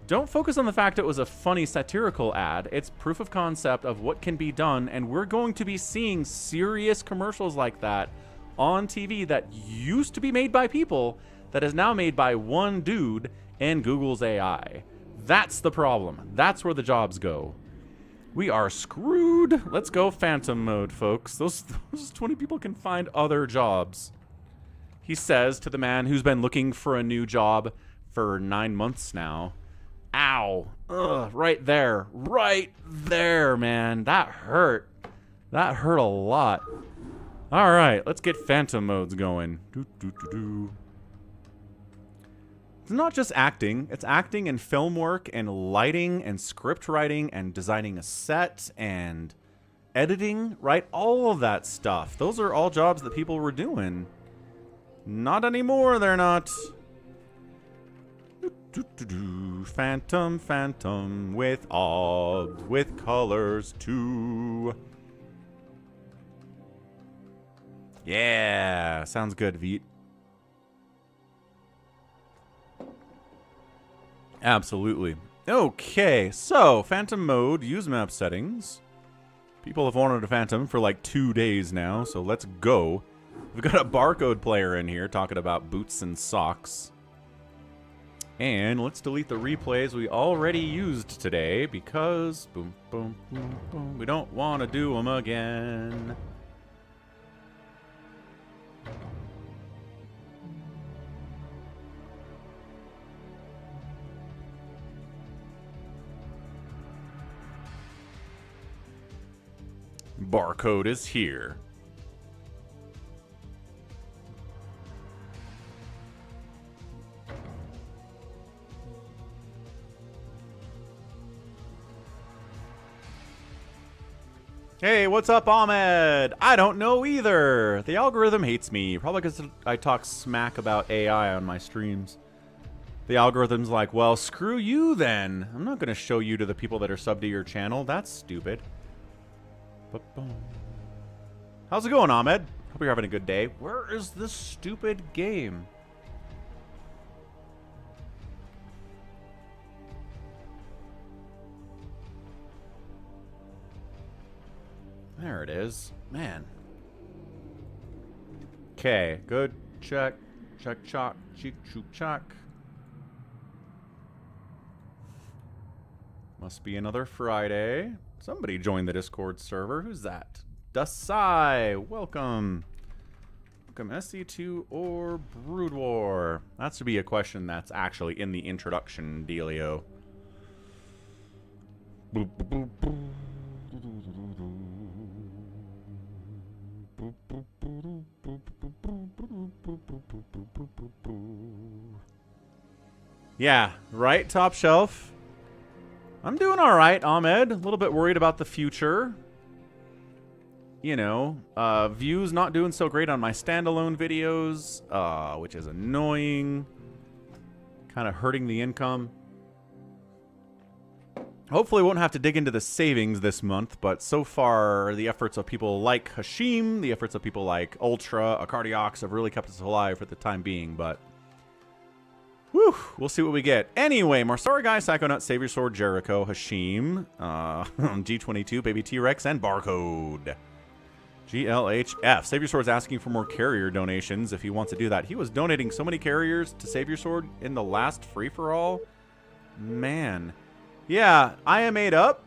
Don't focus on the fact it was a funny satirical ad. It's proof of concept of what can be done, and we're going to be seeing serious commercials like that on TV that used to be made by people that is now made by one dude and Google's AI. That's the problem. That's where the jobs go. We are screwed. Let's go phantom mode, folks. Those 20 people can find other jobs. He says to the man who's been looking for a new job for 9 months now. Ow. Ugh, right there. Right there, man. That hurt. That hurt a lot. All right, let's get phantom modes going. It's not just acting. It's acting and film work and lighting and script writing and designing a set and editing, right? All of that stuff. Those are all jobs that people were doing. Not anymore, they're not. Phantom with obs, with colors too. Yeah, sounds good, Veet. Absolutely. Okay, so Phantom mode, use map settings. People have wanted a Phantom for like 2 days now, so let's go. We've got a barcode player in here talking about boots and socks. And let's delete the replays we already used today because boom, boom, boom, boom. We don't want to do them again. Barcode is here. Hey, what's up, Ahmed? I don't know either. The algorithm hates me. Probably because I talk smack about AI on my streams. The algorithm's like, well, screw you then. I'm not going to show you to the people that are subbed to your channel. That's stupid. How's it going, Ahmed? Hope you're having a good day. Where is this stupid game? There it is. Man. Okay, good. Check. Check, chock. Cheek, chook, chock. Must be another Friday. Somebody joined the Discord server. Who's that? ddasik. Welcome. Welcome, SC2 or Brood War? That should be a question that's actually in the introduction, dealio. Boop, boop, boop. Yeah, right, top shelf. I'm doing all right, Ahmed. A little bit worried about the future. You know, views not doing so great on my standalone videos, which is annoying. Kind of hurting the income. Hopefully won't have to dig into the savings this month, but so far the efforts of people like Hashim, the efforts of people like Ultra, Acardiox have really kept us alive for the time being, but whew, we'll see what we get. Anyway, Marsara Guy, Psychonaut, Savior Sword, Jericho, Hashim, G22, Baby T-Rex, and Barcode. GLHF. Savior Sword's asking for more carrier donations if he wants to do that. He was donating so many carriers to Savior Sword in the last free-for-all. Man. Yeah, I am made up.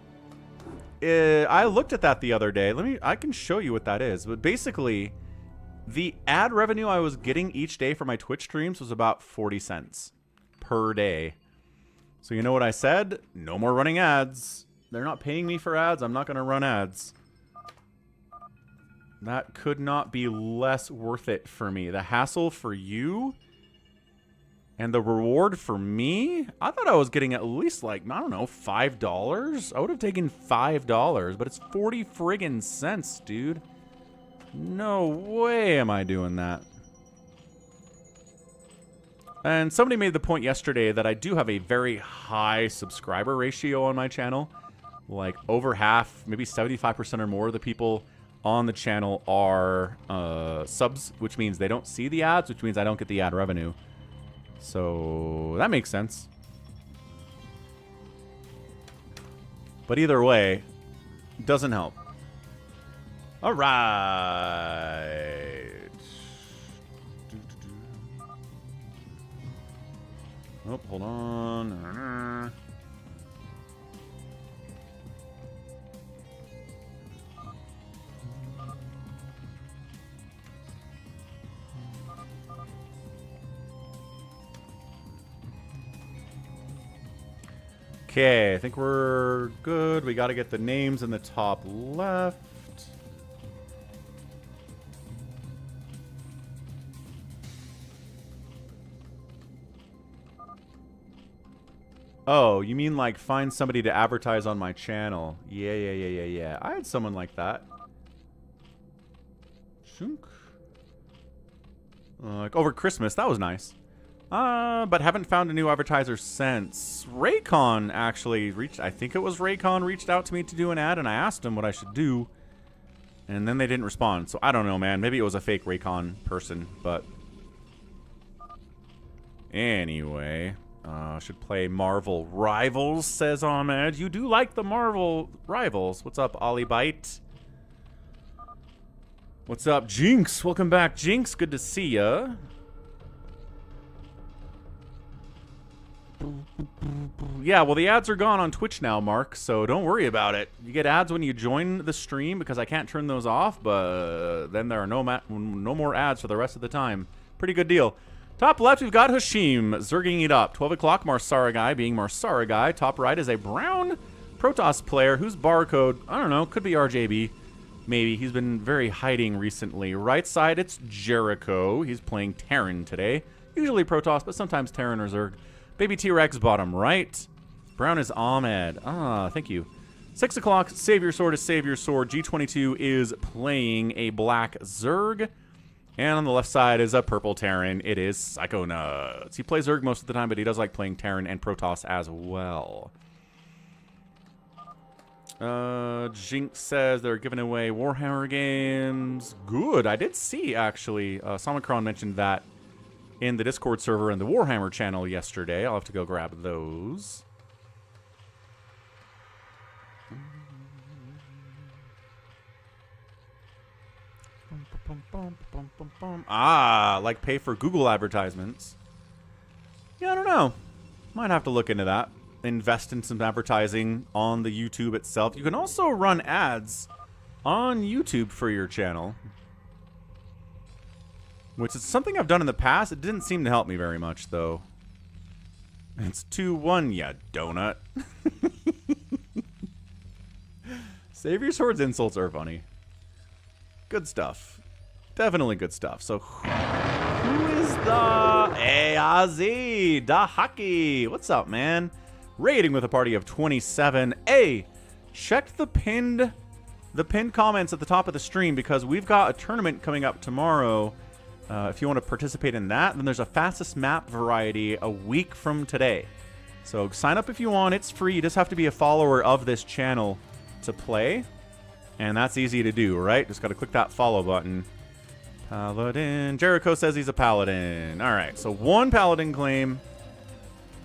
I looked at that the other day. I can show you what that is. But basically, the ad revenue I was getting each day for my Twitch streams was about 40 cents per day. So you know what I said? No more running ads. They're not paying me for ads. I'm not going to run ads. That could not be less worth it for me. The hassle for you and the reward for me? I thought I was getting at least like, I don't know, $5. I would have taken $5, but it's 40 friggin' cents, dude. No way am I doing that. And somebody made the point yesterday that I do have a very high subscriber ratio on my channel. Like over half, maybe 75% or more of the people on the channel are subs, which means they don't see the ads, which means I don't get the ad revenue. So that makes sense. But either way, doesn't help. All right. Oh, hold on. Okay, I think we're good. We got to get the names in the top left. Oh, you mean like find somebody to advertise on my channel? Yeah. I had someone like that. Shunk. Like over Christmas, that was nice. But haven't found a new advertiser since. Raycon actually reached, I think it was Raycon reached out to me to do an ad, and I asked him what I should do. And then they didn't respond. So I don't know, man. Maybe it was a fake Raycon person, but anyway, should play Marvel Rivals, says Ahmed. You do like the Marvel Rivals. What's up, Ollie Bite? What's up, Jinx? Welcome back, Jinx. Good to see ya. Yeah, well, the ads are gone on Twitch now, Mark, so don't worry about it. You get ads when you join the stream because I can't turn those off, but then there are no more ads for the rest of the time. Pretty good deal. Top left, we've got Hashim zerging it up. 12 o'clock, Marsara Guy being Marsara Guy. Top right is a brown Protoss player whose barcode, I don't know, could be RJB. Maybe. He's been very hiding recently. Right side, it's Jericho. He's playing Terran today. Usually Protoss, but sometimes Terran or Zerg. Baby T-Rex bottom right. Brown is Ahmed. Ah, thank you. 6 o'clock, Save Your Sword is Save Your Sword. G22 is playing a black Zerg. And on the left side is a purple Terran. It is Psychonauts. He plays Zerg most of the time, but he does like playing Terran and Protoss as well. Jinx says they're giving away Warhammer games. Good. I did see, actually. Somicron mentioned that in the Discord server and the Warhammer channel yesterday. I'll have to go grab those. Ah, like pay for Google advertisements. Yeah, I don't know. Might have to look into that. Invest in some advertising on the YouTube itself. You can also run ads on YouTube for your channel, which is something I've done in the past. It didn't seem to help me very much, though. It's 2-1, ya donut. Save Your Sword's insults are funny. Good stuff. Definitely good stuff. So, who is the... Hey, Ozzy! Dahaki! What's up, man? Raiding with a party of 27. Hey, check the pinned comments at the top of the stream, because we've got a tournament coming up tomorrow. If you want to participate in that, then there's a fastest map variety a week from today. So sign up if you want. It's free. You just have to be a follower of this channel to play. And that's easy to do, right? Just got to click that follow button. Paladin. Jericho says he's a paladin. All right, so 1 paladin claim.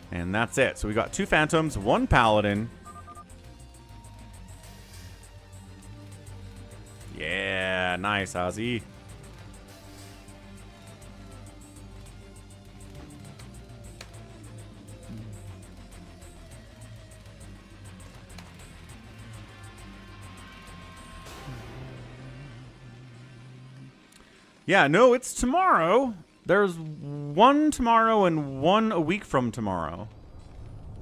And that's it. So we got 2 phantoms, 1 paladin. Yeah, nice, Ozzy. Yeah, no, it's tomorrow. There's 1 tomorrow and 1 a week from tomorrow.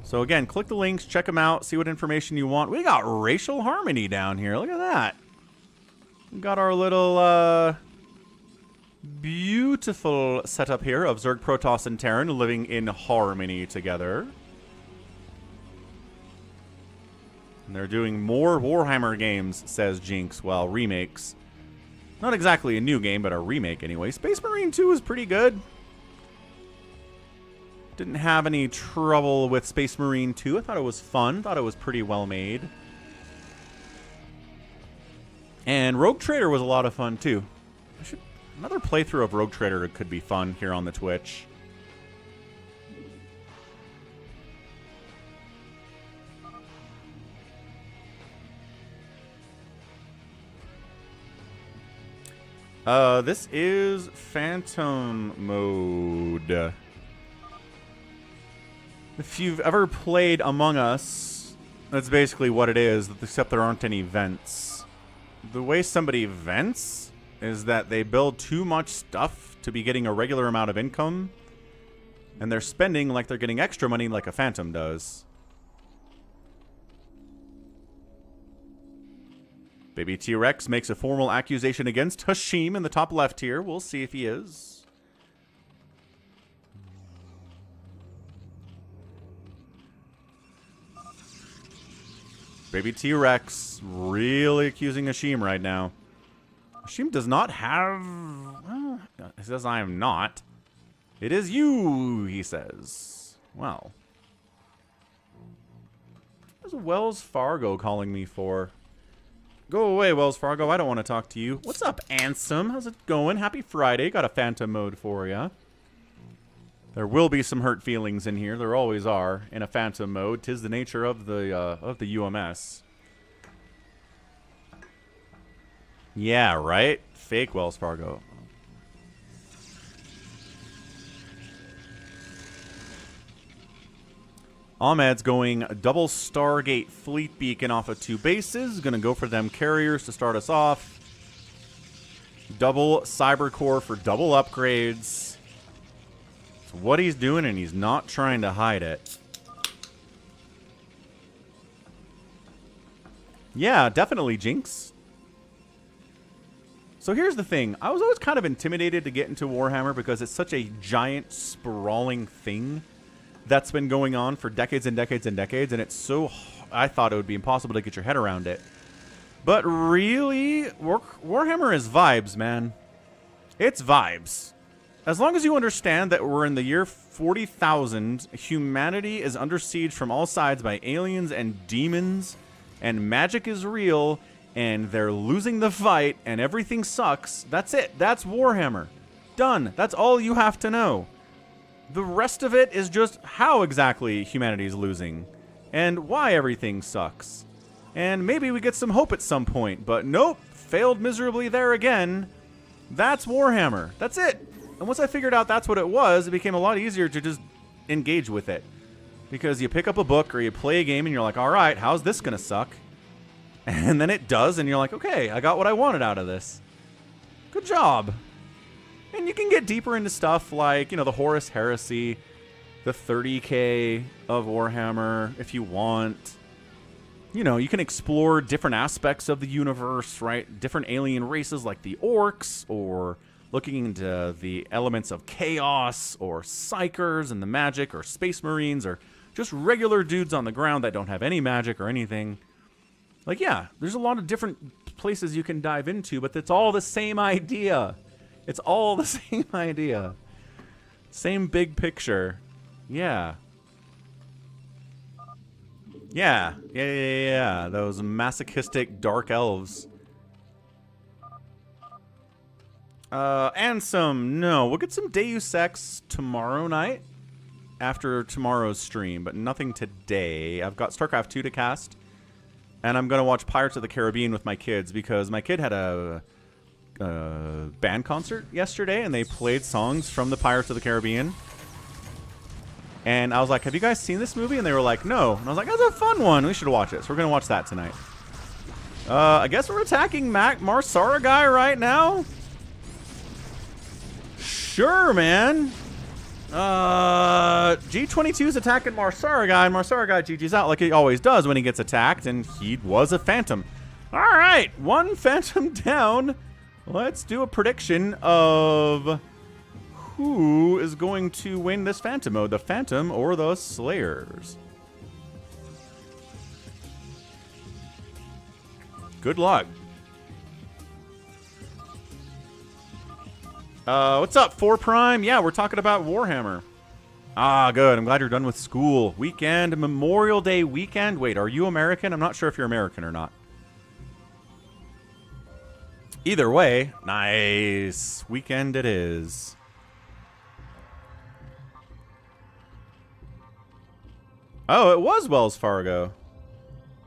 So again, click the links, check them out, see what information you want. We got racial harmony down here. Look at that. We got our little beautiful setup here of Zerg, Protoss, and Terran living in harmony together. And they're doing more Warhammer games, says Jinx. Well, remakes. Not exactly a new game, but a remake anyway. Space Marine 2 is pretty good. Didn't have any trouble with Space Marine 2. I thought it was fun. Thought it was pretty well made. And Rogue Trader was a lot of fun too. Another playthrough of Rogue Trader could be fun here on the Twitch. This is Phantom mode. If you've ever played Among Us, that's basically what it is, except there aren't any vents. The way somebody vents is that they build too much stuff to be getting a regular amount of income, and they're spending like they're getting extra money like a Phantom does. Baby T-Rex makes a formal accusation against Hashim in the top left here. We'll see if he is. Baby T-Rex really accusing Hashim right now. Hashim does not have... Well, he says, I am not. It is you, he says. Well. What's Wells Fargo calling me for? Go away, Wells Fargo. I don't want to talk to you. What's up, Ansem? How's it going? Happy Friday. Got a Phantom mode for you. There will be some hurt feelings in here. There always are in a Phantom mode. 'Tis the nature of the UMS. Yeah, right? Fake Wells Fargo. Ahmed's going double Stargate Fleet Beacon off of 2 bases. Going to go for them carriers to start us off. Double Cybercore for double upgrades. It's what he's doing, and he's not trying to hide it. Yeah, definitely, Jinx. So here's the thing. I was always kind of intimidated to get into Warhammer because it's such a giant, sprawling thing. that's been going on for decades and decades and decades, and it's so... I thought it would be impossible to get your head around it. But really, Warhammer is vibes, man. It's vibes. As long as you understand that we're in the year 40,000, humanity is under siege from all sides by aliens and demons, and magic is real, and they're losing the fight, and everything sucks. That's it. That's Warhammer. Done. That's all you have to know. The rest of it is just how exactly humanity is losing, and why everything sucks. And maybe we get some hope at some point, but nope, failed miserably there again. That's Warhammer. That's it. And once I figured out that's what it was, it became a lot easier to just engage with it. Because you pick up a book or you play a game and you're like, all right, how's this going to suck? And then it does, and you're like, okay, I got what I wanted out of this. Good job. And you can get deeper into stuff like, you know, the Horus Heresy, the 30K of Warhammer, if you want. You know, you can explore different aspects of the universe, right? Different alien races like the Orcs, or looking into the elements of chaos, or Psychers and the magic, or Space Marines, or just regular dudes on the ground that don't have any magic or anything. Like, yeah, there's a lot of different places you can dive into, but it's all the same idea. It's all the same idea. Same big picture. Yeah. Yeah. Those masochistic dark elves. And some, no, we'll get some Deus Ex tomorrow night after tomorrow's stream, but nothing today. I've got StarCraft 2 to cast, and I'm going to watch Pirates of the Caribbean with my kids because my kid had a band concert yesterday, and they played songs from the Pirates of the Caribbean. And I was like, have you guys seen this movie? And they were like, no. And I was like, that's a fun one. We should watch it. So we're going to watch that tonight. I guess we're attacking Marsara guy right now. Sure, man. G22 is attacking Marsara guy, and Marsara guy GG's out like he always does when he gets attacked, and he was a Phantom. All right, one Phantom down. Let's do a prediction of who is going to win this Phantom mode, the Phantom or the Slayers. Good luck. What's up, 4 Prime? Yeah, we're talking about Warhammer. Ah, good. I'm glad you're done with school. Weekend, Memorial Day weekend. Wait, are you American? I'm not sure if you're American or not. Either way, nice. Weekend it is. Oh, it was Wells Fargo.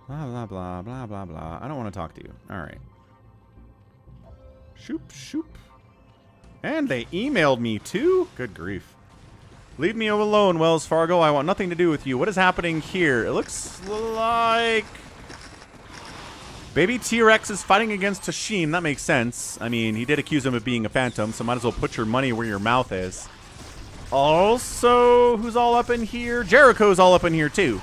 Blah, blah, blah, blah, blah, blah. I don't want to talk to you. All right. Shoop, shoop. And they emailed me too? Good grief. Leave me alone, Wells Fargo. I want nothing to do with you. What is happening here? It looks like Baby T-Rex is fighting against Hashim. That makes sense. I mean, he did accuse him of being a Phantom, so might as well put your money where your mouth is. Also, who's all up in here? Jericho's all up in here too.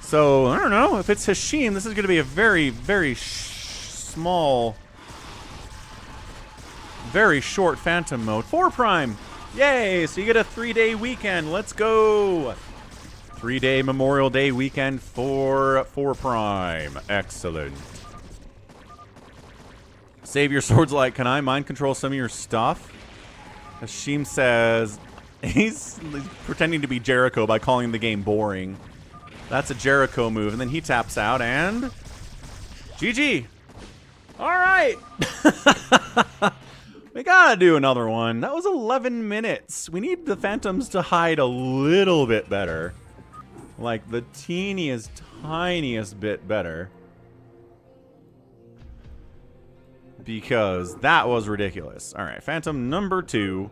So, I don't know. If it's Hashim, this is going to be a very, very small, very short Phantom mode. 4 Prime. Yay. So you get a 3-day weekend. Let's go. 3-day Memorial Day weekend for 4 Prime. Excellent. Save your swords light. Can I mind control some of your stuff? Hashim says he's pretending to be Jericho by calling the game boring. That's a Jericho move. And then he taps out and GG. All right. We gotta do another one. That was 11 minutes. We need the Phantoms to hide a little bit better. Like the teeniest, tiniest bit better. Because that was ridiculous. All right, Phantom number 2.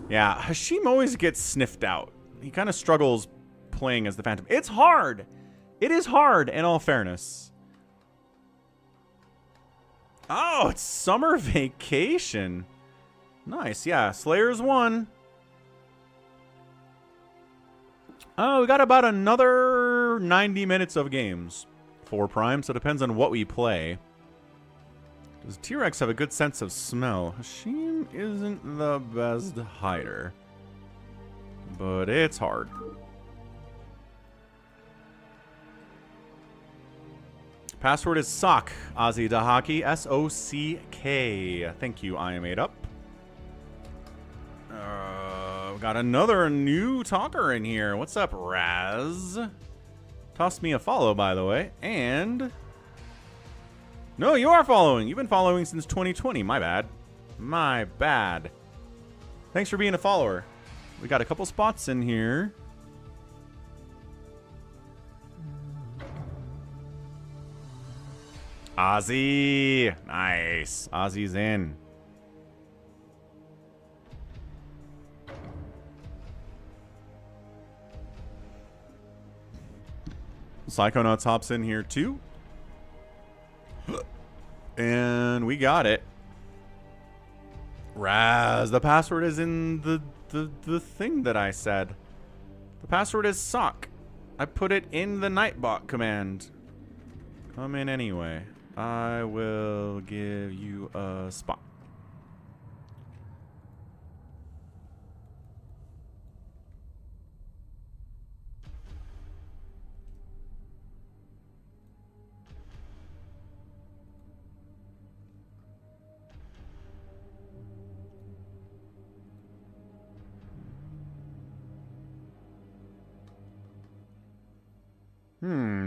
Yeah, Hashim always gets sniffed out. He kind of struggles playing as the Phantom. It's hard. It is hard, in all fairness. Oh, it's summer vacation. Nice, yeah. Slayers won. Oh, we got about another 90 minutes of games. 4 Prime, so it depends on what we play. Does T-Rex have a good sense of smell? Hashim isn't the best hider. but it's hard. Password is sock. Ozzy Dahaki. S-O-C-K. Thank you, I am 8up. We got another new talker in here. What's up, Raz? Tossed me a follow, by the way. And... no, you are following. You've been following since 2020. My bad. My bad. Thanks for being a follower. We got a couple spots in here. Ozzy. Nice. Ozzy's in. Psychonauts hops in here too. And we got it. Raz, the password is in the thing that I said. The password is sock. I put it in the Nightbot command. Come in anyway. I will give you a spot.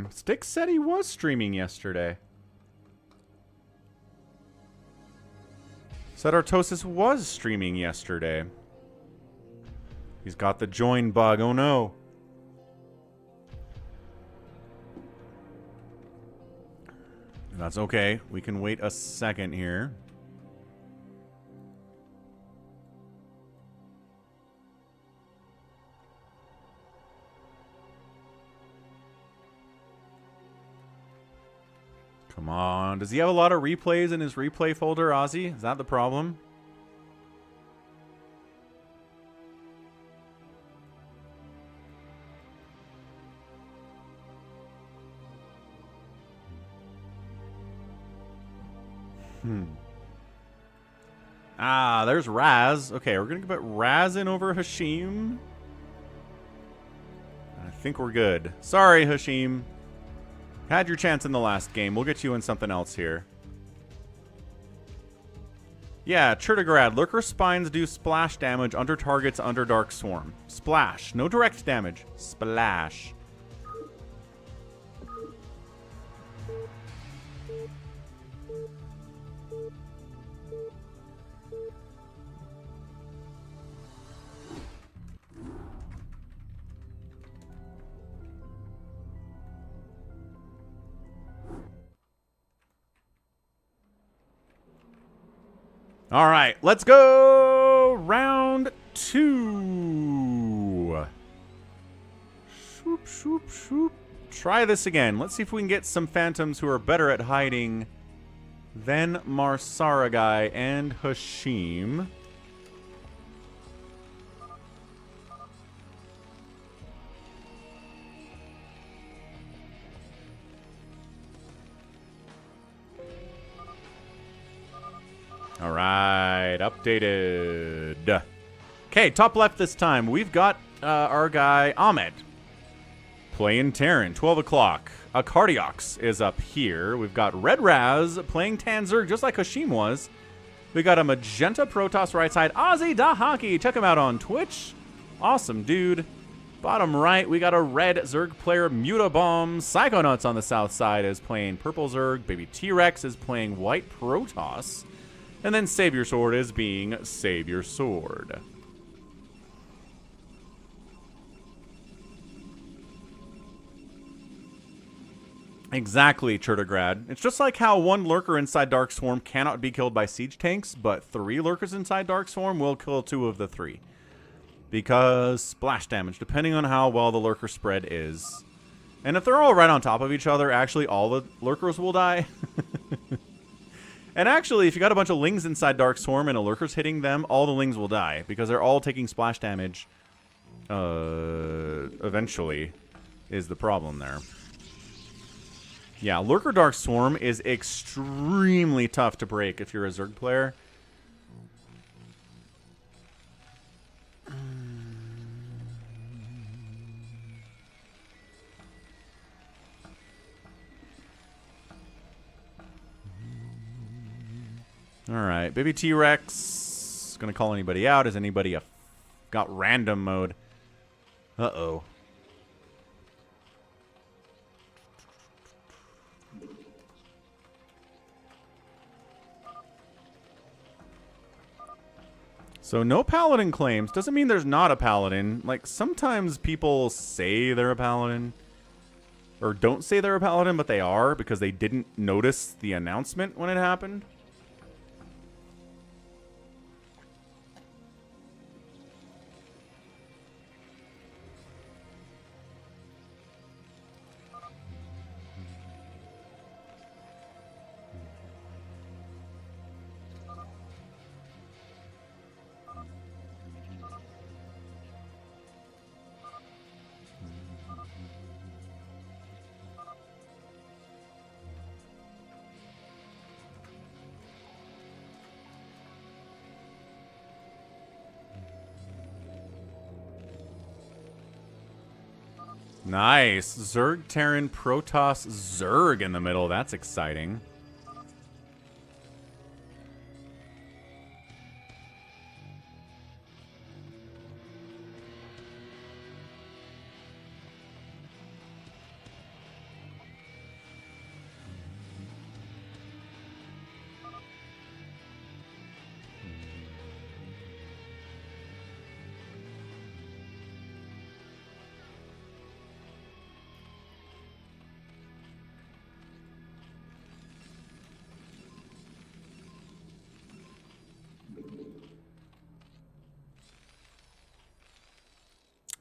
Styx said he was streaming yesterday. Said Artosis was streaming yesterday. He's got the join bug. Oh no. That's okay. We can wait a second here. Come on. Does he have a lot of replays in his replay folder, Ozzy? Is that the problem? Ah, there's Raz. Okay, we're going to put Raz in over Hashim. I think we're good. Sorry, Hashim. Had your chance in the last game. We'll get you in something else here. Yeah, Churtigrad. Lurker spines do splash damage under targets under Dark Swarm. Splash. No direct damage. Splash. All right, let's go round 2. Shoop, shoop, shoop. Try this again. Let's see if we can get some phantoms who are better at hiding than Marsaragai and Hashim. All right, updated. Okay, top left this time. We've got our guy Ahmed playing Terran, 12 o'clock. Cardiox is up here. We've got Red-Razz playing Tanzurg, just like Hashim was. We got a magenta Protoss right side, Ozzy Dahaki. Check him out on Twitch. Awesome dude. Bottom right, we got a red Zerg player, Mutabomb. Psychonauts on the south side is playing purple Zerg. Baby T-Rex is playing white Protoss. And then Savior Sword is being Savior Sword. Exactly, Churtigrad. It's just like how one lurker inside Dark Swarm cannot be killed by siege tanks, but 3 lurkers inside Dark Swarm will kill 2 of the 3. Because splash damage, depending on how well the lurker spread is. And if they're all right on top of each other, actually all the lurkers will die. And actually, if you got a bunch of lings inside Dark Swarm and a lurker's hitting them, all the lings will die. Because they're all taking splash damage. Eventually, is the problem there. Yeah, Lurker Dark Swarm is extremely tough to break if you're a Zerg player. Alright, Baby T-Rex. Gonna call anybody out? Is anybody got random mode? Uh-oh. So no paladin claims. Doesn't mean there's not a paladin. Like, sometimes people say they're a paladin. Or don't say they're a paladin, but they are because they didn't notice the announcement when it happened. Nice. Zerg, Terran, Protoss, Zerg in the middle. That's exciting.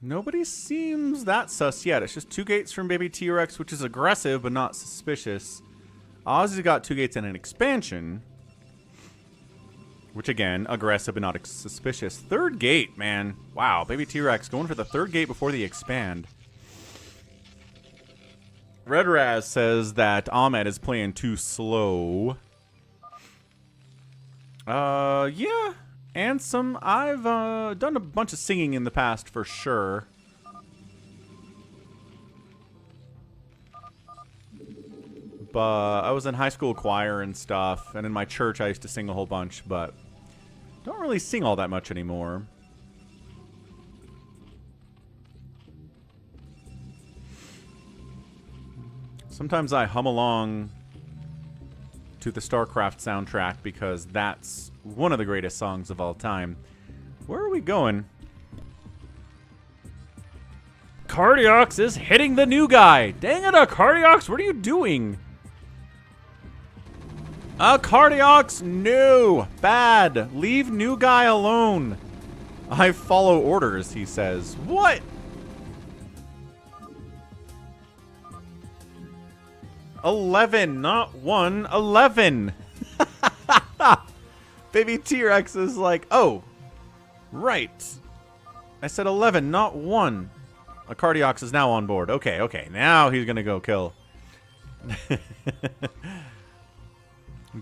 Nobody seems that sus yet. It's just 2 gates from Baby T-Rex, which is aggressive but not suspicious. Ozzy's got 2 gates and an expansion. Which, again, aggressive but not suspicious. 3rd gate, man. Wow, Baby T-Rex going for the 3rd gate before the expand. Red-Razz says that Ahmed is playing too slow. Yeah. And some, I've done a bunch of singing in the past for sure. But I was in high school choir and stuff, and in my church I used to sing a whole bunch, but don't really sing all that much anymore. Sometimes I hum along to the StarCraft soundtrack because that's one of the greatest songs of all time. Where are we going? Cardiox is hitting the new guy. Dang it, Cardiox, what are you doing? Cardiox, no. Bad. Leave new guy alone. I follow orders, he says. What? $11, not 1. 11. Baby T-Rex is like, oh, right. I said 11, not 1. A Cardiox is now on board. Okay, okay. Now he's going to go kill.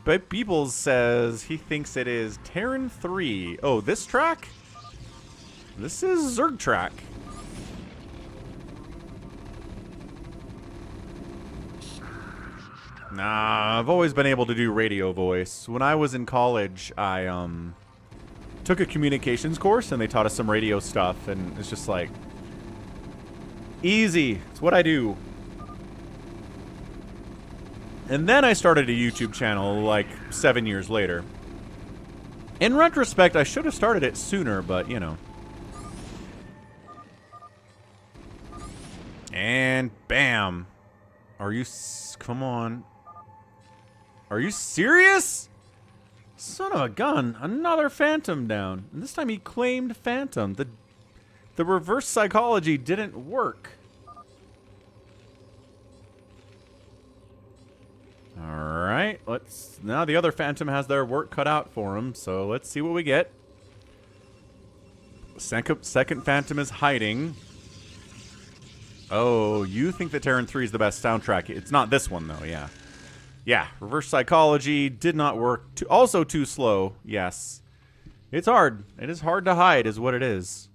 But Beebles says he thinks it is Terran 3. Oh, this track? This is Zerg track. Nah, I've always been able to do radio voice. When I was in college, I took a communications course and they taught us some radio stuff, and it's just like easy. It's what I do. And then I started a YouTube channel like 7 years later. In retrospect, I should have started it sooner, but you know. And bam. Are you come on. Are you serious? Son of a gun. Another Phantom down. And this time he claimed Phantom. The reverse psychology didn't work. Alright, now the other Phantom has their work cut out for him, so let's see what we get. Second Phantom is hiding. Oh, you think that Terran 3 is the best soundtrack. It's not this one, though, yeah. Yeah, reverse psychology did not work. Also too slow, yes. It's hard. It is hard to hide, is what it is.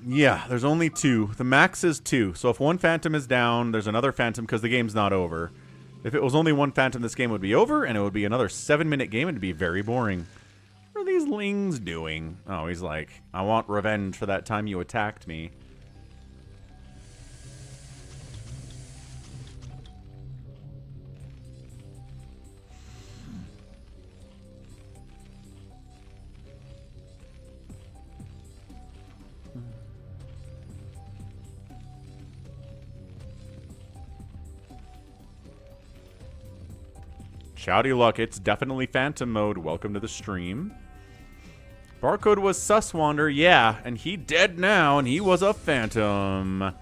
Yeah, there's only 2. The max is 2. So if one Phantom is down, there's another Phantom because the game's not over. If it was only one Phantom, this game would be over, and it would be another 7-minute game, and it'd be very boring. What are these lings doing? Oh, he's like, I want revenge for that time you attacked me. Shouty luck, it's definitely Phantom mode. Welcome to the stream. Barcode was Suswander, yeah, and he dead now, and he was a Phantom.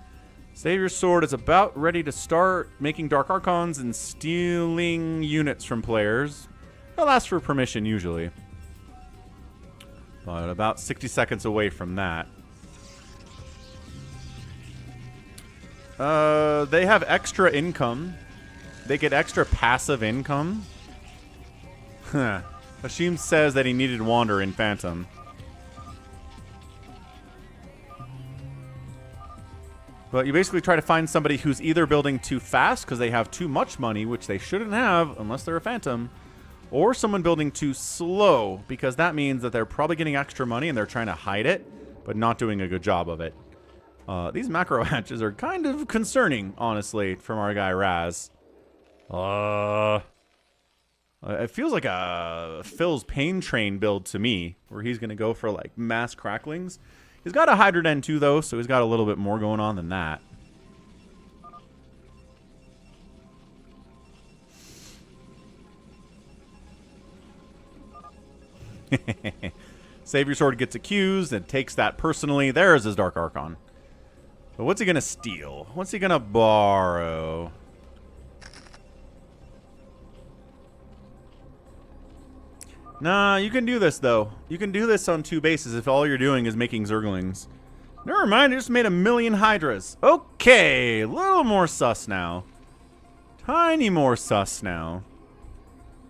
Savior Sword is about ready to start making Dark Archons and stealing units from players. They'll ask for permission, usually. But about 60 seconds away from that. They have extra income. They get extra passive income. Hashim says that he needed Wander in Phantom. But you basically try to find somebody who's either building too fast because they have too much money, which they shouldn't have unless they're a Phantom, or someone building too slow because that means that they're probably getting extra money and they're trying to hide it, but not doing a good job of it. These macro hatches are kind of concerning, honestly, from our guy Raz. It feels like a Phil's Pain Train build to me, where he's going to go for like mass cracklings. He's got a Hydra Den too, though, so he's got a little bit more going on than that. Savior Sword gets accused and takes that personally. There's his Dark Archon. But what's he going to steal? What's he going to borrow? Nah, you can do this, though. You can do this on 2 bases if all you're doing is making Zerglings. Never mind, I just made 1,000,000 Hydras. Okay, a little more sus now. Tiny more sus now.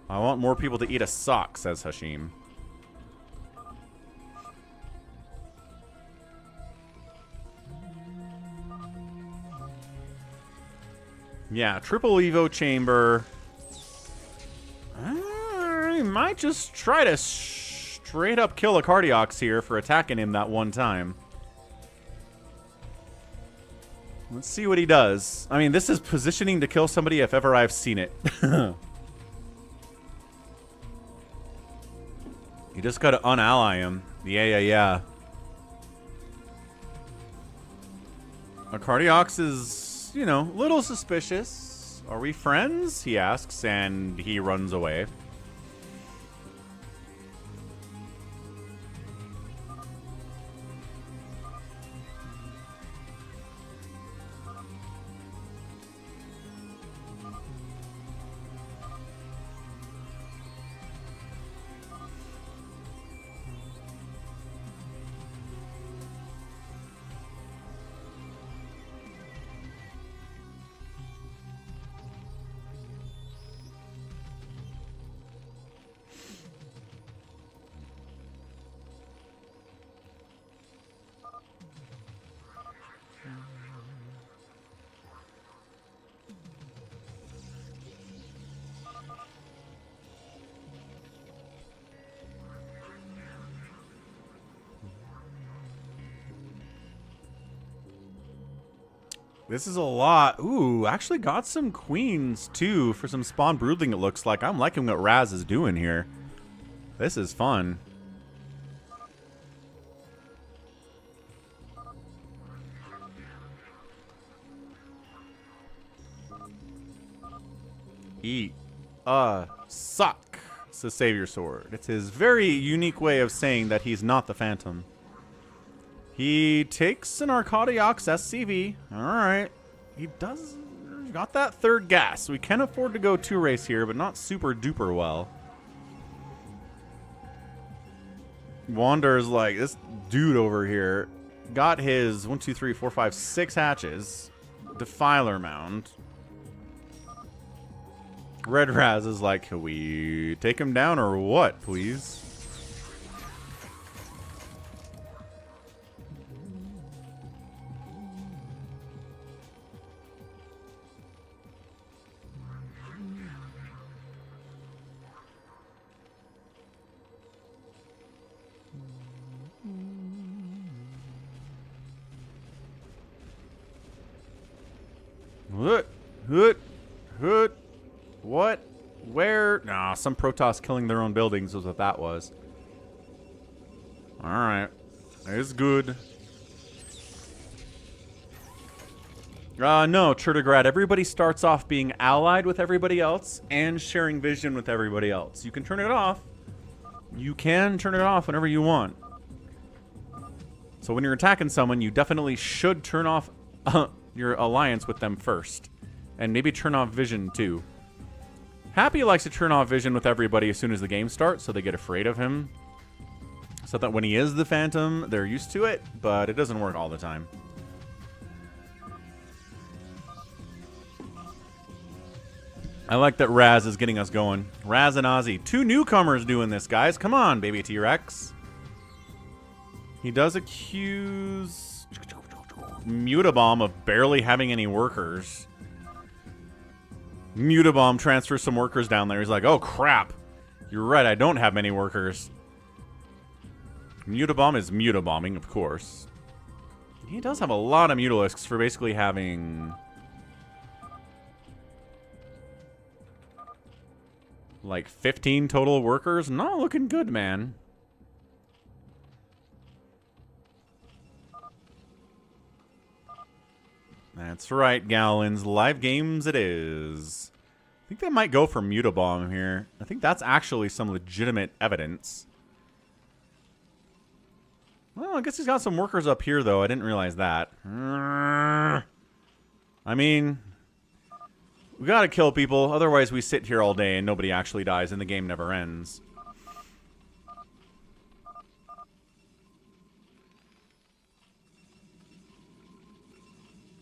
I want more people to eat a sock, says Hashim. Yeah, triple Evo chamber. I might just try to straight up kill a Cardiox here for attacking him that one time. Let's see what he does. I mean, this is positioning to kill somebody if ever I've seen it. You just gotta unally him. Yeah. A Cardiox is, you know, a little suspicious. Are we friends? He asks, and he runs away. This is a lot. Ooh, actually got some queens, too, for some spawn broodling, it looks like. I'm liking what Raz is doing here. This is fun. Eat a suck, says Savior Sword. It's his very unique way of saying that he's not the Phantom. He takes an Arcadiox SCV. Alright. He does got that third gas. We can afford to go 2-race here, but not super duper well. Wander's like, this dude over here got his 1, 2, 3, 4, 5, 6 hatches. Defiler Mound. Red-Razz is like, can we take him down or what, please? Hoot. Hoot. What? Where? Nah, some Protoss killing their own buildings was what that was. Alright. It's good. No, Turdigrad. Everybody starts off being allied with everybody else and sharing vision with everybody else. You can turn it off. You can turn it off whenever you want. So when you're attacking someone, you definitely should turn off your alliance with them first. And maybe turn off vision too. Happy likes to turn off vision with everybody as soon as the game starts, so they get afraid of him. So that when he is the Phantom, they're used to it, but it doesn't work all the time. I like that Raz is getting us going. Raz and Ozzy. 2 newcomers doing this, guys. Come on, baby T-Rex. He does accuse Mutabomb of barely having any workers. Mutabomb transfers some workers down there. He's like, oh, crap. You're right, I don't have many workers. Mutabomb is mutabombing, of course. He does have a lot of Mutalisks for basically having... like 15 total workers. Not looking good, man. That's right, Gallons. Live games it is. I think they might go for Mutabomb here. I think that's actually some legitimate evidence. Well, I guess he's got some workers up here, though. I didn't realize that. I mean... we gotta kill people, otherwise we sit here all day and nobody actually dies and the game never ends.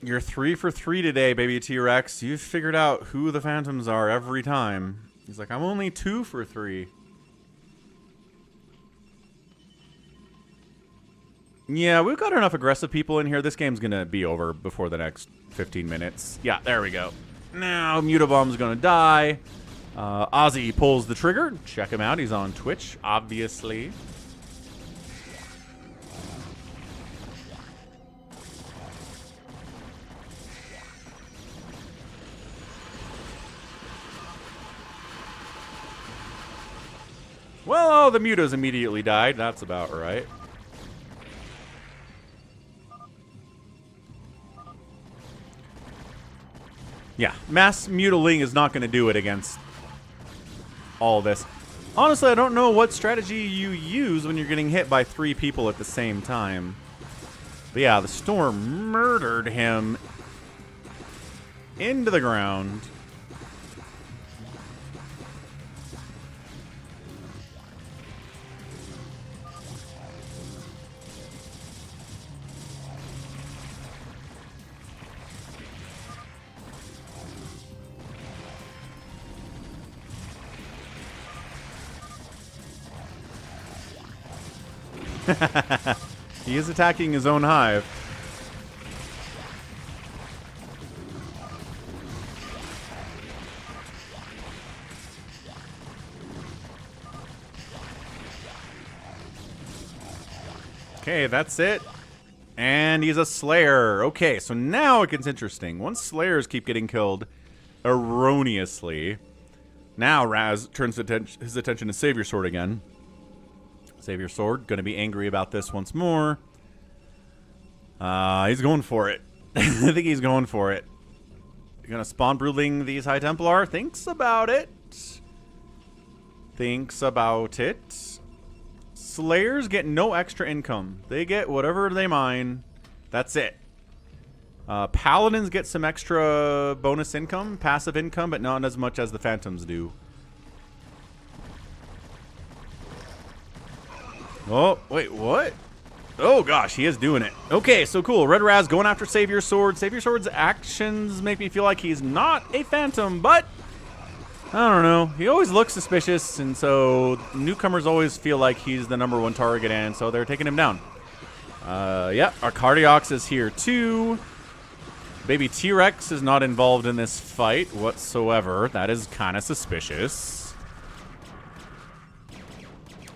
You're 3 for 3 today, baby T-Rex. You've figured out who the Phantoms are every time. He's like, I'm only 2 for 3. Yeah, we've got enough aggressive people in here. This game's gonna be over before the next 15 minutes. Yeah, there we go. Now, Mutabomb's gonna die. Ozzy pulls the trigger. Check him out. He's on Twitch, obviously. Well, the Mutas immediately died. That's about right. Yeah, mass mutiling is not going to do it against all this. Honestly, I don't know what strategy you use when you're getting hit by 3 people at the same time. But yeah, the storm murdered him into the ground. He is attacking his own hive. Okay, that's it. And he's a Slayer. Okay, so now it gets interesting. Once Slayers keep getting killed erroneously, now Raz turns his attention to Savior Sword again. Savior Sword, gonna be angry about this once more. He's going for it. I think he's going for it. Gonna spawn Broodling these High Templar. Thinks about it. Thinks about it. Slayers get no extra income. They get whatever they mine. That's it. Paladins get some extra bonus income, passive income, but not as much as the Phantoms do. Oh, wait, what? Oh, gosh, he is doing it. Okay, so cool. Red-Razz going after Savior Sword. Savior Sword's actions make me feel like he's not a Phantom, but I don't know. He always looks suspicious, and so newcomers always feel like he's the #1 target, and so they're taking him down. Yeah, our Cardiox is here, too. Baby T-Rex is not involved in this fight whatsoever. That is kind of suspicious.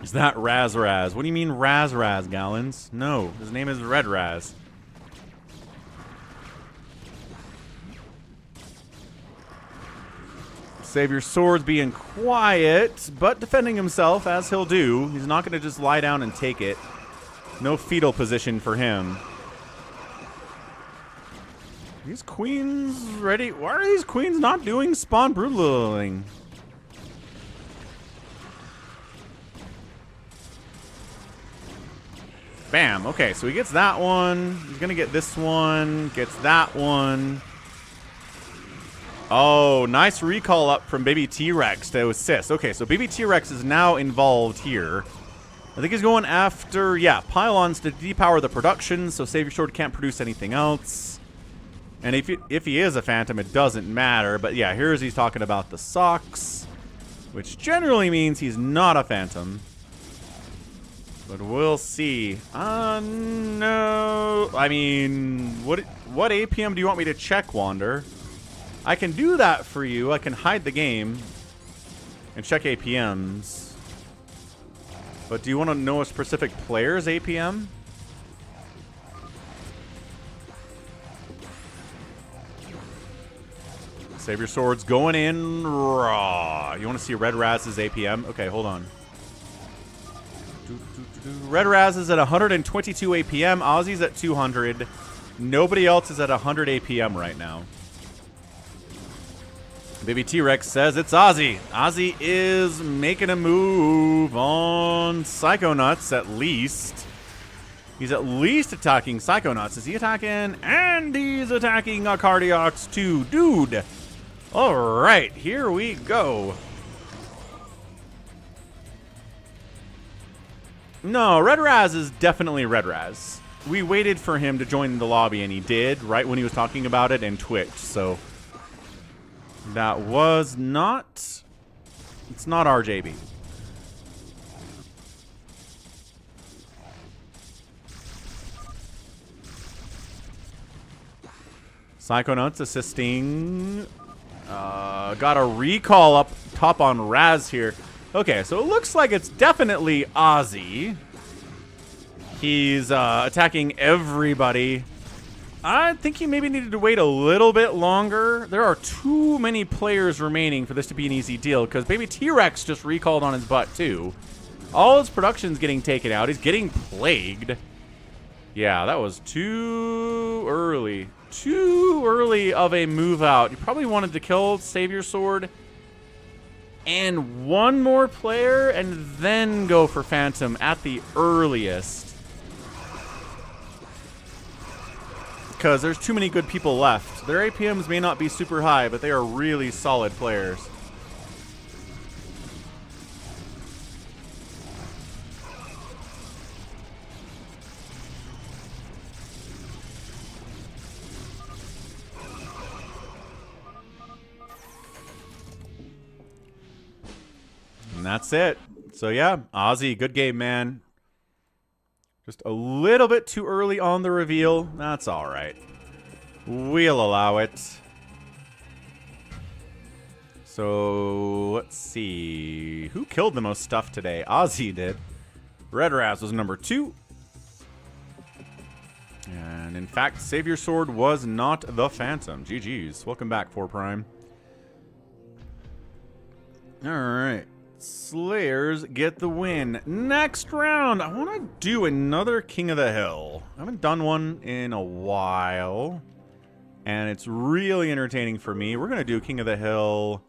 Is that Raz-Raz? What do you mean Raz-Raz, Gallons? No, his name is Red-Razz. Savior Sword's being quiet, but defending himself, as he'll do. He's not going to just lie down and take it. No fetal position for him. These queens ready? Why are these queens not doing spawn brutaling? Bam. Okay, so he gets that one. He's going to get this one. Gets that one. Oh, nice recall up from Baby T-Rex to assist. Okay, so Baby T-Rex is now involved here. I think he's going after, yeah, pylons to depower the production, so Savior Sword can't produce anything else. And if he is a phantom, it doesn't matter. But yeah, here's he's talking about the socks, which generally means he's not a phantom. But we'll see. No. I mean, what APM do you want me to check, Wander? I can do that for you. I can hide the game and check APMs. But do you want to know a specific player's APM? Savior Sword's going in raw. You want to see Red-Razz's APM? Okay, hold on. Red-Razz is at 122 APM. Ozzy's at 200. Nobody else is at 100 APM right now. Baby T-Rex says it's Ozzy. Ozzy is making a move on Psychonauts at least. He's at least attacking Psychonauts. Is he attacking? And he's attacking Cardiox too. Dude. All right, here we go. No, Red-Razz is definitely Red-Razz. We waited for him to join the lobby, and he did right when he was talking about it in Twitch, so that was not... It's not RJB. Psychonauts assisting. Got a recall up top on Raz here. Okay, so it looks like it's definitely Ozzy. He's attacking everybody. I think he maybe needed to wait a little bit longer. There are too many players remaining for this to be an easy deal because Baby T-Rex just recalled on his butt too. All his production's getting taken out. He's getting plagued. Yeah, that was too early. Too early of a move out. You probably wanted to kill Savior Sword and one more player and then go for Phantom at the earliest. Because there's too many good people left. Their APMs may not be super high, but they are really solid players. And that's it. So yeah, Ozzy, good game, man. Just a little bit too early on the reveal. That's all right. We'll allow it. So let's see. Who killed the most stuff today? Ozzy did. Red-Razz was number 2. And in fact, Savior Sword was not the Phantom. GG's. Welcome back, 4 Prime. All right. Slayers get the win. Next round, I want to do another King of the Hill. I haven't done one in a while, and it's really entertaining for me. We're going to do King of the Hill.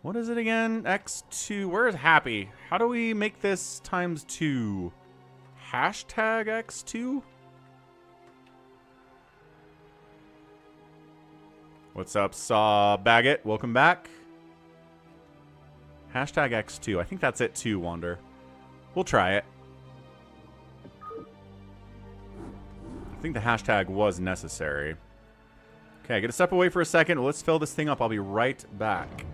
What is it again? X2. Where is Happy? How do we make this ×2? Hashtag X2? What's up, Saw Baggett? Welcome back. Hashtag X2. I think that's it too, Wander. We'll try it. I think the hashtag was necessary. Okay, get a step away for a second. Let's fill this thing up. I'll be right back.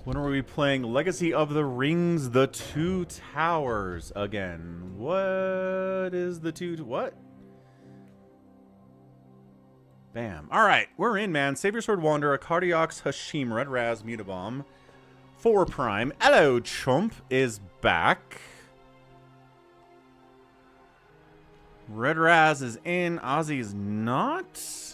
When are we playing Legacy of the Rings, the Two Towers again? What is the two... What? Bam. All right, we're in, man. Savior Sword Wanderer, Cardiax, Hashim, Red-Razz, Mutabomb, 4 Prime. Hello, Chump is back. Red-Razz is in. Ozzy is not.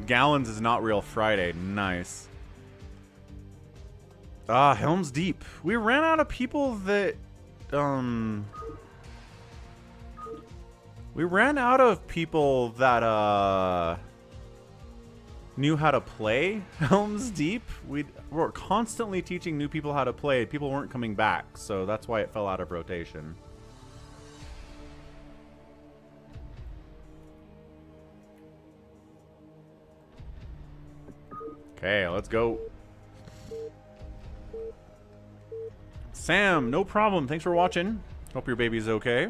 Gallons is not real Friday. Nice. Helm's Deep. We ran out of people that, we ran out of people that, knew how to play Helm's Deep. We were constantly teaching new people how to play. People weren't coming back, so that's why it fell out of rotation. Okay, let's go. Sam, no problem. Thanks for watching. Hope your baby's okay.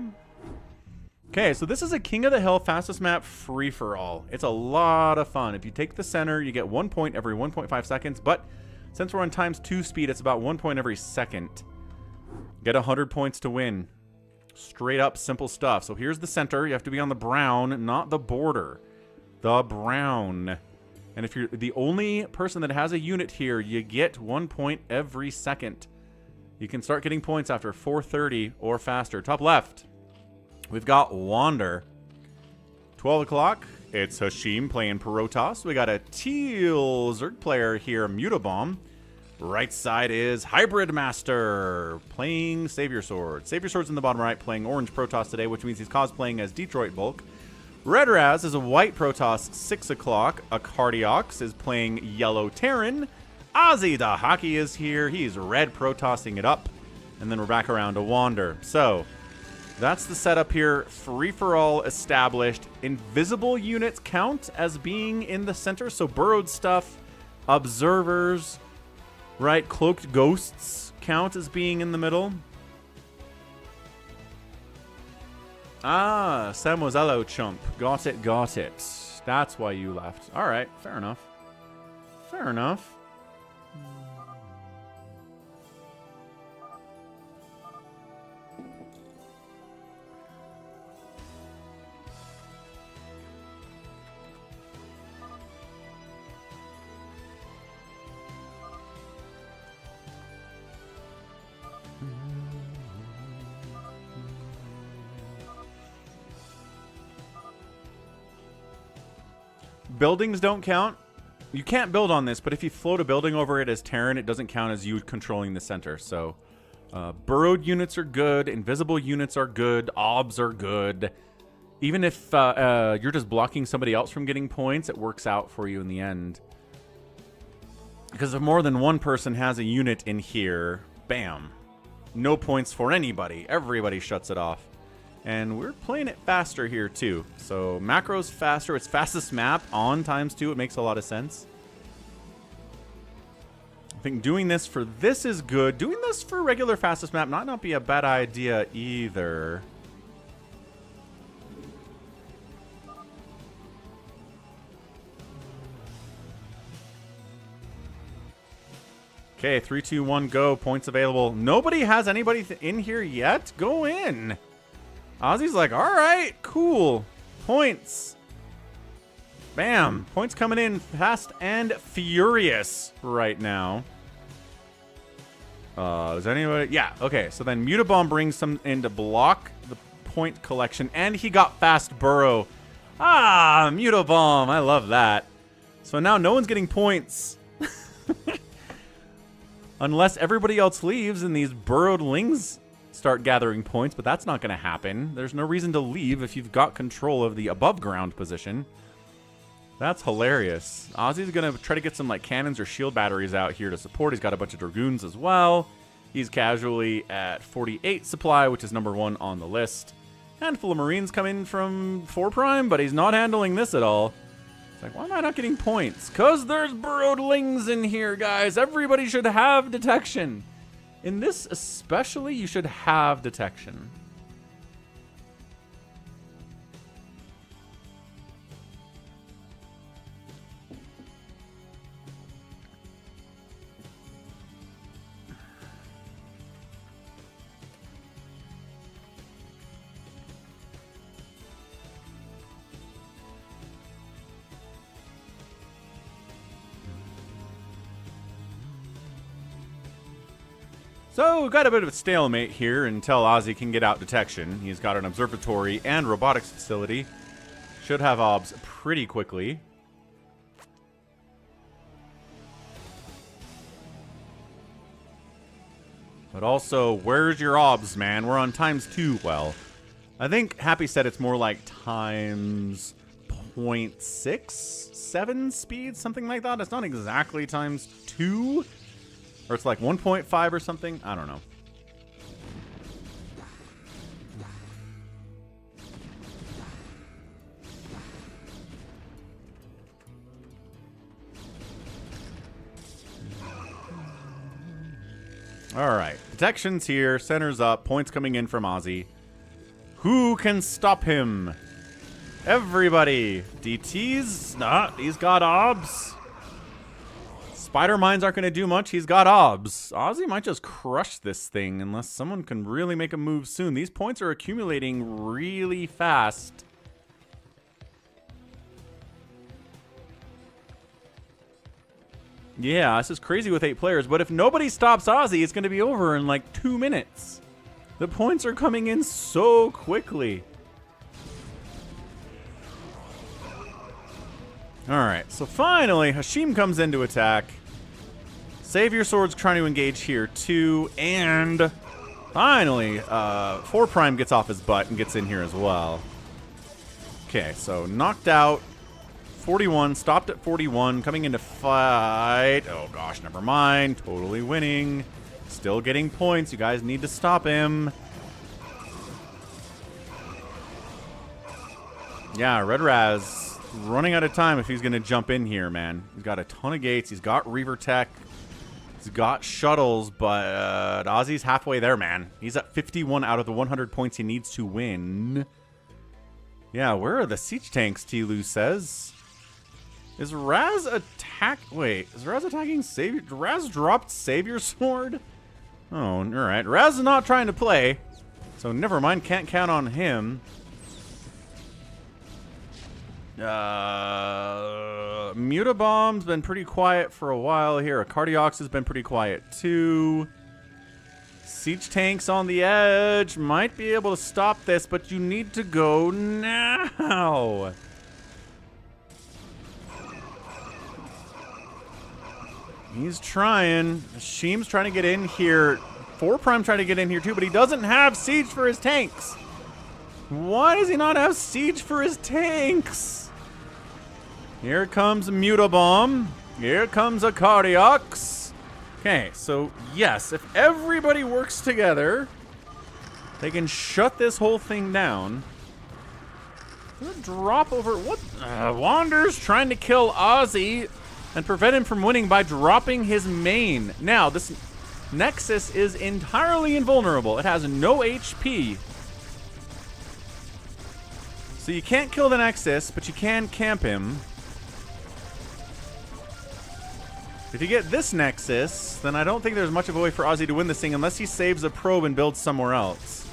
Okay, so this is a King of the Hill fastest map free-for-all. It's a lot of fun. If you take the center, you get 1 point every 1.5 seconds, but since we're on ×2 speed, it's about 1 point every second. Get 100 points to win. Straight up simple stuff. So here's the center. You have to be on the brown, not the border. The brown. And if you're the only person that has a unit here, you get 1 point every second. You can start getting points after 4:30 or faster. Top left, we've got Wander. 12 o'clock, it's Hashim playing Protoss. We got a teal Zerg player here, Mutabomb. Right side is Hybrid Master playing Savior Sword. Savior Sword's in the bottom right playing orange Protoss today, which means he's cosplaying as Detroit Bulk. Red-Razz is a white Protoss, 6 o'clock. A Cardiax is playing yellow Terran. Ozzy the Hockey is here. He's red Protossing it up. And then we're back around to Wander. So, that's the setup here. Free-for-all established. Invisible units count as being in the center. So, burrowed stuff, observers, right? Cloaked ghosts count as being in the middle. Ah, Sam was hello, chump. Got it, got it. That's why you left. All right, fair enough. Fair enough. Buildings don't count. You can't build on this, but if you float a building over it as Terran, it doesn't count as you controlling the center. So, burrowed units are good. Invisible units are good. Obs are good. Even if you're just blocking somebody else from getting points, it works out for you in the end. Because if more than one person has a unit in here, bam. No points for anybody. Everybody shuts it off. And we're playing it faster here, too. So, macro's faster. It's fastest map on ×2. It makes a lot of sense. I think doing this for this is good. Doing this for regular fastest map might not be a bad idea either. Okay, 3, 2, 1, go. Points available. Nobody has anybody in here yet? Go in. Ozzy's like, all right, cool. Points. Bam. Points coming in fast and furious right now. Is anybody? Yeah, okay. So then Mutabomb brings some in to block the point collection, and he got fast burrow. Ah, Mutabomb. I love that. So now no one's getting points. Unless everybody else leaves and these burrowed lings start gathering points, but that's not going to happen. There's no reason to leave if you've got control of the above ground position. That's hilarious. Ozzy's going to try to get some like cannons or shield batteries out here to support. He's got a bunch of Dragoons as well. He's casually at 48 supply, which is #1 on the list. Handful of Marines come in from 4 Prime, but he's not handling this at all. It's like, why am I not getting points? Because there's burrowedlings in here, guys. Everybody should have detection. In this especially, you should have detection. So, we've got a bit of a stalemate here until Ozzy can get out detection. He's got an observatory and robotics facility. Should have obs pretty quickly. But also, where's your obs, man? We're on ×2. Well, I think Happy said it's more like times 0.67 speed, something like that. It's not exactly ×2. Or it's like 1.5 or something. I don't know. All right. Detection's here. Center's up. Points coming in from Ozzy. Who can stop him? Everybody. DT's not. He's got obs. Spider mines aren't going to do much. He's got obs. Ozzy might just crush this thing unless someone can really make a move soon. These points are accumulating really fast. Yeah, this is crazy with 8 players, but if nobody stops Ozzy, it's going to be over in like 2 minutes. The points are coming in so quickly. Alright, so finally, Hashim comes in to attack. Savior Sword's trying to engage here too, and finally, 4 Prime gets off his butt and gets in here as well. Okay, so knocked out, 41, stopped at 41, coming into fight. Oh gosh, never mind, totally winning. Still getting points, you guys need to stop him. Yeah, Red-Razz running out of time if he's going to jump in here, man. He's got a ton of gates. He's got Reaver Tech. He's got shuttles, but Ozzy's halfway there, man. He's at 51 out of the 100 points he needs to win. Yeah, where are the siege tanks, T-Lu says? Is Raz attack... Wait, is Raz attacking Savior... Raz dropped Savior Sword? Oh, alright. Raz is not trying to play, so never mind. Can't count on him. Mutabomb's been pretty quiet for a while here. Cardiox has been pretty quiet too. Siege tanks on the edge might be able to stop this, but you need to go now. He's trying. Hashim's trying to get in here. 4 Prime trying to get in here too, but he doesn't have siege for his tanks. Why does he not have siege for his tanks? Here comes a Mutabomb. Here comes a Cardiox. Okay, so yes, if everybody works together, they can shut this whole thing down. Drop over... What? Wander's trying to kill Ozzy and prevent him from winning by dropping his main. Now, this Nexus is entirely invulnerable. It has no HP. So you can't kill the Nexus, but you can camp him. If you get this Nexus, then I don't think there's much of a way for Ozzy to win this thing unless he saves a probe and builds somewhere else.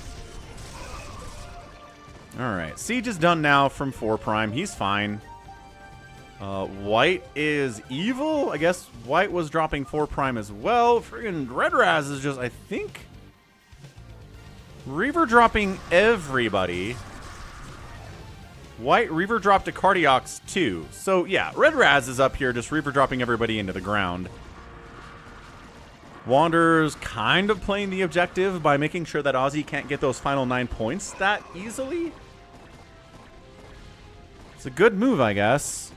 Alright, Siege is done now from 4 Prime. He's fine. White is evil. I guess White was dropping 4 Prime as well. Friggin' Red-Razz is just, I think... Reaver dropping everybody. White Reaver dropped a Cardiox too. So yeah, Red-Razz is up here just Reaver dropping everybody into the ground. Wander's kind of playing the objective by making sure that Ozzy can't get those final 9 points that easily. It's a good move, I guess.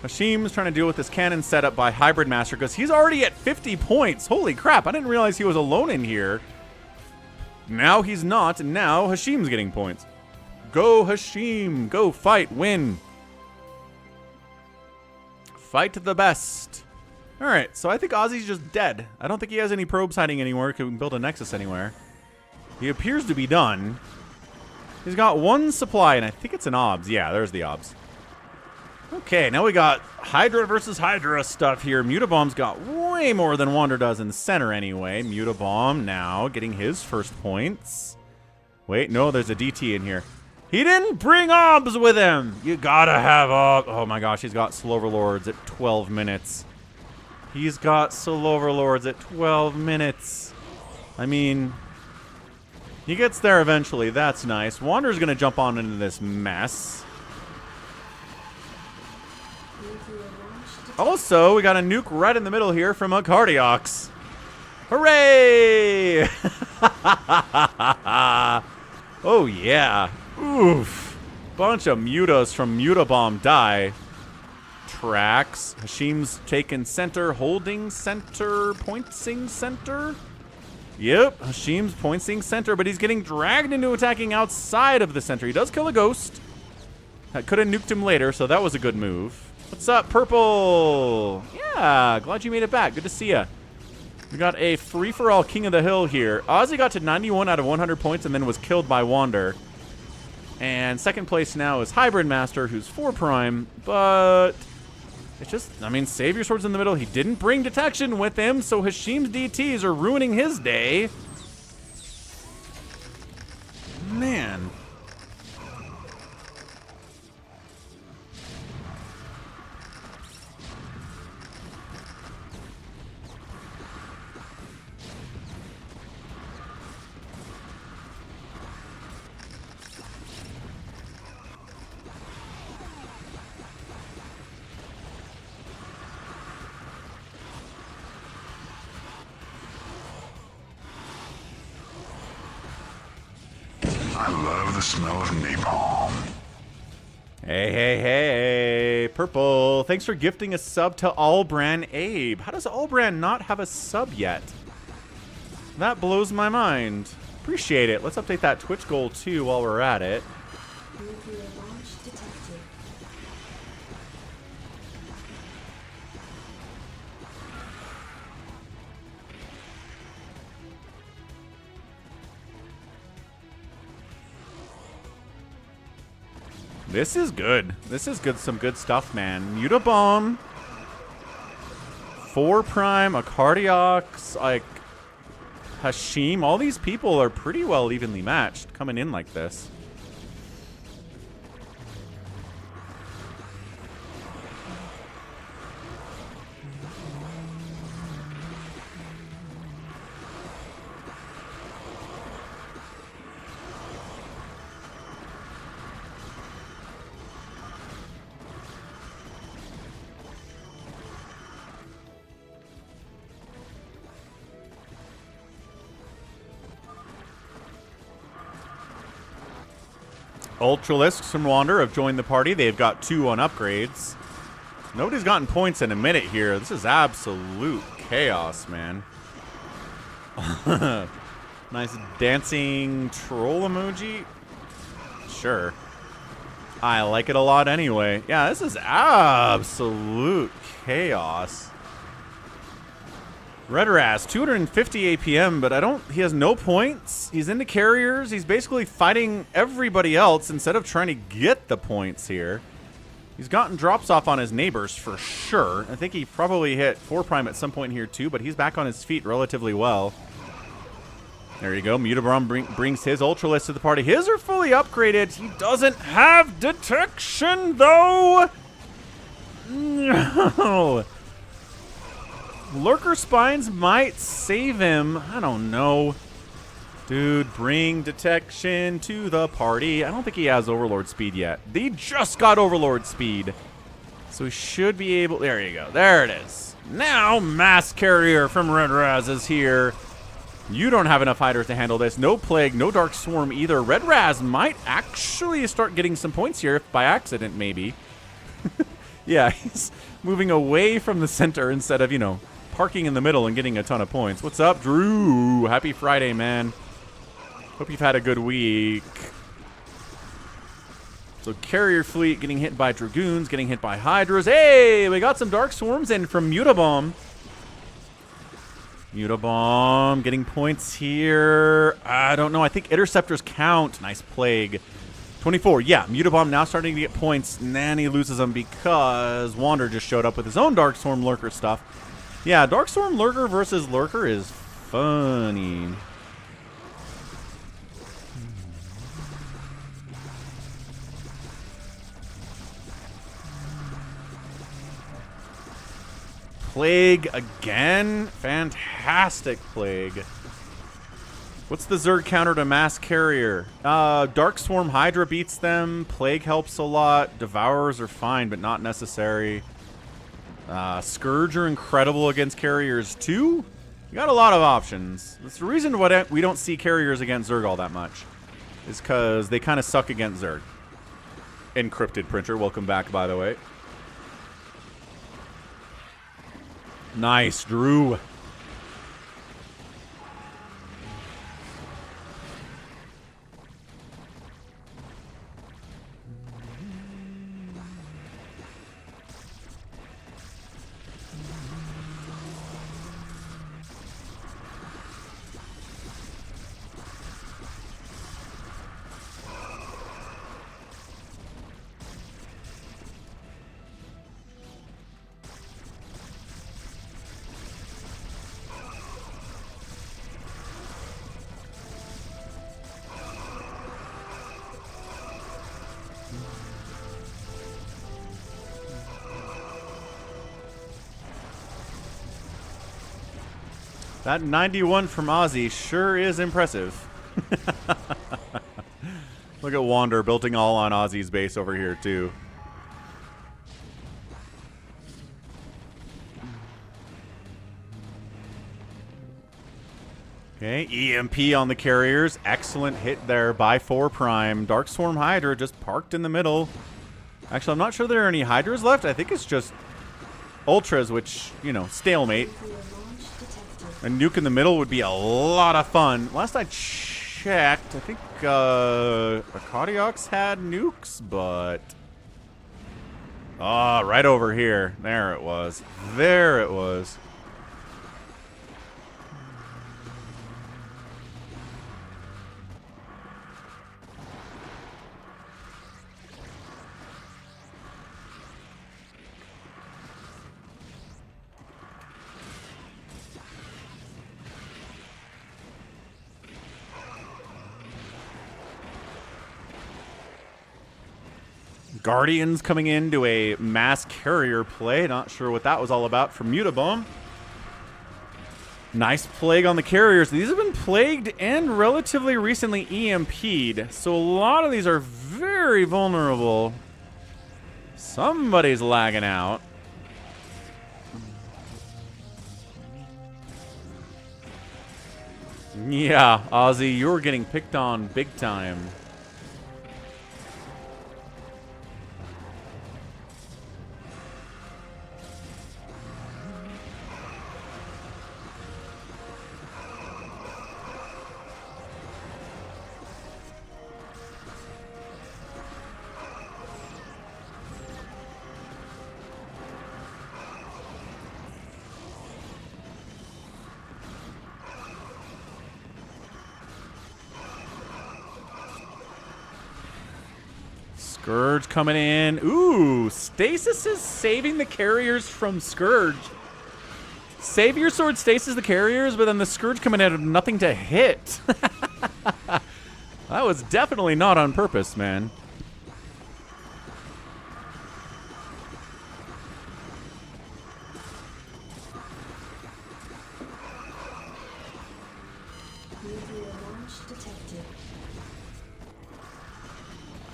Hashim's trying to deal with this cannon setup by Hybrid Master because he's already at 50 points. Holy crap, I didn't realize he was alone in here. Now he's not, and now Hashim's getting points. Go Hashim, go fight, win. Fight the best. Alright, so I think Ozzy's just dead. I don't think he has any probes hiding anywhere, can build a Nexus anywhere. He appears to be done. He's got one supply, and I think it's an OBS. Yeah, there's the OBS. Okay, now we got Hydra versus Hydra stuff here. Mutabomb's got way more than Wander does in the center anyway. Mutabomb now getting his first points. Wait, no, there's a DT in here. He didn't bring OBS with him. You gotta have OBS. Oh my gosh, he's got Soul Overlords at 12 minutes. He's got Soul Overlords at 12 minutes. I mean, he gets there eventually. That's nice. Wander's gonna jump on into this mess. Also, we got a nuke right in the middle here from a Cardiox. Hooray! Oh, yeah. Oof. Bunch of mutas from Mutabomb die. Tracks. Hashim's taking center, holding center, pointing center. Yep, Hashim's pointing center, but he's getting dragged into attacking outside of the center. He does kill a ghost. That could have nuked him later, so that was a good move. What's up, Purple? Yeah, glad you made it back. Good to see ya. We got a free-for-all King of the Hill here. Ozzy got to 91 out of 100 points and then was killed by Wander. And second place now is Hybrid Master, who's 4 prime, but it's just, I mean, save your swords in the middle. He didn't bring detection with him, so Hashim's DTs are ruining his day. Man. I love the smell of napalm. Hey, hey, hey, Purple. Thanks for gifting a sub to Allbran Abe. How does Allbran not have a sub yet? That blows my mind. Appreciate it. Let's update that Twitch goal too while we're at it. This is good. This is good. Some good stuff, man. Mutabomb, 4 prime, a Cardiox, like Hashim. All these people are pretty well evenly matched coming in like this. Ultralisks from Wander have joined the party. They've got 2 on upgrades. Nobody's gotten points in a minute here. This is absolute chaos, man. Nice dancing troll emoji. Sure. I like it a lot anyway. Yeah, this is absolute chaos. Red-Razz, 250 APM, but he has no points. He's into carriers. He's basically fighting everybody else instead of trying to get the points here. He's gotten drops off on his neighbors for sure. I think he probably hit 4 prime at some point here too, but he's back on his feet relatively well. There you go. Mutabomb brings his Ultralist to the party. His are fully upgraded. He doesn't have detection though. No. Lurker Spines might save him. I don't know. Dude, bring detection to the party. I don't think he has Overlord speed yet. He just got Overlord speed. So he should be able... There you go. There it is. Now Mass Carrier from Red-Razz is here. You don't have enough fighters to handle this. No Plague, no Dark Swarm either. Red-Razz might actually start getting some points here, if by accident maybe. Yeah, he's moving away from the center instead of, you know, parking in the middle and getting a ton of points. What's up, Drew? Happy Friday, man. Hope you've had a good week. So carrier fleet getting hit by Dragoons, getting hit by Hydras. Hey, we got some Dark Swarms in from Mutabomb. Mutabomb getting points here. I don't know. I think Interceptors count. Nice Plague. 24. Yeah, Mutabomb now starting to get points. And then he loses them because Wander just showed up with his own Dark Storm Lurker stuff. Yeah, Dark Storm Lurker versus Lurker is funny. Plague again? Fantastic Plague. What's the Zerg counter to Mass Carrier? Dark Swarm Hydra beats them. Plague helps a lot. Devourers are fine, but not necessary. Scourge are incredible against carriers too. You got a lot of options. That's the reason why we don't see carriers against Zerg all that much. Is because they kind of suck against Zerg. Encrypted Printer, welcome back by the way. Nice, Drew. That 91 from Ozzy sure is impressive. Look at Wander building all on Ozzy's base over here too. Okay, EMP on the carriers. Excellent hit there by 4 Prime. Dark Swarm Hydra just parked in the middle. Actually, I'm not sure there are any Hydras left. I think it's just Ultras, which, you know, stalemate. A nuke in the middle would be a lot of fun. Last I checked, I think Arcadiox had nukes, but... Ah, right over here. There it was. There it was. Guardians coming into a mass carrier play. Not sure what that was all about from Mutabomb. Nice Plague on the carriers. These have been plagued and relatively recently EMP'd. So a lot of these are very vulnerable. Somebody's lagging out. Yeah, Ozzy, you're getting picked on big time. Scourge coming in. Ooh, Stasis is saving the carriers from Scourge. Save your sword, Stasis the carriers, but then the Scourge coming in with nothing to hit. That was definitely not on purpose, man.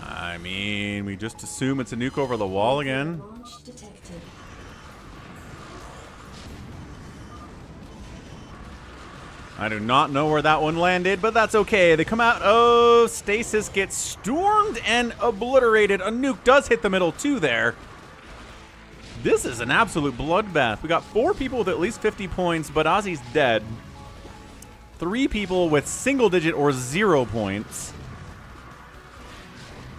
I mean, we just assume it's a nuke over the wall again. I do not know where that one landed, but that's okay. They come out. Oh, Stasis gets stormed and obliterated. A nuke does hit the middle too there. This is an absolute bloodbath. We got 4 people with at least 50 points, but Ozzy's dead. 3 people with single-digit or 0 points.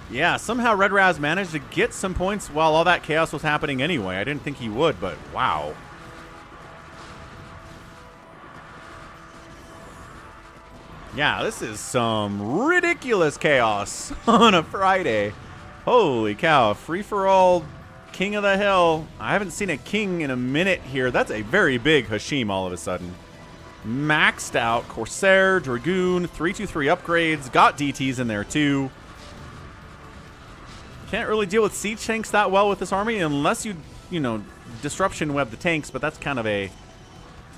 Yeah, somehow Red-Razz managed to get some points while all that chaos was happening anyway. I didn't think he would, but wow. Yeah, this is some ridiculous chaos on a Friday. Holy cow, free-for-all King of the Hill. I haven't seen a king in a minute here. That's a very big Hashim all of a sudden. Maxed out Corsair, Dragoon, 323 upgrades, got DTs in there too. Can't really deal with siege tanks that well with this army unless you know, disruption web the tanks, but that's kind of a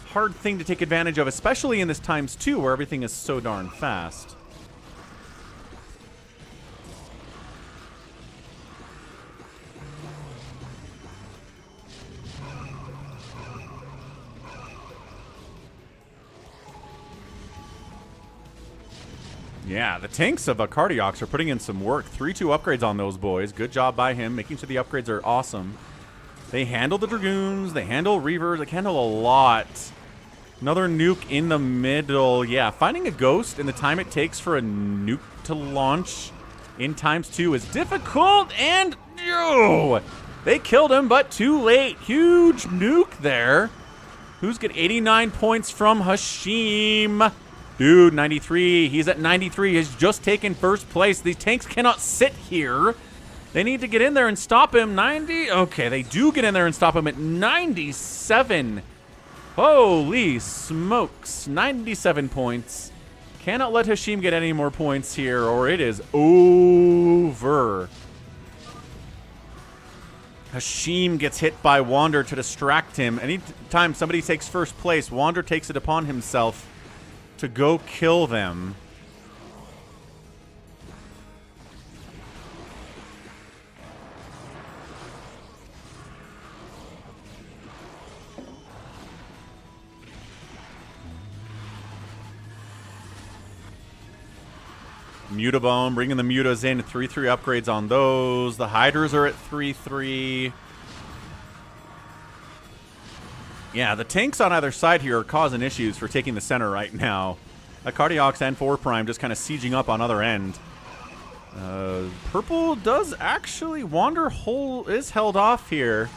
hard thing to take advantage of, especially in this ×2 where everything is so darn fast. Yeah, the tanks of Cardiacs are putting in some work. 3-2 upgrades on those boys. Good job by him, making sure the upgrades are awesome. They handle the Dragoons, they handle Reavers, they handle a lot. Another nuke in the middle. Yeah, finding a ghost and the time it takes for a nuke to launch in ×2 is difficult, and they killed him, but too late. Huge nuke there. Who's got 89 points from Hashim? Dude, 93. He's at 93. He's just taken first place. These tanks cannot sit here. They need to get in there and stop him. 90. Okay, they do get in there and stop him at 97. Holy smokes. 97 points. Cannot let Hashim get any more points here, or it is over. Hashim gets hit by Wander to distract him. Anytime somebody takes first place, Wander takes it upon himself to go kill them. Mutabomb, bringing the Mutas in. 3-3 upgrades on those. The Hydras are at 3-3. Yeah, the tanks on either side here are causing issues for taking the center right now. Cardiacs and 4 Prime just kind of sieging up on other end. Purple does actually Wander is held off here.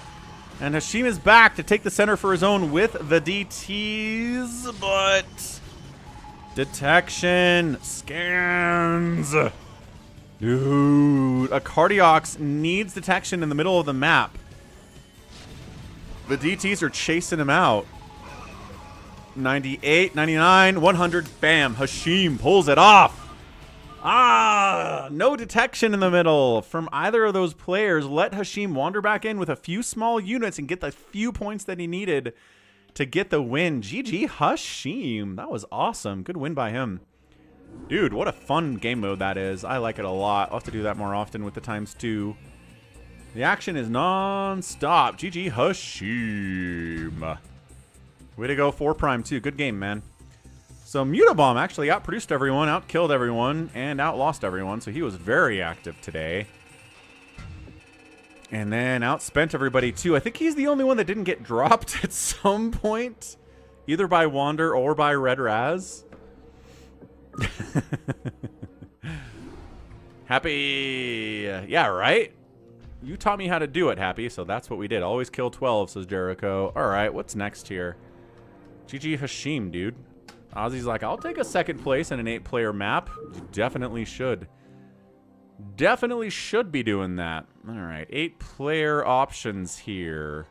And Hashim is back to take the center for his own with the DTs, but detection, scans. Dude, Cardiacs needs detection in the middle of the map. The DTs are chasing him out. 98, 99, 100. Bam. Hashim pulls it off. No detection in the middle from either of those players. Let Hashim wander back in with a few small units and get the few points that he needed to get the win. GG Hashim. That was awesome. Good win by him. Dude, what a fun game mode that is. I like it a lot. I'll have to do that more often with the ×2. The action is non-stop. GG Hashim. Way to go, 4 Prime too. Good game, man. So Mutabomb actually outproduced everyone, outkilled everyone, and outlost everyone. So he was very active today. And then outspent everybody too. I think he's the only one that didn't get dropped at some point. Either by Wander or by Red-Razz. Happy. Yeah, right? You taught me how to do it, Happy, so that's what we did. Always kill 12, says Jericho. All right, what's next here? GG Hashim, dude. Ozzy's like, I'll take a second place in an 8-player map. You definitely should. Definitely should be doing that. All right, 8-player options here.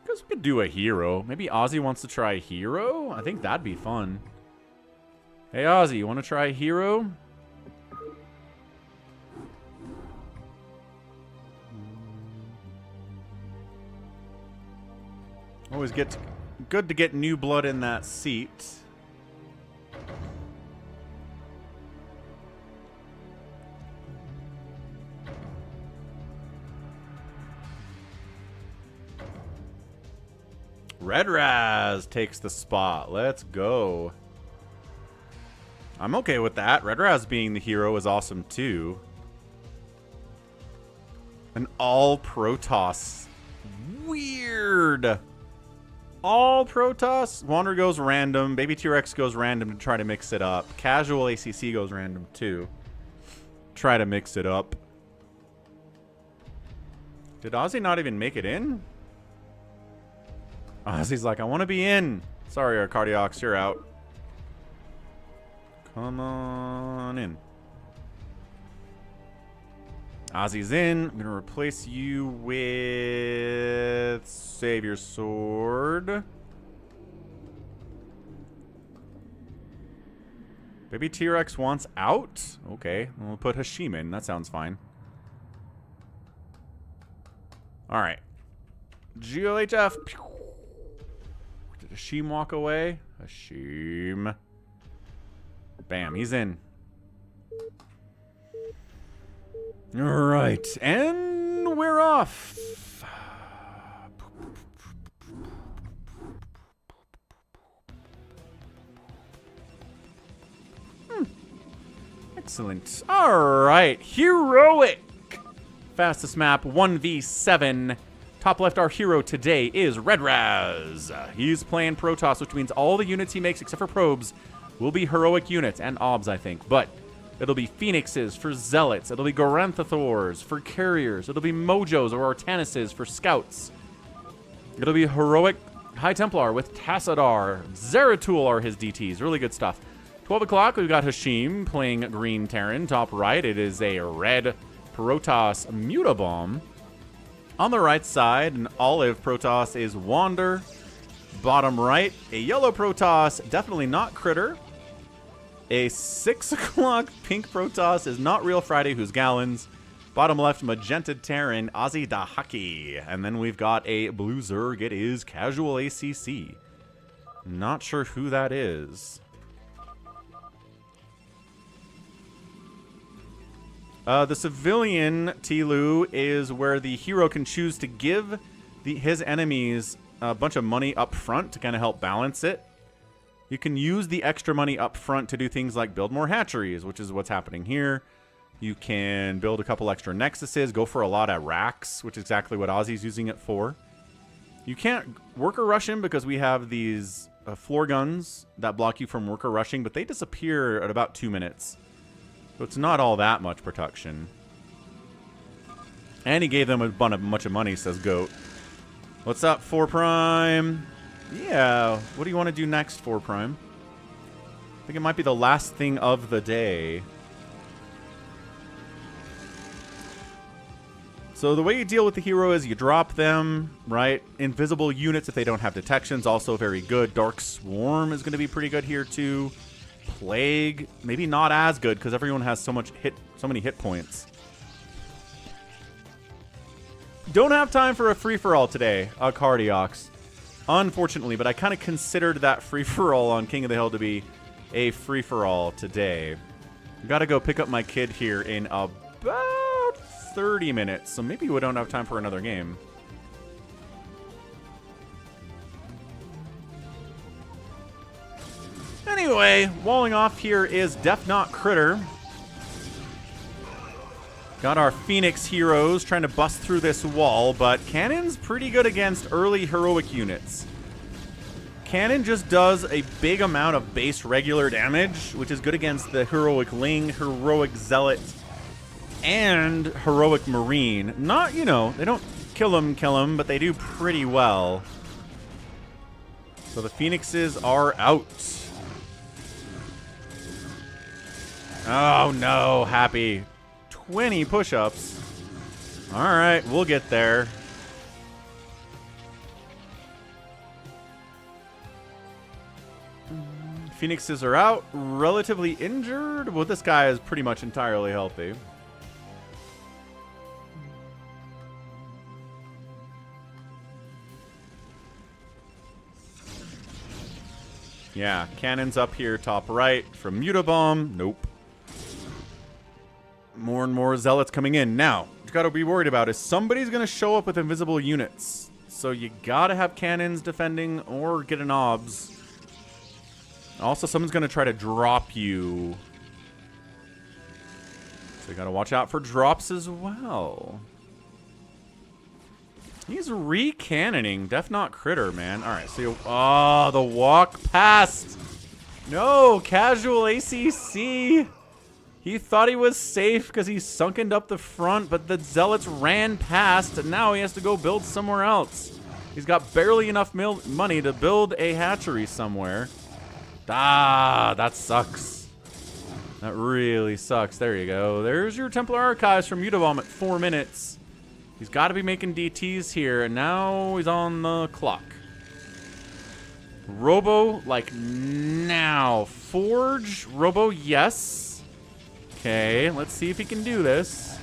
I guess we could do a hero. Maybe Ozzy wants to try a hero? I think that'd be fun. Hey, Ozzy, you want to try a hero? Always good to get new blood in that seat. Red-Razz takes the spot. Let's go. I'm okay with that. Red-Razz being the hero is awesome too. An all Protoss. Sweet. weird. All Protoss. Wander goes random. Baby T-Rex goes random to try to mix it up. Casual ACC goes random too. Try to mix it up. Did Ozzy not even make it in? Ozzy's like, I want to be in. Sorry, Arcardiox, you're out. Come on in. Ozzy's in. I'm going to replace you with Savior Sword. Baby T-Rex wants out? Okay, we'll put Hashim in. That sounds fine. Alright. GLHF. Did Hashim walk away? Hashim. Bam, he's in. Alright, and we're off. Excellent. Alright, heroic. Fastest map, 1v7. Top left, our hero today is Red-Razz. He's playing Protoss, which means all the units he makes, except for probes, will be heroic units, and obs, I think. But it'll be Phoenixes for Zealots. It'll be Goranthithors for Carriers. It'll be Mojos or Artanuses for Scouts. It'll be heroic High Templar with Tassadar. Zeratul are his DTs. Really good stuff. 12 o'clock, we've got Hashim playing Green Terran. Top right, it is a red Protoss Mutabomb. On the right side, an olive Protoss is Wander. Bottom right, a yellow Protoss, definitely not Critter. A 6 o'clock pink Protoss is not Real Friday, who's Gallons. Bottom left, magenta Terran, Ozzy Dahaki. And then we've got a blue Zerg, it is Casual ACC. Not sure who that is. The civilian Tlu is where the hero can choose to give his enemies a bunch of money up front to kind of help balance it. You can use the extra money up front to do things like build more hatcheries, which is what's happening here. You can build a couple extra nexuses, go for a lot of racks, which is exactly what Ozzy's using it for. You can't worker rush him because we have these floor guns that block you from worker rushing, but they disappear at about 2 minutes. So it's not all that much protection. And he gave them a bunch of money, says Goat. What's up, 4 Prime? Yeah, what do you want to do next, 4 Prime? I think it might be the last thing of the day. So the way you deal with the hero is you drop them, right? Invisible units if they don't have detections, also very good. Dark Swarm is going to be pretty good here too. Plague, maybe not as good because everyone has so many hit points. Don't have time for a free-for-all today, Cardiox. Unfortunately, but I kind of considered that free-for-all on King of the Hill to be a free-for-all today. Gotta go pick up my kid here in about 30 minutes, so maybe we don't have time for another game. Anyway, walling off here is Def Not Critter. Got our Phoenix heroes trying to bust through this wall, but Cannon's pretty good against early heroic units. Cannon just does a big amount of base regular damage, which is good against the heroic Ling, heroic Zealot, and heroic Marine. Not, you know, they don't kill him, but they do pretty well. So the Phoenixes are out. Oh no, Happy. 20 push-ups. Alright, we'll get there. Phoenixes are out. Relatively injured. Well, this guy is pretty much entirely healthy. Yeah, cannons up here, top right from Mutabomb. Nope. More and more zealots coming in. Now, what you gotta be worried about is somebody's gonna show up with invisible units. So you gotta have cannons defending or get an obs. Also, someone's gonna try to drop you. So you gotta watch out for drops as well. He's re-cannoning. Def not critter, man. Alright, so oh, the walk past. No, casual ACC. He thought he was safe because he sunkened up the front, but the Zealots ran past, and now he has to go build somewhere else. He's got barely enough money to build a hatchery somewhere. Ah, that sucks. That really sucks. There you go. There's your Templar Archives from Mutabomb at 4 minutes. He's got to be making DTs here, and now he's on the clock. Robo, like now. Forge, Robo, yes. Okay, let's see if he can do this.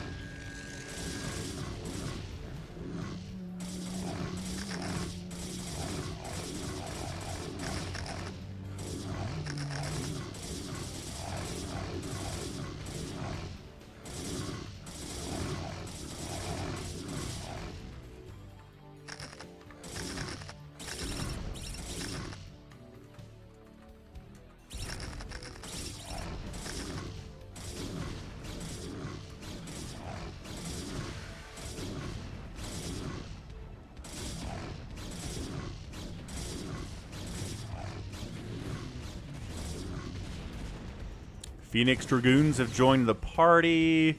Phoenix Dragoons have joined the party.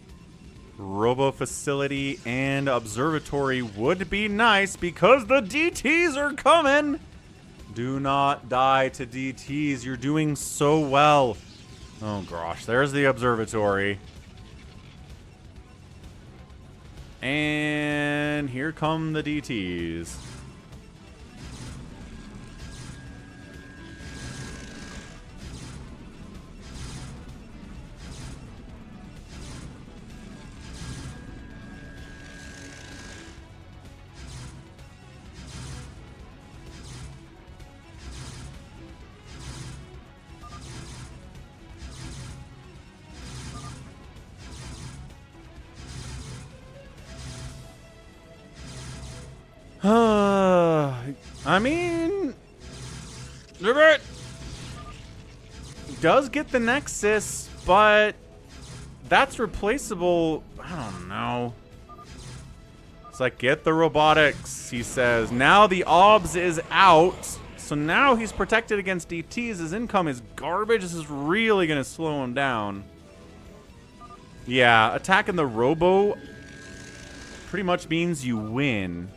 Robo Facility and Observatory would be nice because the DTs are coming. Do not die to DTs. You're doing so well. Oh gosh, there's the Observatory. And here come the DTs. I mean, does get the Nexus, but that's replaceable. I don't know. It's like, get the robotics, he says. Now the OBS is out, so now he's protected against DTs. His income is garbage. This is really going to slow him down. Yeah, attacking the Robo pretty much means you win.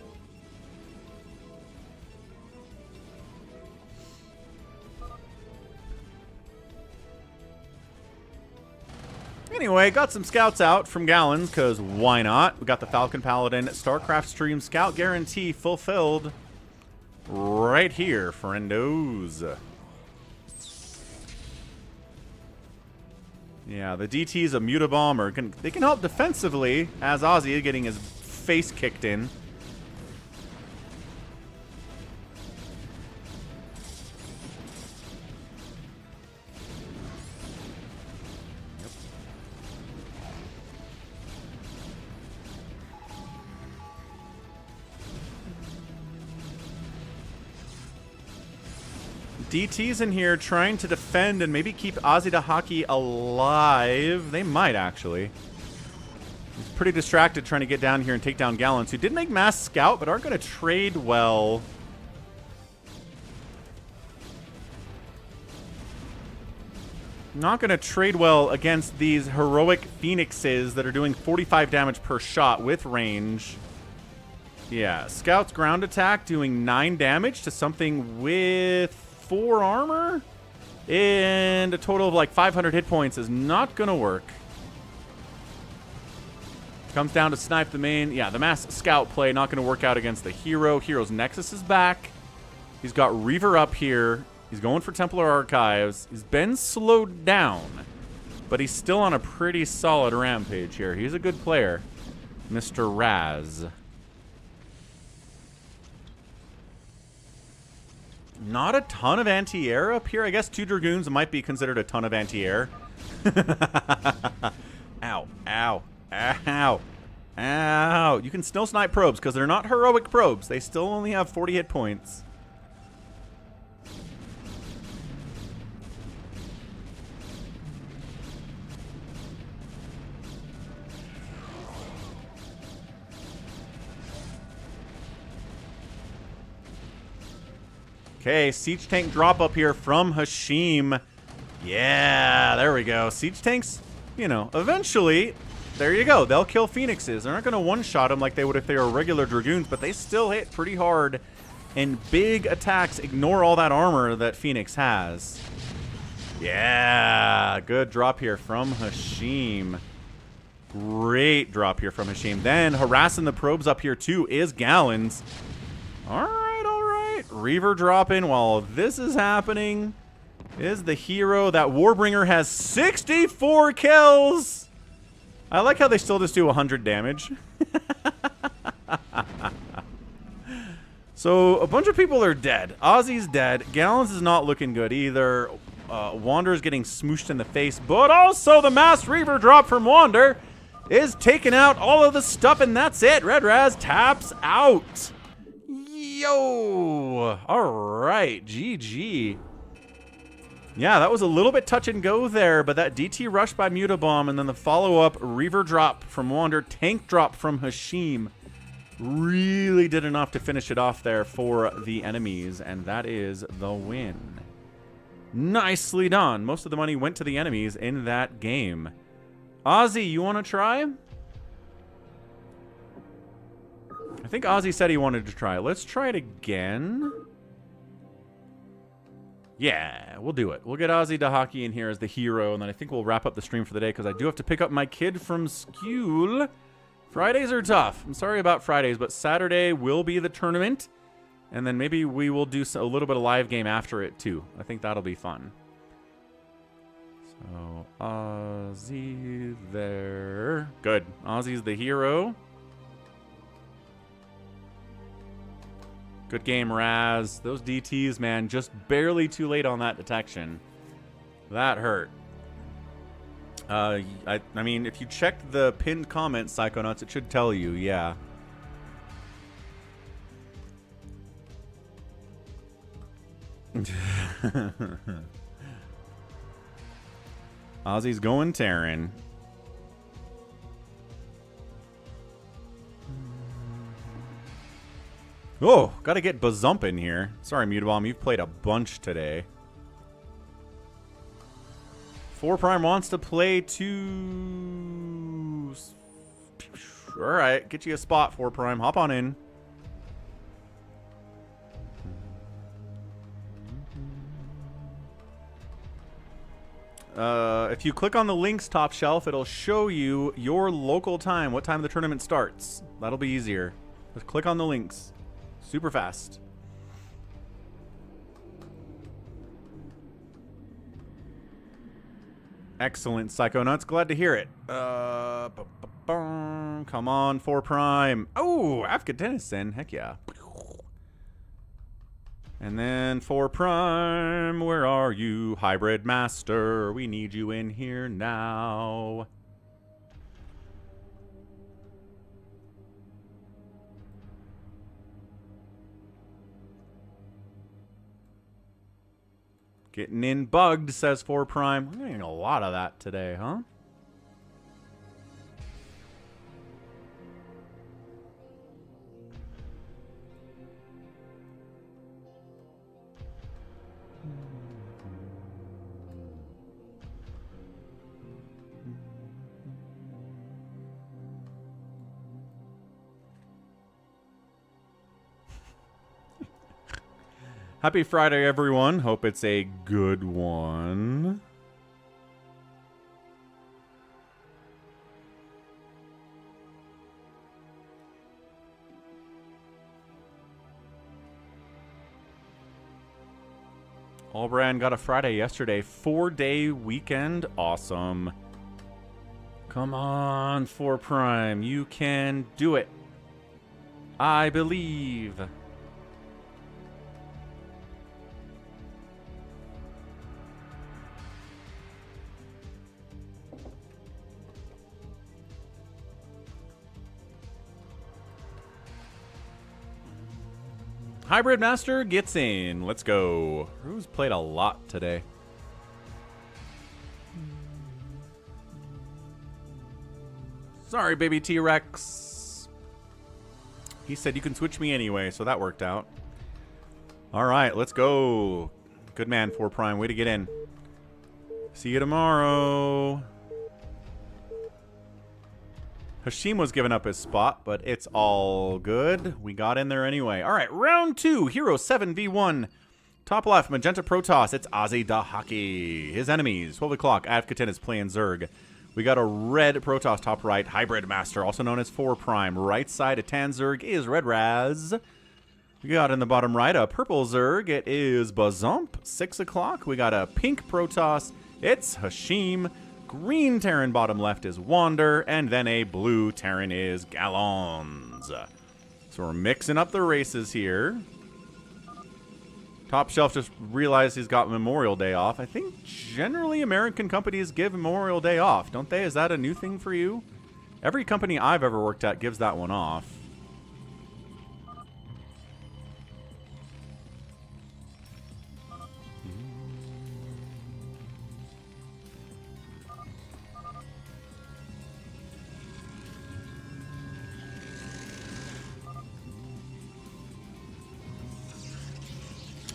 Anyway, got some scouts out from Gallons, because why not? We got the Falcon Paladin StarCraft stream scout guarantee fulfilled right here, friendos. Yeah, the DTs of Mutabomb they can help defensively, as Ozzy is getting his face kicked in. DT's in here trying to defend and maybe keep Ozzy the Hockey alive. They might, actually. He's pretty distracted trying to get down here and take down Gallons, who did make Mass Scout, but aren't going to trade well. Not going to trade well against these heroic Phoenixes that are doing 45 damage per shot with range. Yeah, Scout's ground attack doing 9 damage to something with 4 armor and a total of like 500 hit points is not gonna work. Comes down to snipe the main. Yeah, the Mass Scout play not gonna work out against the hero. Hero's Nexus is back. He's got Reaver up here. He's going for Templar Archives. He's been slowed down, but he's still on a pretty solid rampage here. He's a good player, Mr. Raz. Not a ton of anti-air up here. I guess 2 Dragoons might be considered a ton of anti-air. Ow, ow, ow, ow. You can still snipe probes because they're not heroic probes. They still only have 40 hit points. Okay, siege tank drop up here from Hashim. Yeah, there we go. Siege tanks, you know, eventually, there you go. They'll kill Phoenixes. They're not going to one-shot them like they would if they were regular Dragoons, but they still hit pretty hard. And big attacks ignore all that armor that Phoenix has. Yeah, good drop here from Hashim. Great drop here from Hashim. Then harassing the probes up here too is Gallons. All right. Reaver dropping while this is happening is the hero. That Warbringer has 64 kills. I like how they still just do 100 damage. So a bunch of people are dead. Ozzy's dead. Gallons is not looking good either. Wander's getting smooshed in the face, but also the mass Reaver drop from Wander is taking out all of the stuff, and that's it. Red-Razz taps out. Yo! Alright, GG. Yeah, that was a little bit touch and go there, but that DT rush by Mutabomb and then the follow-up Reaver drop from Wander, tank drop from Hashim really did enough to finish it off there for the enemies, and that is the win. Nicely done. Most of the money went to the enemies in that game. Ozzy, you want to try? I think Ozzy said he wanted to try. Let's try it again. Yeah, we'll do it. We'll get Ozzy Dahaki in here as the hero, and then I think we'll wrap up the stream for the day because I do have to pick up my kid from school. Fridays are tough. I'm sorry about Fridays, but Saturday will be the tournament, and then maybe we will do a little bit of live game after it too. I think that'll be fun. So, Ozzy there. Good. Ozzy's the hero. Good game, Raz. Those DTs, man, just barely too late on that detection. That hurt. I mean, if you check the pinned comment, Psychonauts, it should tell you, yeah. Ozzy's going Terran. Oh, gotta get Bazump in here. Sorry, Mutabomb, you've played a bunch today. 4 Prime wants to play 2. Alright, get you a spot, 4 Prime. Hop on in. If you click on the links top shelf, it'll show you your local time, what time the tournament starts. That'll be easier. Just click on the links. Super fast. Excellent, Psychonauts. Glad to hear it. Come on, 4 Prime. Oh, Afghanistan. Heck yeah. And then 4 Prime, where are you? Hybrid Master, we need you in here now. Getting in bugged, says 4 Prime. We're getting a lot of that today, huh? Happy Friday, everyone. Hope it's a good one. Allbrand got a Friday yesterday. 4-day weekend. Awesome. Come on, 4 Prime. You can do it. I believe. Hybrid Master gets in. Let's go. Who's played a lot today? Sorry, baby T-Rex. He said you can switch me anyway, so that worked out. All right, let's go. Good man, 4 Prime. Way to get in. See you tomorrow. Hashim was giving up his spot, but it's all good. We got in there anyway. All right, round 2. Hero 7v1. Top left, Magenta Protoss. It's Ozzy Dahaki. His enemies, 12 o'clock. Avkaten is playing Zerg. We got a red Protoss top right, Hybrid Master, also known as 4 Prime. Right side, a tan Zerg is Red-Razz. We got in the bottom right a purple Zerg. It is Bazump. 6 o'clock. We got a pink Protoss. It's Hashim. Green Terran bottom left is Wander. And then a blue Terran is Gallons. So we're mixing up the races here. Top Shelf just realized he's got Memorial Day off. I think generally American companies give Memorial Day off, don't they? Is that a new thing for you? Every company I've ever worked at gives that one off.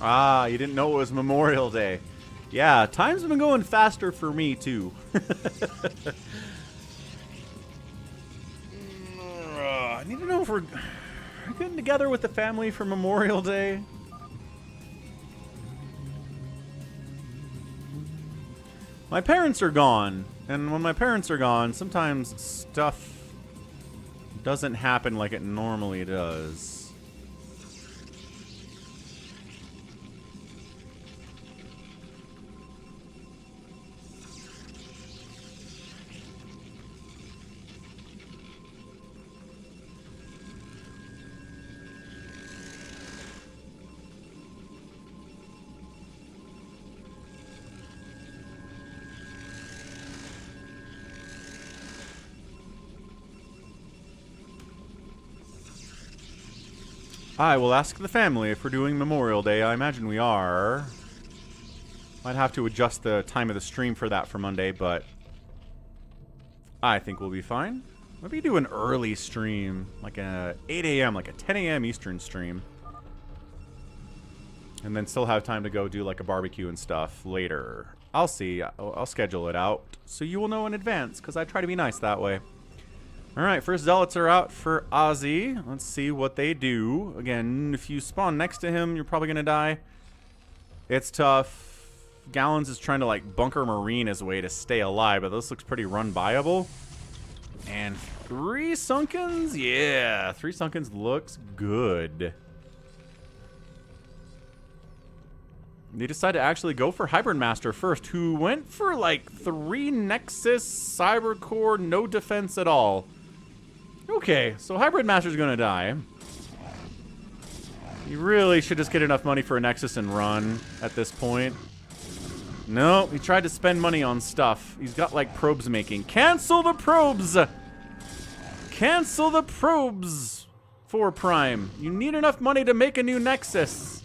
Ah, you didn't know it was Memorial Day. Yeah, time's been going faster for me, too. I need to know if we're getting together with the family for Memorial Day. My parents are gone, and when my parents are gone, sometimes stuff doesn't happen like it normally does. I will ask the family if we're doing Memorial Day. I imagine we are. Might have to adjust the time of the stream for that for Monday, but I think we'll be fine. Maybe do an early stream, like a 8 a.m., like a 10 a.m. Eastern stream. And then still have time to go do like a barbecue and stuff later. I'll see. I'll schedule it out so you will know in advance, because I try to be nice that way. Alright, first Zealots are out for Ozzy. Let's see what they do. Again, if you spawn next to him, you're probably going to die. It's tough. Gallons is trying to, like, bunker marine his way to stay alive, but this looks pretty run-buyable. And 3 Sunkens? Yeah, 3 Sunkens looks good. They decided to actually go for Hybrid Master first, who went for, like, 3 Nexus, Cybercore, no defense at all. Okay, so Hybrid Master's gonna die. You really should just get enough money for a Nexus and run at this point. No, he tried to spend money on stuff. He's got, like, probes making. Cancel the probes! Cancel the probes! 4 Prime. You need enough money to make a new Nexus.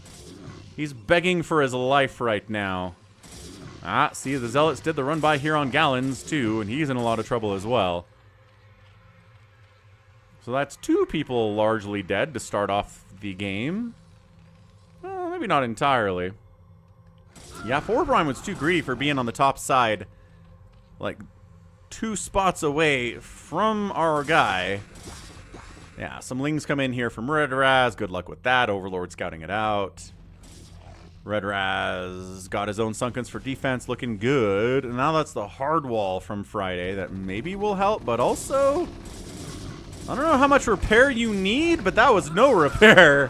He's begging for his life right now. Ah, see, the Zealots did the run-by here on Gallons, too, and he's in a lot of trouble as well. So that's 2 people largely dead to start off the game. Well, maybe not entirely. Yeah, 4 Prime was too greedy for being on the top side. Like, 2 spots away from our guy. Yeah, some Lings come in here from Red-Razz. Good luck with that. Overlord scouting it out. Red-Razz got his own Sunkens for defense, looking good. And now that's the hard wall from Friday that maybe will help, but also, I don't know how much repair you need, but that was no repair.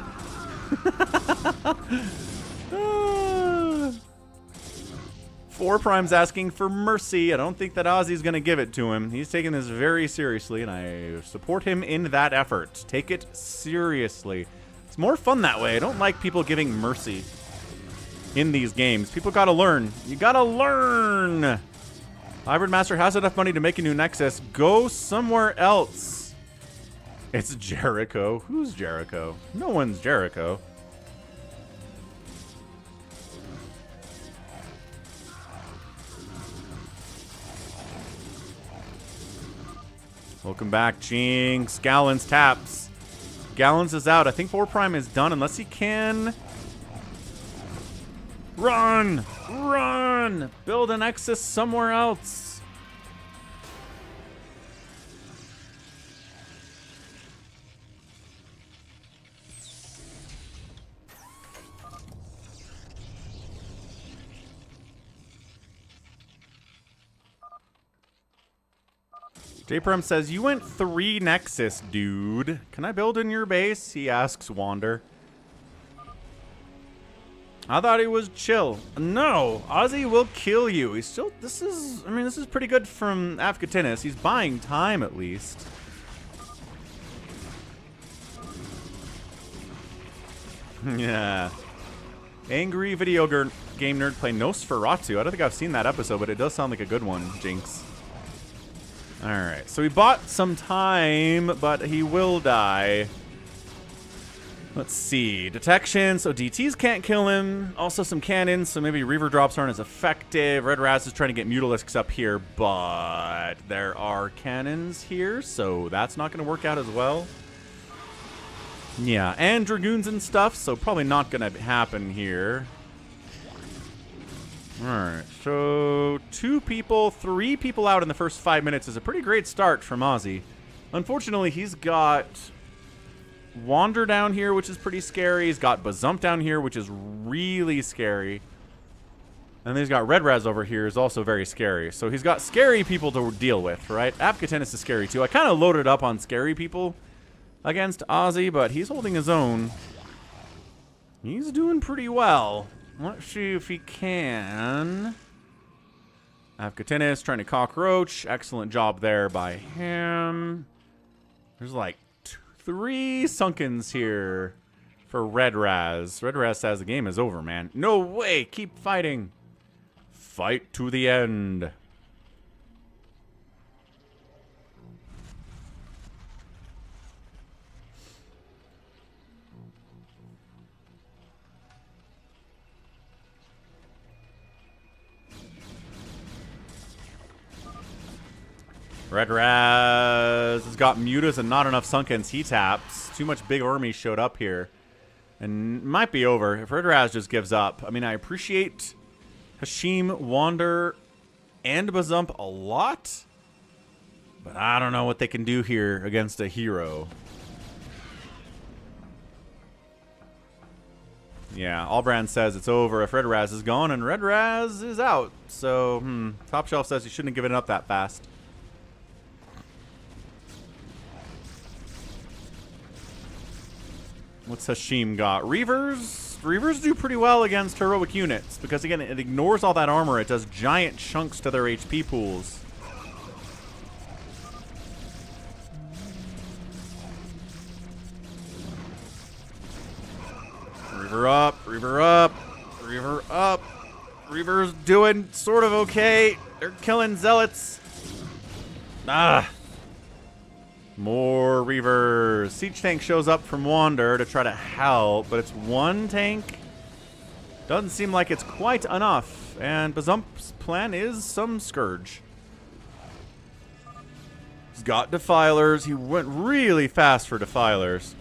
4 Prime's asking for mercy. I don't think that Ozzy's going to give it to him. He's taking this very seriously, and I support him in that effort. Take it seriously. It's more fun that way. I don't like people giving mercy in these games. People gotta learn. You gotta learn. Hybrid Master has enough money to make a new Nexus. Go somewhere else. It's Jericho. Who's Jericho? No one's Jericho. Welcome back, Jinx. Gallons taps. Gallons is out. I think 4 Prime is done unless he can Run! Run! Build a Nexus somewhere else. J-Perm says, you went 3 Nexus, dude. Can I build in your base? He asks Wander. I thought he was chill. No, Ozzy will kill you. He's still, this is pretty good from Afghatinus. He's buying time at least. Yeah. Angry video game nerd play Nosferatu. I don't think I've seen that episode, but it does sound like a good one, Jinx. Alright, so he bought some time, but he will die. Let's see. Detection, so DTs can't kill him. Also some cannons, so maybe Reaver drops aren't as effective. Red-Razz is trying to get Mutalisks up here, but there are cannons here, so that's not going to work out as well. Yeah, and Dragoons and stuff, so probably not going to happen here. Alright, so 2 people, 3 people out in the first 5 minutes is a pretty great start from Ozzy. Unfortunately, he's got Wander down here, which is pretty scary. He's got Bazump down here, which is really scary. And then he's got Red-Razz over here, is also very scary. So he's got scary people to deal with, right? Afghatinus is scary too. I kind of loaded up on scary people against Ozzy, but he's holding his own. He's doing pretty well. Let's see if he can. Afghatinus trying to cockroach. Excellent job there by him. There's like 3 Sunkens here for Red-Razz. Red-Razz says the game is over, man. No way. Keep fighting. Fight to the end. Red-Razz has got Mutas and not enough Sunkens. He taps. Too much big army showed up here. And might be over if Red-Razz just gives up. I mean, I appreciate Hashim, Wander, and Bazump a lot. But I don't know what they can do here against a hero. Yeah, Allbrand says it's over if Red-Razz is gone, and Red-Razz is out. So, Top Shelf says he shouldn't have given it up that fast. What's Hashim got? Reavers? Reavers do pretty well against heroic units because, again, it ignores all that armor. It does giant chunks to their HP pools. Reaver up, Reaver up, Reaver up. Reaver's doing sort of okay. They're killing Zealots. Ah. More Reavers. Siege tank shows up from Wander to try to help, but it's 1 tank. Doesn't seem like it's quite enough. And Bazump's plan is some Scourge. He's got Defilers. He went really fast for Defilers.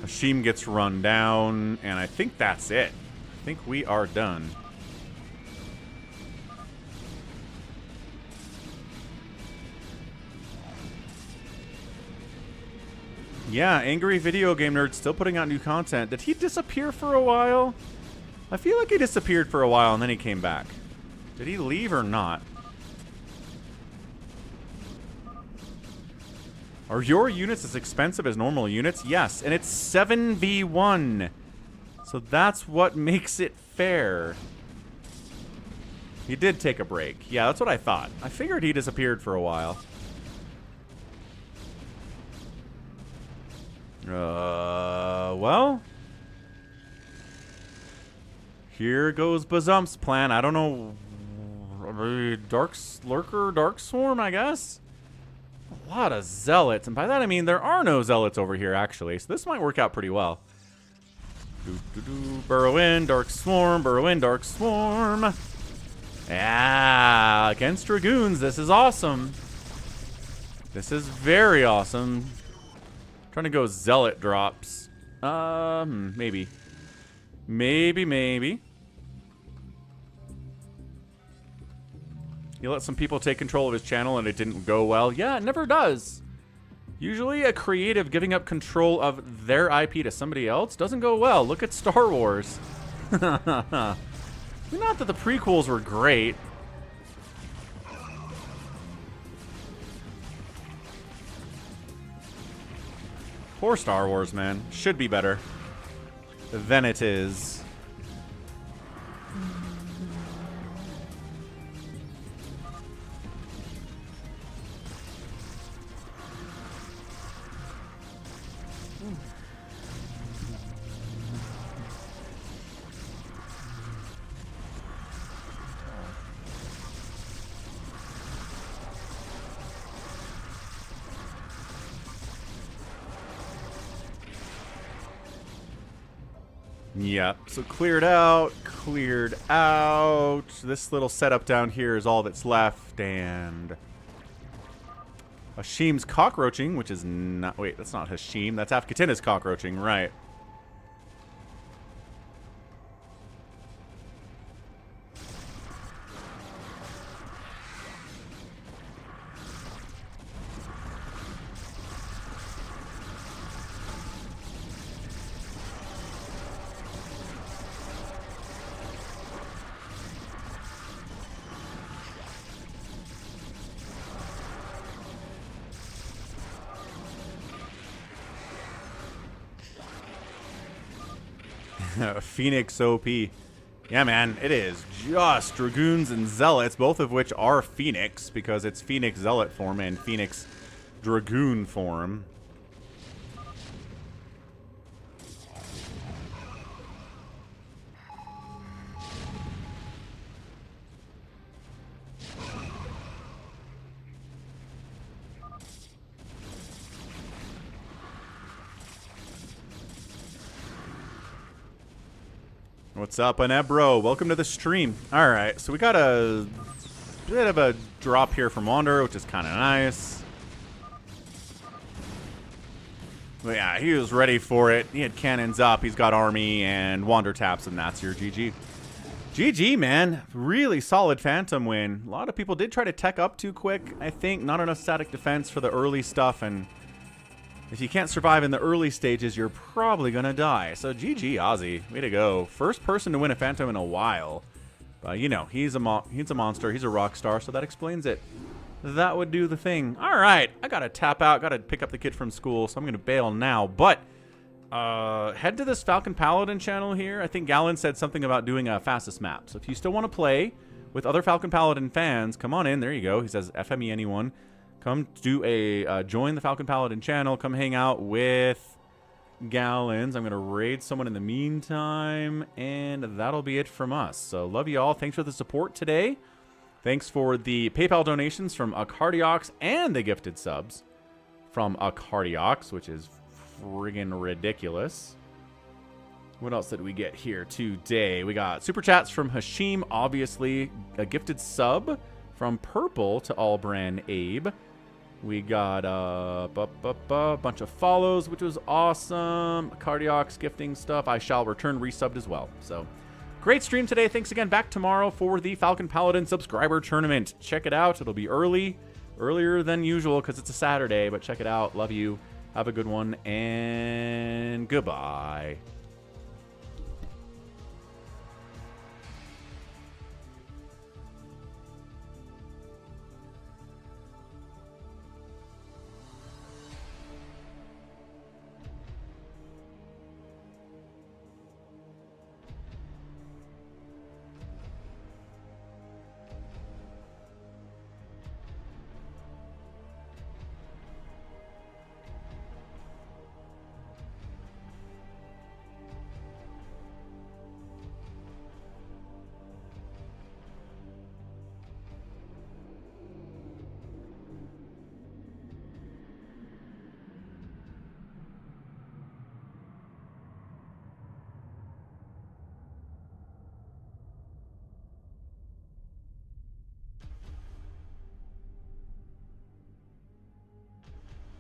Hashim gets run down, and I think that's it. I think we are done. Yeah, Angry Video Game Nerd still putting out new content. Did he disappear for a while? I feel like he disappeared for a while and then he came back. Did he leave or not? Are your units as expensive as normal units? Yes, and it's 7v1. So that's what makes it fair. He did take a break. Yeah, that's what I thought. I figured he disappeared for a while. Well, here goes Bazump's plan. I don't know. Dark Lurker, Dark Swarm, I guess. A lot of Zealots, and by that I mean there are no Zealots over here actually. So this might work out pretty well. Burrow in, Dark Swarm, burrow in, Dark Swarm. Yeah, against Dragoons, this is awesome. This is very awesome. Trying to go Zealot drops. Maybe. Maybe. He let some people take control of his channel and it didn't go well. Yeah, it never does. Usually a creative giving up control of their IP to somebody else doesn't go well. Look at Star Wars. Not that the prequels were great. Poor Star Wars, man. Should be better than it is. Yep, so cleared out. This little setup down here is all that's left, and Hashim's cockroaching, which is not... Wait, that's not Hashim. That's Afkatina's cockroaching, right. Phoenix OP. Yeah, man, it is just Dragoons and Zealots, both of which are Phoenix, because it's Phoenix Zealot form and Phoenix Dragoon form. What's up, Anebro? Welcome to the stream. Alright, so we got a bit of a drop here from Wanderer, which is kind of nice. But yeah, he was ready for it. He had cannons up, he's got army, and Wander taps, and that's your GG. GG, man. Really solid Phantom win. A lot of people did try to tech up too quick, I think. Not enough static defense for the early stuff, and if you can't survive in the early stages, you're probably going to die. So GG, Ozzy. Way to go. First person to win a Phantom in a while. But, you know, he's a monster. He's a rock star, so that explains it. That would do the thing. All right. I got to tap out. Got to pick up the kid from school, so I'm going to bail now. But head to this Falcon Paladin channel here. I think Gallon said something about doing a fastest map. So if you still want to play with other Falcon Paladin fans, come on in. There you go. He says FME anyone. Come do a join the Falcon Paladin channel. Come hang out with Gallons. I'm going to raid someone in the meantime. And that'll be it from us. So love you all. Thanks for the support today. Thanks for the PayPal donations from Acardiox and the gifted subs from Acardiox, which is friggin' ridiculous. What else did we get here today? We got super chats from Hashim, obviously. A gifted sub from Purple to Allbrand Abe. We got a bunch of follows, which was awesome. Cardiox gifting stuff. I shall return resubbed as well. So, great stream today. Thanks again. Back tomorrow for the Falcon Paladin subscriber tournament. Check it out. It'll be earlier than usual because it's a Saturday, but check it out. Love you. Have a good one, and goodbye.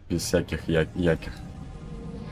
Без всяких яких.